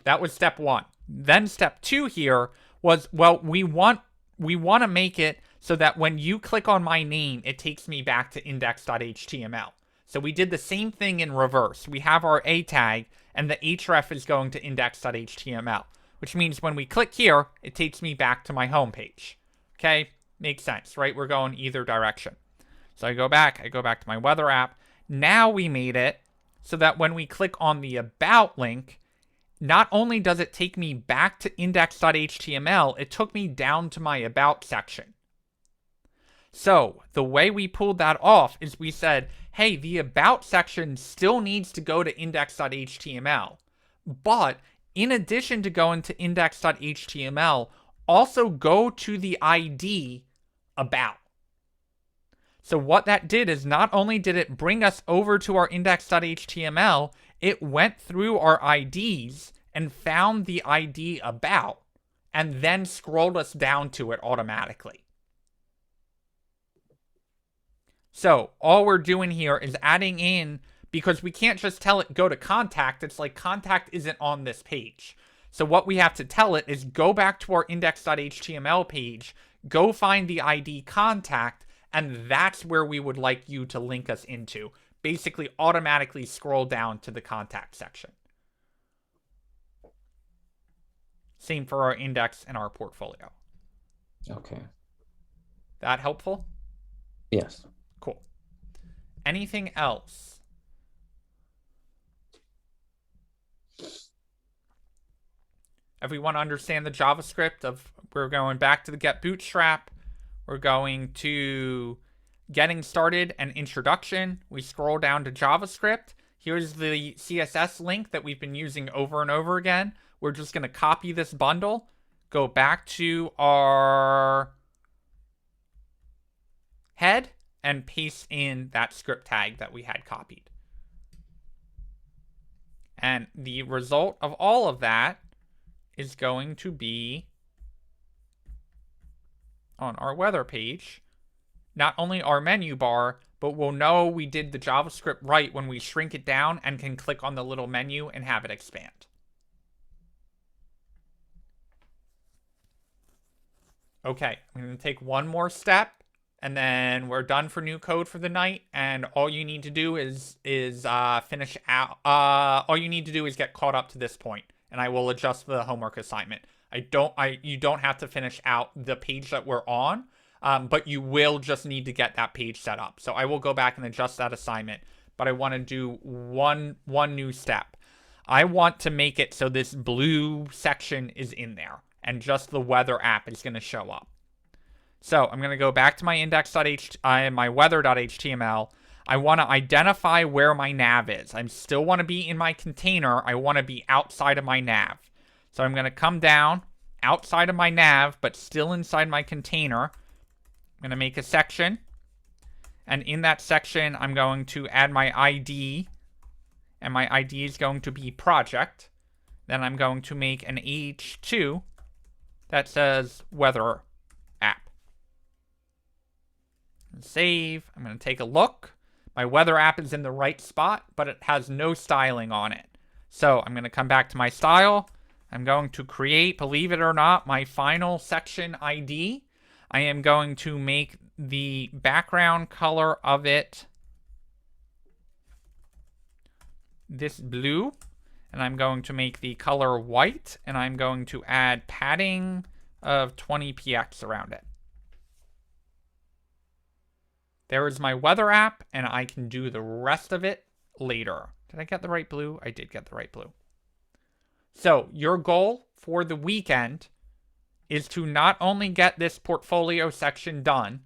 That was step 1. Then step 2 here was, well, we want to make it so that when you click on my name, it takes me back to index.html. So we did the same thing in reverse. We have our A tag, and the href is going to index.html, which means when we click here, it takes me back to my home page. Okay, makes sense, right? We're going either direction. So I go back to my weather app. Now we made it so that when we click on the about link, not only does it take me back to index.html, it took me down to my about section. So the way we pulled that off is we said, hey, the about section still needs to go to index.html, but in addition to going to index.html, also go to the ID about. So what that did is not only did it bring us over to our index.html, it went through our IDs and found the ID about, and then scrolled us down to it automatically. So all we're doing here is adding in, because we can't just tell it go to contact. It's like contact isn't on this page. So what we have to tell it is go back to our index.html page, go find the ID contact, and that's where we would like you to link us into. Basically automatically scroll down to the contact section. Same for our index and our portfolio. Okay. That helpful? Yes. Cool. Anything else? Everyone understand the JavaScript of, we're going back to the get bootstrap. We're going to getting started and introduction. We scroll down to JavaScript. Here's the CSS link that we've been using over and over again. We're just going to copy this bundle, go back to our head, and paste in that script tag that we had copied. And the result of all of that is going to be on our weather page. Not only our menu bar, but we'll know we did the JavaScript right when we shrink it down and can click on the little menu and have it expand. Okay, I'm going to take one more step, and then we're done for new code for the night. And all you need to do is finish out. All you need to do is get caught up to this point, and I will adjust the homework assignment. You don't have to finish out the page that we're on, but you will just need to get that page set up. So I will go back and adjust that assignment, but I want to do one new step. I want to make it so this blue section is in there, and just the weather app is going to show up. So I'm going to go back to my my weather.html. I want to identify where my nav is. I still want to be in my container. I want to be outside of my nav. So I'm going to come down outside of my nav, but still inside my container. I'm going to make a section. And in that section, I'm going to add my ID. And my ID is going to be project. Then I'm going to make an H2 that says weather app. And save. I'm going to take a look. My weather app is in the right spot, but it has no styling on it. So I'm going to come back to my style. I'm going to create, believe it or not, my final section ID. I am going to make the background color of it this blue. And I'm going to make the color white. And I'm going to add padding of 20px around it. There is my weather app, and I can do the rest of it later. Did I get the right blue? I did get the right blue. So your goal for the weekend is to not only get this portfolio section done,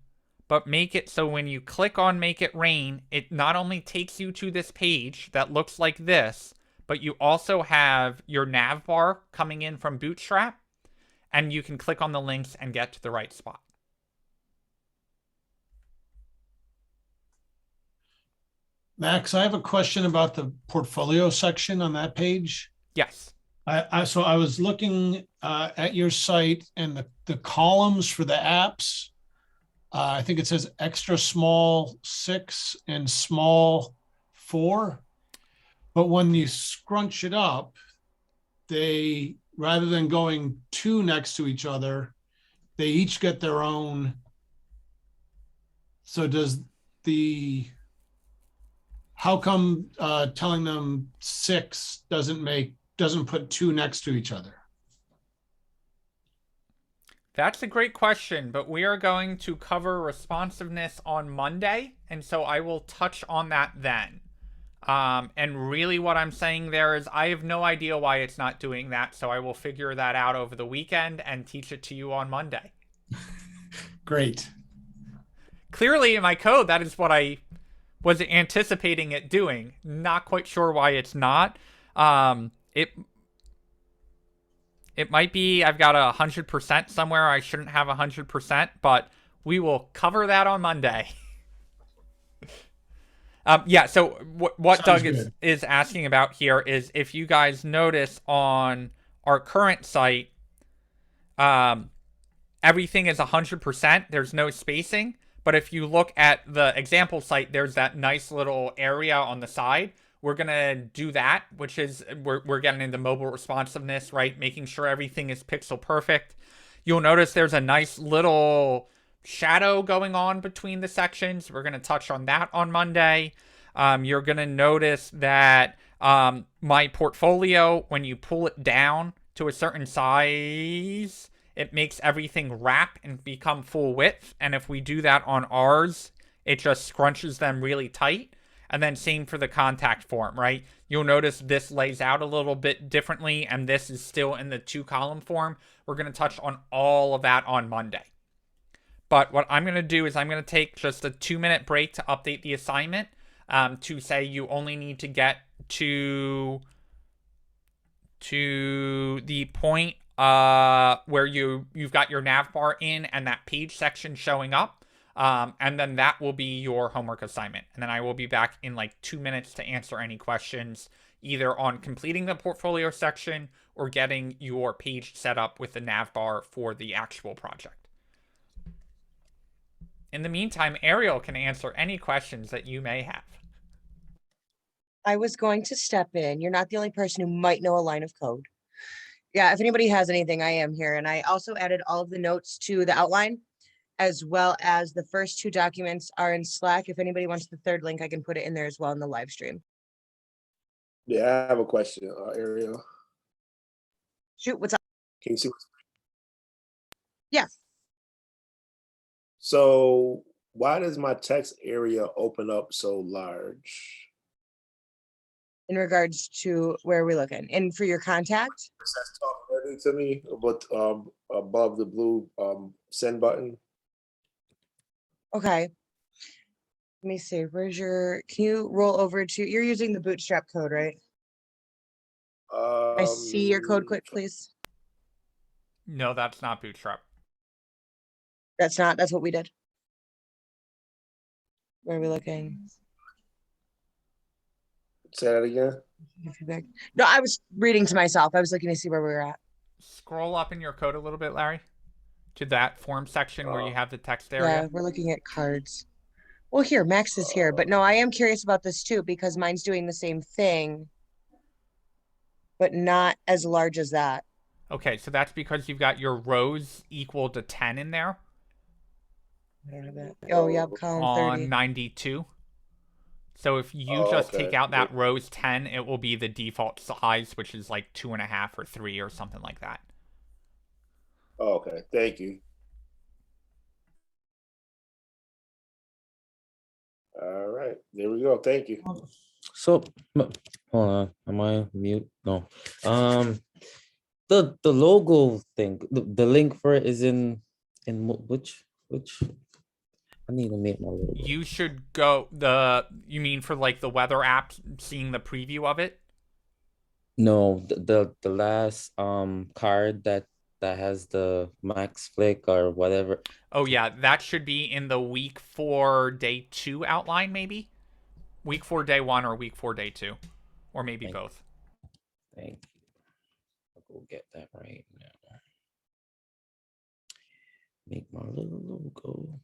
but make it so when you click on Make It Rain, it not only takes you to this page that looks like this, but you also have your nav bar coming in from Bootstrap, and you can click on the links and get to the right spot. Max, I have a question about the portfolio section on that page. Yes. So I was looking at your site, and the columns for the apps, I think it says extra small 6 and small 4. But when you scrunch it up, they, rather than going 2 next to each other, they each get their own. So how come telling them 6 doesn't put 2 next to each other? That's a great question, but we are going to cover responsiveness on Monday, and so I will touch on that then. And really what I'm saying there is I have no idea why it's not doing that, so I will figure that out over the weekend and teach it to you on Monday. Great. Clearly in my code, that is what I was anticipating it doing. Not quite sure why it's not. It might be I've got 100% somewhere I shouldn't have 100%, but we will cover that on Monday. Yeah, so what Doug is asking about here is if you guys notice on our current site, everything is 100%. There's no spacing. But if you look at the example site, there's that nice little area on the side. We're going to do that, which is we're getting into mobile responsiveness, right? Making sure everything is pixel perfect. You'll notice there's a nice little shadow going on between the sections. We're going to touch on that on Monday. You're going to notice that my portfolio, when you pull it down to a certain size, it makes everything wrap and become full width. And if we do that on ours, it just scrunches them really tight. And then same for the contact form, right? You'll notice this lays out a little bit differently, and this is still in the 2-column form. We're going to touch on all of that on Monday. But what I'm going to do is I'm going to take just a 2-minute break to update the assignment to say you only need to get to the point where you've got your nav bar in and that page section showing up. And then that will be your homework assignment. And then I will be back in like 2 minutes to answer any questions, either on completing the portfolio section or getting your page set up with the nav bar for the actual project. In the meantime, Ariel can answer any questions that you may have. I was going to step in. You're not the only person who might know a line of code. Yeah, if anybody has anything, I am here. And I also added all of the notes to the outline, as well as the first 2 documents are in Slack. If anybody wants the 3rd link, I can put it in there as well in the live stream. Yeah, I have a question, Ariel. Shoot, what's up? Can you see? Yes. So why does my text area open up so large? In regards to where we're looking, and for your contact. It says talk ready to me, but above the blue send button. Okay. Let me see. Where's your? Can you roll over to? You're using the Bootstrap code, right? I see your code quick, please. No, that's not Bootstrap. That's what we did. Where are we looking? Say that again. No, I was reading to myself. I was looking to see where we were at. Scroll up in your code a little bit, Larry, to that form section where you have the text area. Yeah, we're looking at cards. Well, here, Max is here, but no, I am curious about this too, because mine's doing the same thing, but not as large as that. Okay, so that's because you've got your rows equal to 10 in there. I don't have that. Oh, yep, column 30. On 92. So if you just take out that rows 10, it will be the default size, which is like 2.5 or 3 or something like that. Okay, thank you. All right, there we go. Thank you. So hold on, am I mute? No. The logo thing, the link for it is in which I need to make my logo. You should go you mean for like the weather app, seeing the preview of it? No, the last card that has the max flick or whatever. Oh yeah, that should be in the week 4 day 2 outline, maybe week 4 day 1 or week 4 day 2, or maybe both. Thank you. I'll go get that right now. Make my little logo.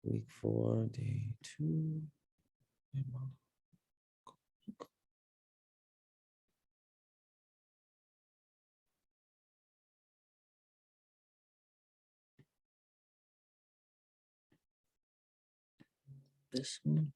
Week 4 day 2. This one.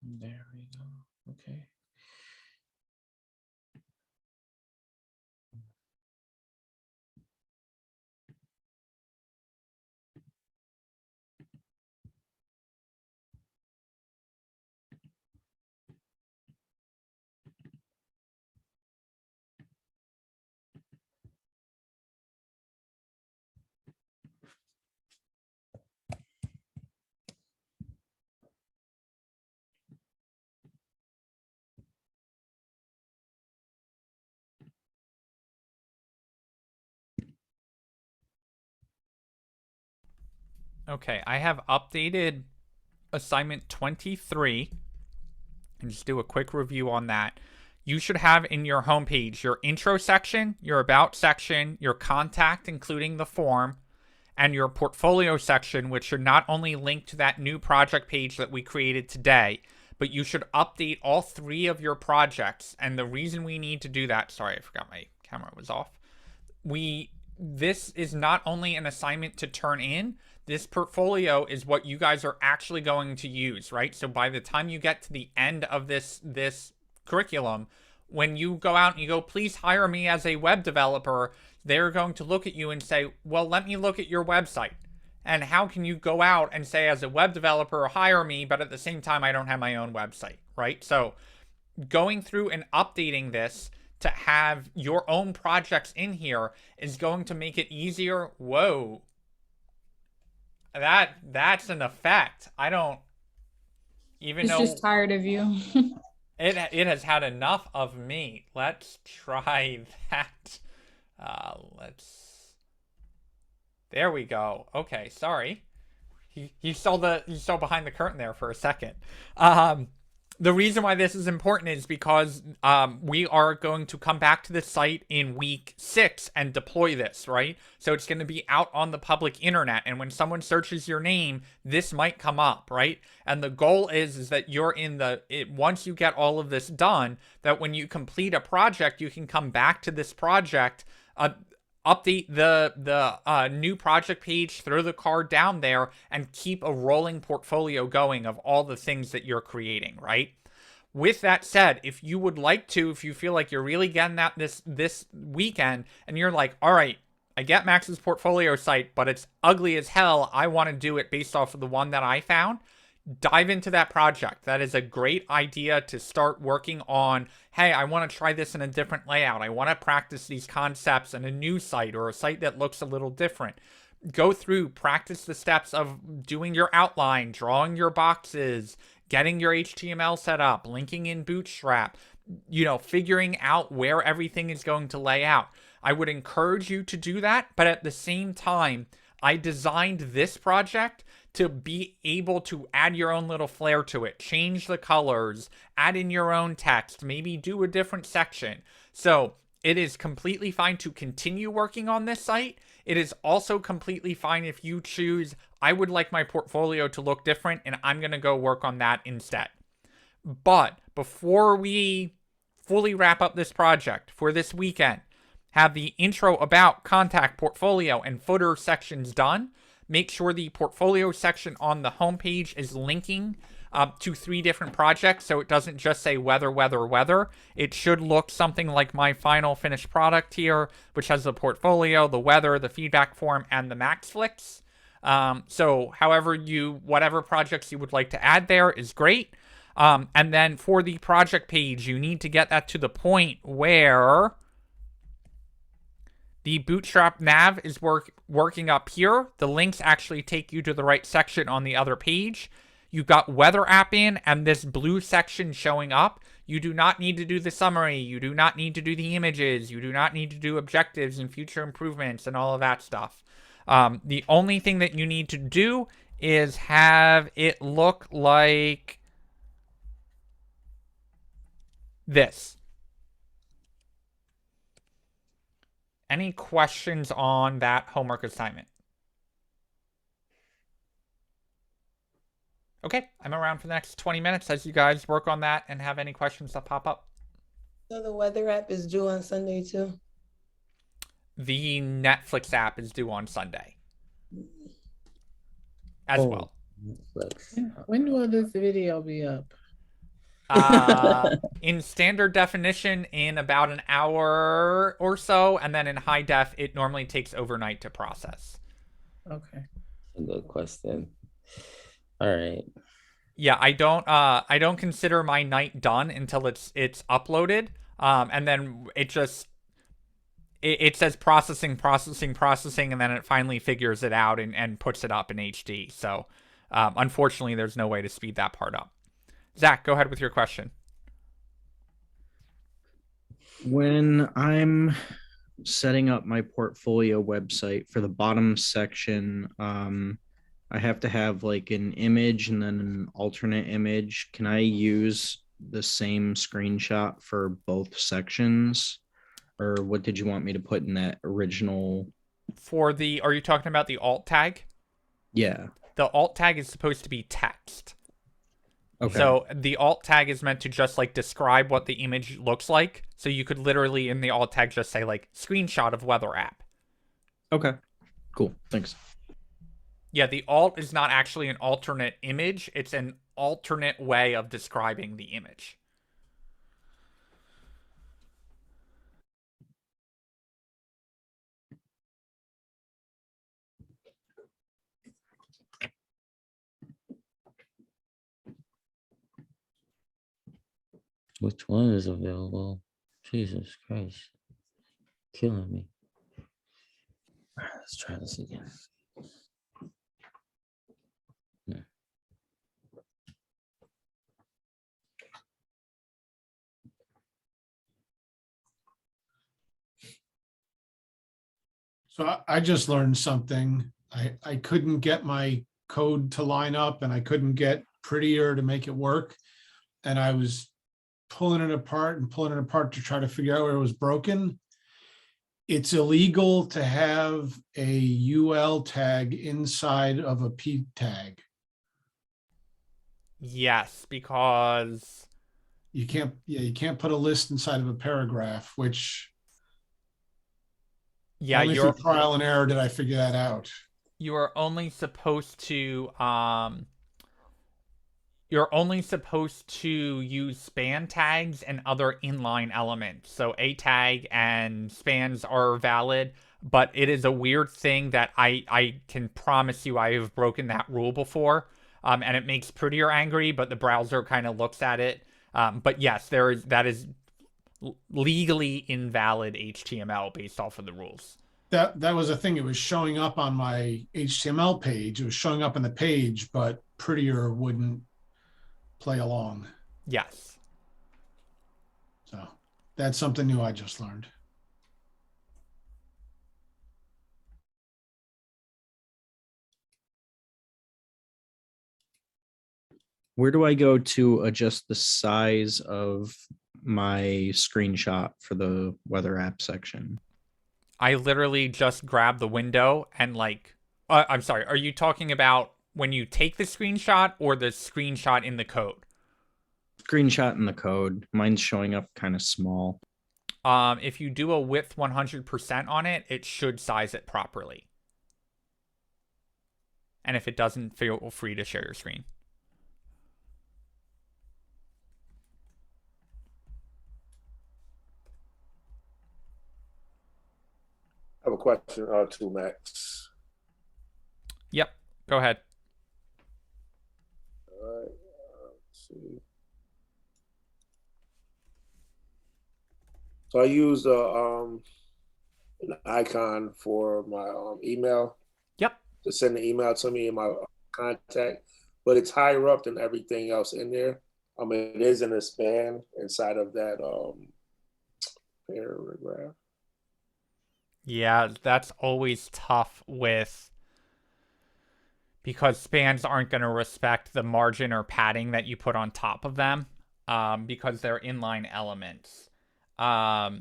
There we go. Okay. Okay, I have updated assignment 23, and just do a quick review on that. You should have in your homepage your intro section, your about section, your contact, including the form, and your portfolio section, which should not only link to that new project page that we created today, but you should update all 3 of your projects. And the reason we need to do that, sorry, I forgot my camera was off. This is not only an assignment to turn in, this portfolio is what you guys are actually going to use, right? So by the time you get to the end of this curriculum, when you go out and you go, please hire me as a web developer, they're going to look at you and say, well, let me look at your website. And how can you go out and say, as a web developer, hire me, but at the same time, I don't have my own website, right? So going through and updating this to have your own projects in here is going to make it easier. Whoa. That's an effect. I don't even know. It's just tired of you. It has had enough of me. Let's try that. There we go. Okay, sorry. You saw behind the curtain there for a second. The reason why this is important is because we are going to come back to this site in week 6 and deploy this, right? So it's going to be out on the public internet. And when someone searches your name, this might come up, right? And the goal is that you're once you get all of this done, that when you complete a project, you can come back to this project, update the new project page, throw the card down there, and keep a rolling portfolio going of all the things that you're creating, right? With that said, if you would like to, if you feel like you're really getting that this weekend, and you're like, all right, I get Max's portfolio site, but it's ugly as hell, I want to do it based off of the one that I found, dive into that project. That is a great idea to start working on. Hey, I want to try this in a different layout. I want to practice these concepts in a new site or a site that looks a little different. Go through, practice the steps of doing your outline, drawing your boxes, getting your HTML set up, linking in Bootstrap, figuring out where everything is going to lay out. I would encourage you to do that, but at the same time, I designed this project to be able to add your own little flair to it, change the colors, add in your own text, maybe do a different section. So it is completely fine to continue working on this site. It is also completely fine if you choose, I would like my portfolio to look different, and I'm going to go work on that instead. But before we fully wrap up this project for this weekend, have the intro, about, contact, portfolio, and footer sections done, make sure the portfolio section on the homepage is linking to 3 different projects, so it doesn't just say weather, weather, weather. It should look something like my final finished product here, which has the portfolio, the weather, the feedback form, and the Maxflix. So whatever projects you would like to add there is great. And then for the project page, you need to get that to the point where the Bootstrap nav is working up here. The links actually take you to the right section on the other page. You've got weather app in and this blue section showing up. You do not need to do the summary. You do not need to do the images. You do not need to do objectives and future improvements and all of that stuff. The only thing that you need to do is have it look like this. Any questions on that homework assignment? Okay, I'm around for the next 20 minutes as you guys work on that and have any questions that pop up. So the weather app is due on Sunday too? The Netflix app is due on Sunday as well. Netflix. When will this video be up? In standard definition in about an hour or so, and then in high def it normally takes overnight to process. Okay. Good question. All right. Yeah, I don't consider my night done until it's uploaded. And then it says processing, and then it finally figures it out and puts it up in HD. So unfortunately there's no way to speed that part up. Zach, go ahead with your question. When I'm setting up my portfolio website for the bottom section, I have to have like an image and then an alternate image. Can I use the same screenshot for both sections? Or what did you want me to put in that original? Are you talking about the alt tag? Yeah. The alt tag is supposed to be text. Okay. So the alt tag is meant to just like describe what the image looks like. So you could literally in the alt tag just say like screenshot of weather app. Okay, cool. Thanks. Yeah, the alt is not actually an alternate image. It's an alternate way of describing the image. Which one is available? Jesus Christ. Killing me. All right, let's try this again. So I just learned something. I couldn't get my code to line up and I couldn't get prettier to make it work. and I was pulling it apart to try to figure out where it was broken. It's illegal to have a UL tag inside of a P tag. Yes, because You can't put a list inside of a paragraph, which only through trial and error did I figure that out. You are only supposed to you're only supposed to use span tags and other inline elements. So a tag and spans are valid, but it is a weird thing that I can promise you I have broken that rule before. And it makes Prettier angry, but the browser kind of looks at it. But yes, that is legally invalid HTML based off of the rules. That was a thing. It was showing up on my HTML page. It was showing up on the page, but Prettier wouldn't play along. Yes. So that's something new I just learned. Where do I go to adjust the size of my screenshot for the weather app section? I literally just grab the window and I'm sorry, are you talking about when you take the screenshot or the screenshot in the code? Screenshot in the code. Mine's showing up kind of small. If you do a width 100% on it, it should size it properly. And if it doesn't, feel free to share your screen. I have a question to Max. Yep, go ahead. All right, let's see. So I use an icon for my email. Yep. To send the email to me in my contact, but it's higher up than everything else in there. It is in a span inside of that paragraph. Yeah, that's always tough because spans aren't going to respect the margin or padding that you put on top of them because they're inline elements. I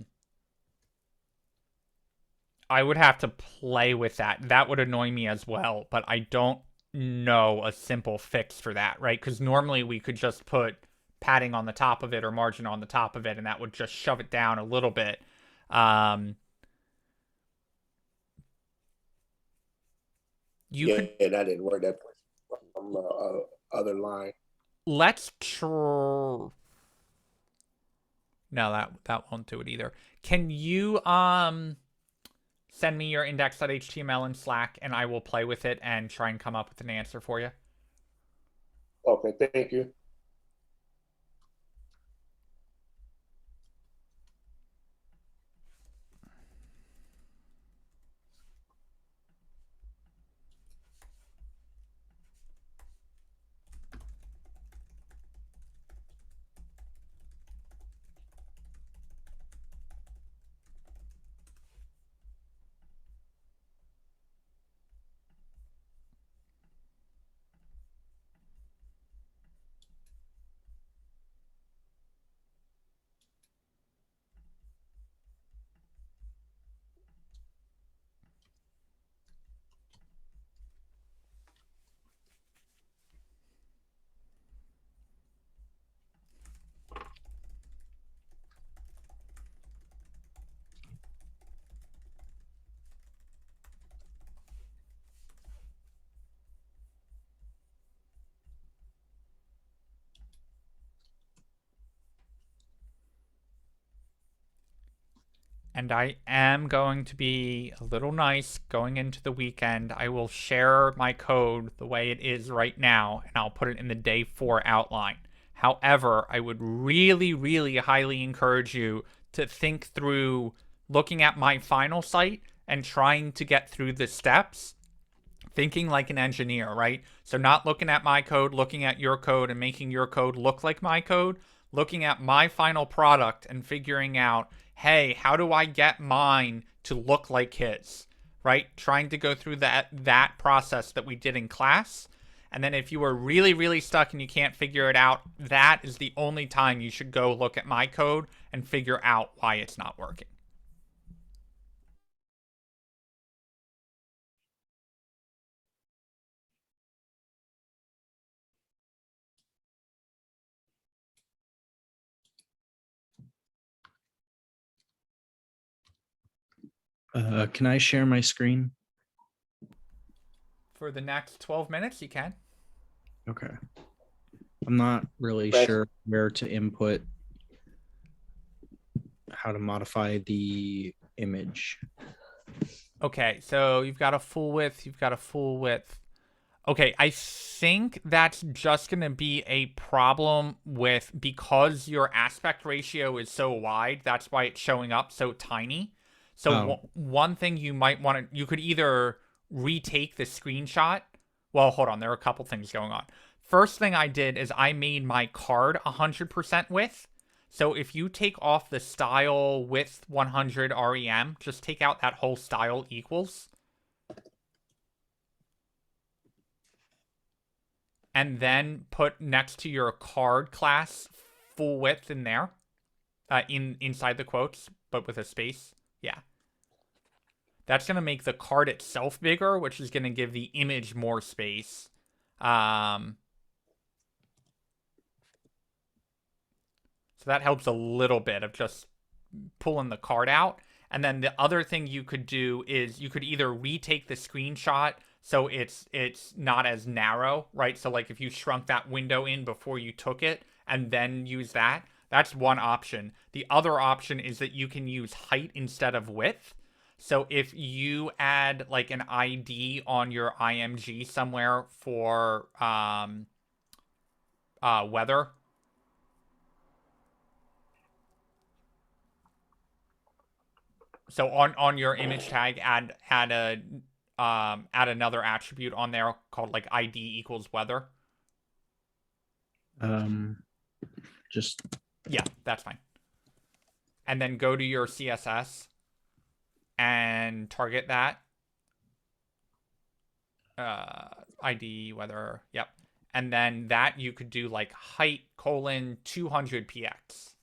would have to play with that. That would annoy me as well, but I don't know a simple fix for that, right? Because normally we could just put padding on the top of it or margin on the top of it, and that would just shove it down a little bit. That didn't work. That from the other line. Let's try. No, that won't do it either. Can you send me your index.html in Slack, and I will play with it and try and come up with an answer for you? Okay, thank you. And I am going to be a little nice going into the weekend. I will share my code the way it is right now, and I'll put it in the day 4 outline. However, I would really, really highly encourage you to think through looking at my final site and trying to get through the steps, thinking like an engineer, right? So not looking at my code, looking at your code and making your code look like my code, looking at my final product and figuring out, hey, how do I get mine to look like his, right? Trying to go through that process that we did in class And then if you are really, really stuck and you can't figure it out, that is the only time you should go look at my code and figure out why it's not working. Can I share my screen? For the next 12 minutes, you can. Okay. I'm not really Right. sure where to input, how to modify the image. Okay, so you've got a full width, you've got a full width. Okay, I think that's just going to be a problem with, because your aspect ratio is so wide, that's why it's showing up so tiny. So one thing you might want to, you could either retake the screenshot. Well, hold on, there are a couple things going on. First thing I did is I made my card 100% width. So if you take off the style width 100 REM, just take out that whole style equals. And then put next to your card class full width in there. Inside the quotes, but with a space. Yeah. That's going to make the card itself bigger, which is going to give the image more space. So that helps a little bit of just pulling the card out. And then the other thing you could do is you could either retake the screenshot so it's not as narrow, right? So like if you shrunk that window in before you took it and then use that, that's one option. The other option is that you can use height instead of width. So if you add like an ID on your IMG somewhere for weather, so on your image tag, add another attribute on there called like ID equals weather. Just yeah, that's fine. And then go to your CSS and target that ID weather. Yep. And then that you could do like height : 200 px.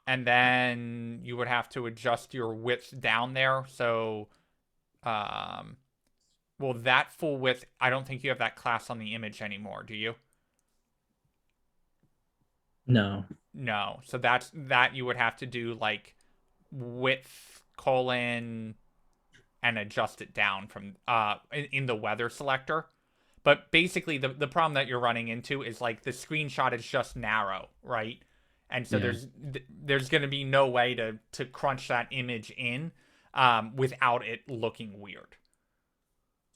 And then you would have to adjust your width down there. So, well, that full width, I don't think you have that class on the image anymore, do you? no. No. So that you would have to do like width : and adjust it down from in the weather selector. But basically the problem that you're running into is like the screenshot is just narrow, right? And so Yeah. there's going to be no way to crunch that image in without it looking weird.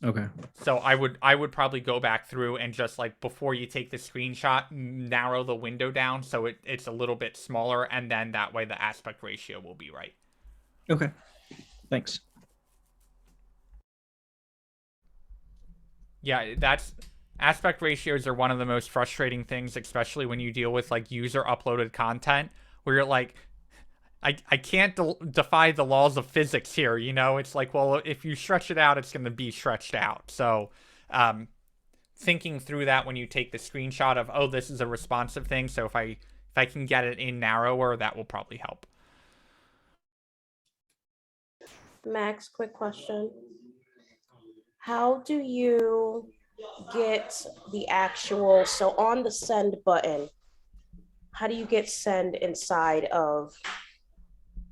Okay. So I would probably go back through and just like before you take the screenshot, narrow the window down so it's a little bit smaller, and then that way the aspect ratio will be right. Okay. Thanks. Yeah, that's aspect ratios are one of the most frustrating things, especially when you deal with like user uploaded content where you're like, I can't defy the laws of physics here, you know? It's like, well, if you stretch it out, it's going to be stretched out. So thinking through that when you take the screenshot of, oh, this is a responsive thing, so if I can get it in narrower, that will probably help. Max, quick question. How do you get the actual, so on the send button, how do you get send inside of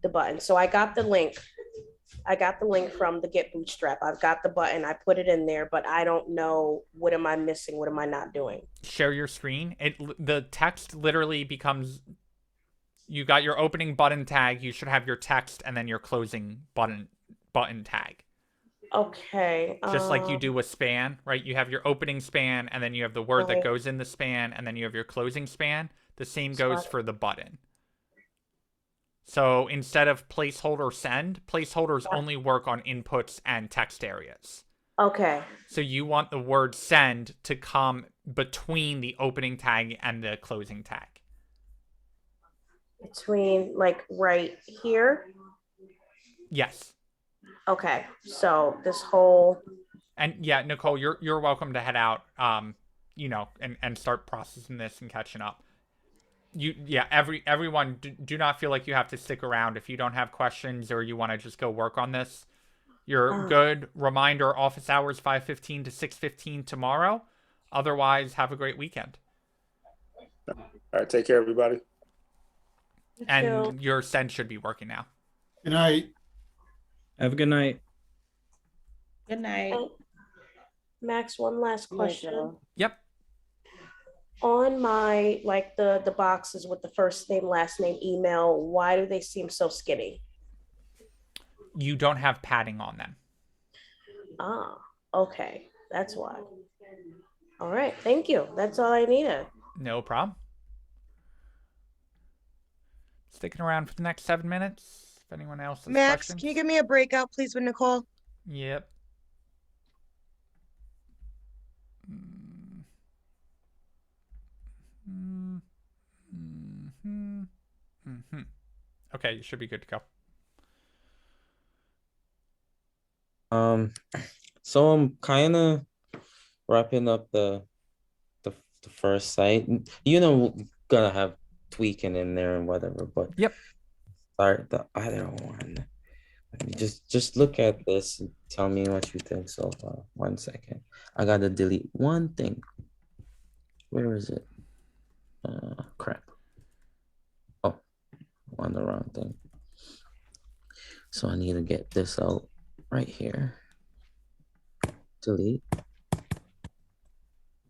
the button? So I got the link from the Get Bootstrap. I've got the button, I put it in there, but I don't know, what am I missing? What am I not doing? Share your screen. The text literally becomes, you got your opening button tag, you should have your text and then your closing button tag. Okay. Just like you do with span, right? You have your opening span, and then you have the word that Right. goes in the span, and then you have your closing span. The same goes for the button. So instead of placeholder send, placeholders only work on inputs and text areas. Okay. So you want the word send to come between the opening tag and the closing tag. Between like right here. Yes. Okay, so this whole And yeah, Nicole, you're welcome to head out, you know, and start processing this and catching up. Yeah, everyone do not feel like you have to stick around if you don't have questions or you want to just go work on this. You're good. Reminder, office hours 5:15 to 6:15 tomorrow. Otherwise, have a great weekend. All right, take care, everybody. And your send should be working now. Good night. Have a good night. Good night. Max, one last question. Yep. On my like the boxes with the first name, last name, email, why do they seem so skinny? You don't have padding on them. Ah, okay. That's why. All right. Thank you. That's all I needed. No problem. Sticking around for the next 7 minutes. If anyone else has Max, questions. can you give me a breakout, please, with Nicole? Yep. Okay, you should be good to go. So I'm kind of wrapping up the first site. You know, gonna have tweaking in there and whatever, but yep. Start the other one. Just look at this and tell me what you think so far. 1 second. I gotta delete one thing. Where is it? Crap. Oh, on the wrong thing. So I need to get this out right here. Delete.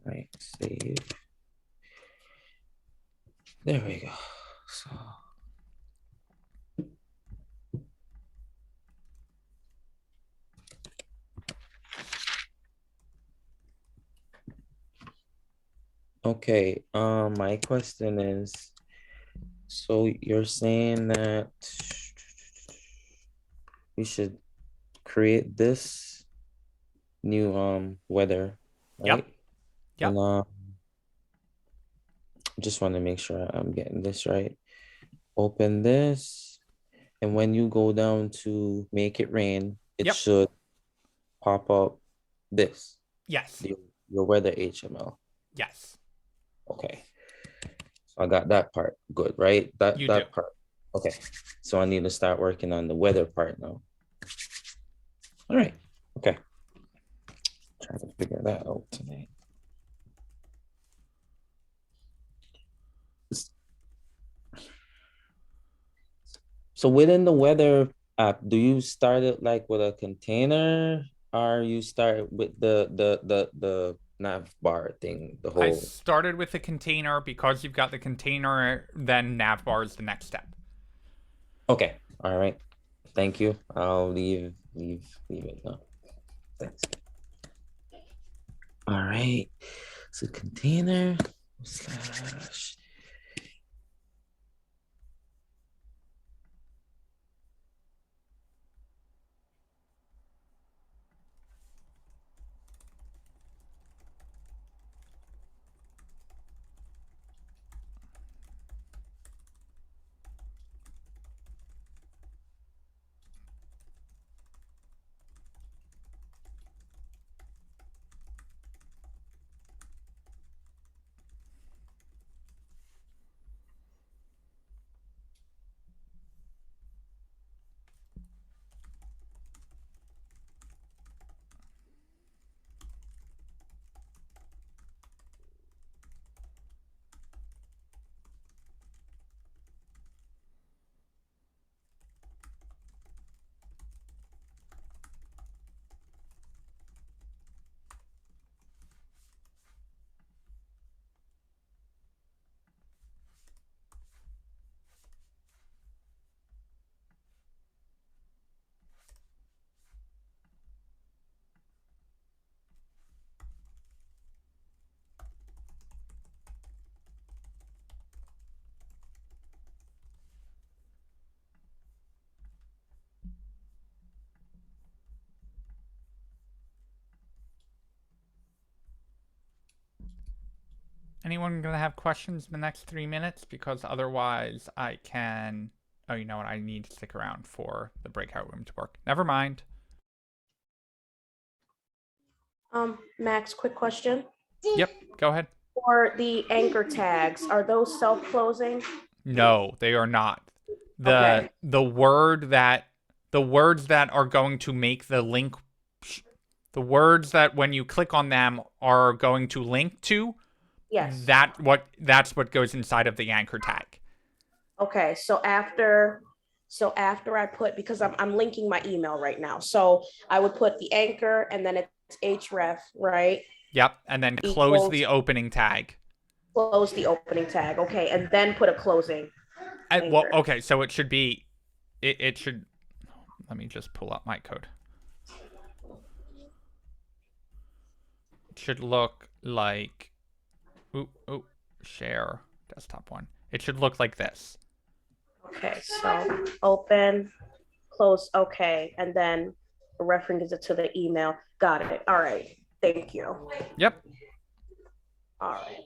Right, save. There we go. So okay, my question is, so you're saying that we should create this new weather, right? Yep. And just want to make sure I'm getting this right. Open this, and when you go down to make it rain, it should pop up this. Yes. Your weather HTML. Yes. Okay. So I got that part good, right? That do. part. Okay. So I need to start working on the weather part now. All right. Okay. Trying to figure that out today. So within the weather app, do you start it like with a container, or you start with the nav bar thing? The whole. I started with a container because you've got the container. Then nav bar is the next step. Okay. All right. Thank you. I'll leave it now. Thanks. All right. So container slash. Anyone gonna have questions in the next 3 minutes? Because otherwise I can Oh, you know what? I need to stick around for the breakout room to work. Never mind. Max, quick question. Yep, go ahead. For the anchor tags, are those self-closing? No, they are not. Okay. The words that are going to make the link, the words that when you click on them are going to link to, Yes. that's what goes inside of the anchor tag. Okay, so after I put, because I'm linking my email right now, so I would put the anchor and then it's href, right? Yep, and then close Equals- the opening tag. Close the opening tag, okay, and then put a closing. Well, anchor. okay, so it should be, it should. Let me just pull up my code. It should look like, share desktop one. It should look like this. Okay, so open, close, okay, and then reference it to the email. Got it. All right. Thank you. Yep. All right.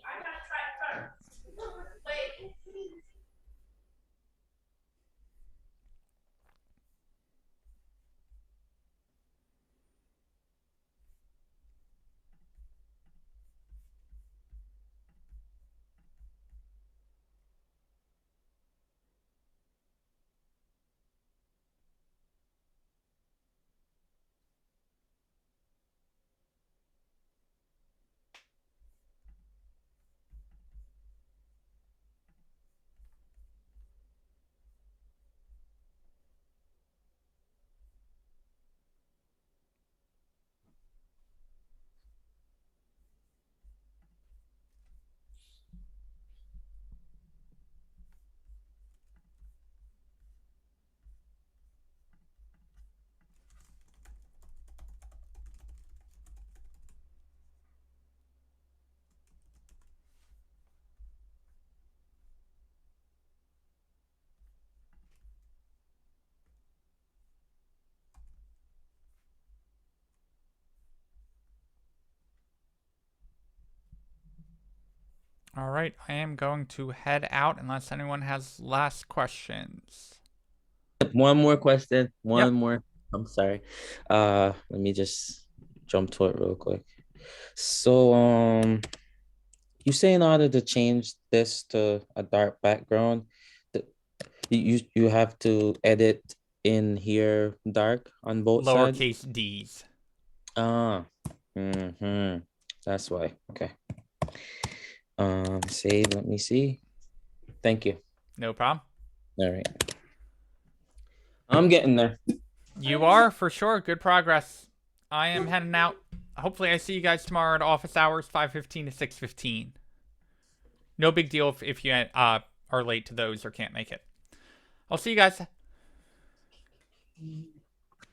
All right, I am going to head out unless anyone has last questions. One more question. One Yep. more. I'm sorry. Let me just jump to it real quick. So, you say in order to change this to a dark background, you have to edit in here dark on both sides. Lowercase d's. Ah, that's why. Okay. Save. Let me see. Thank you. No problem. All right. I'm getting there. You are, for sure. Good progress. I am heading out. Hopefully I see you guys tomorrow at office hours, 5:15 to 6:15. No big deal if you are late to those or can't make it. I'll see you guys.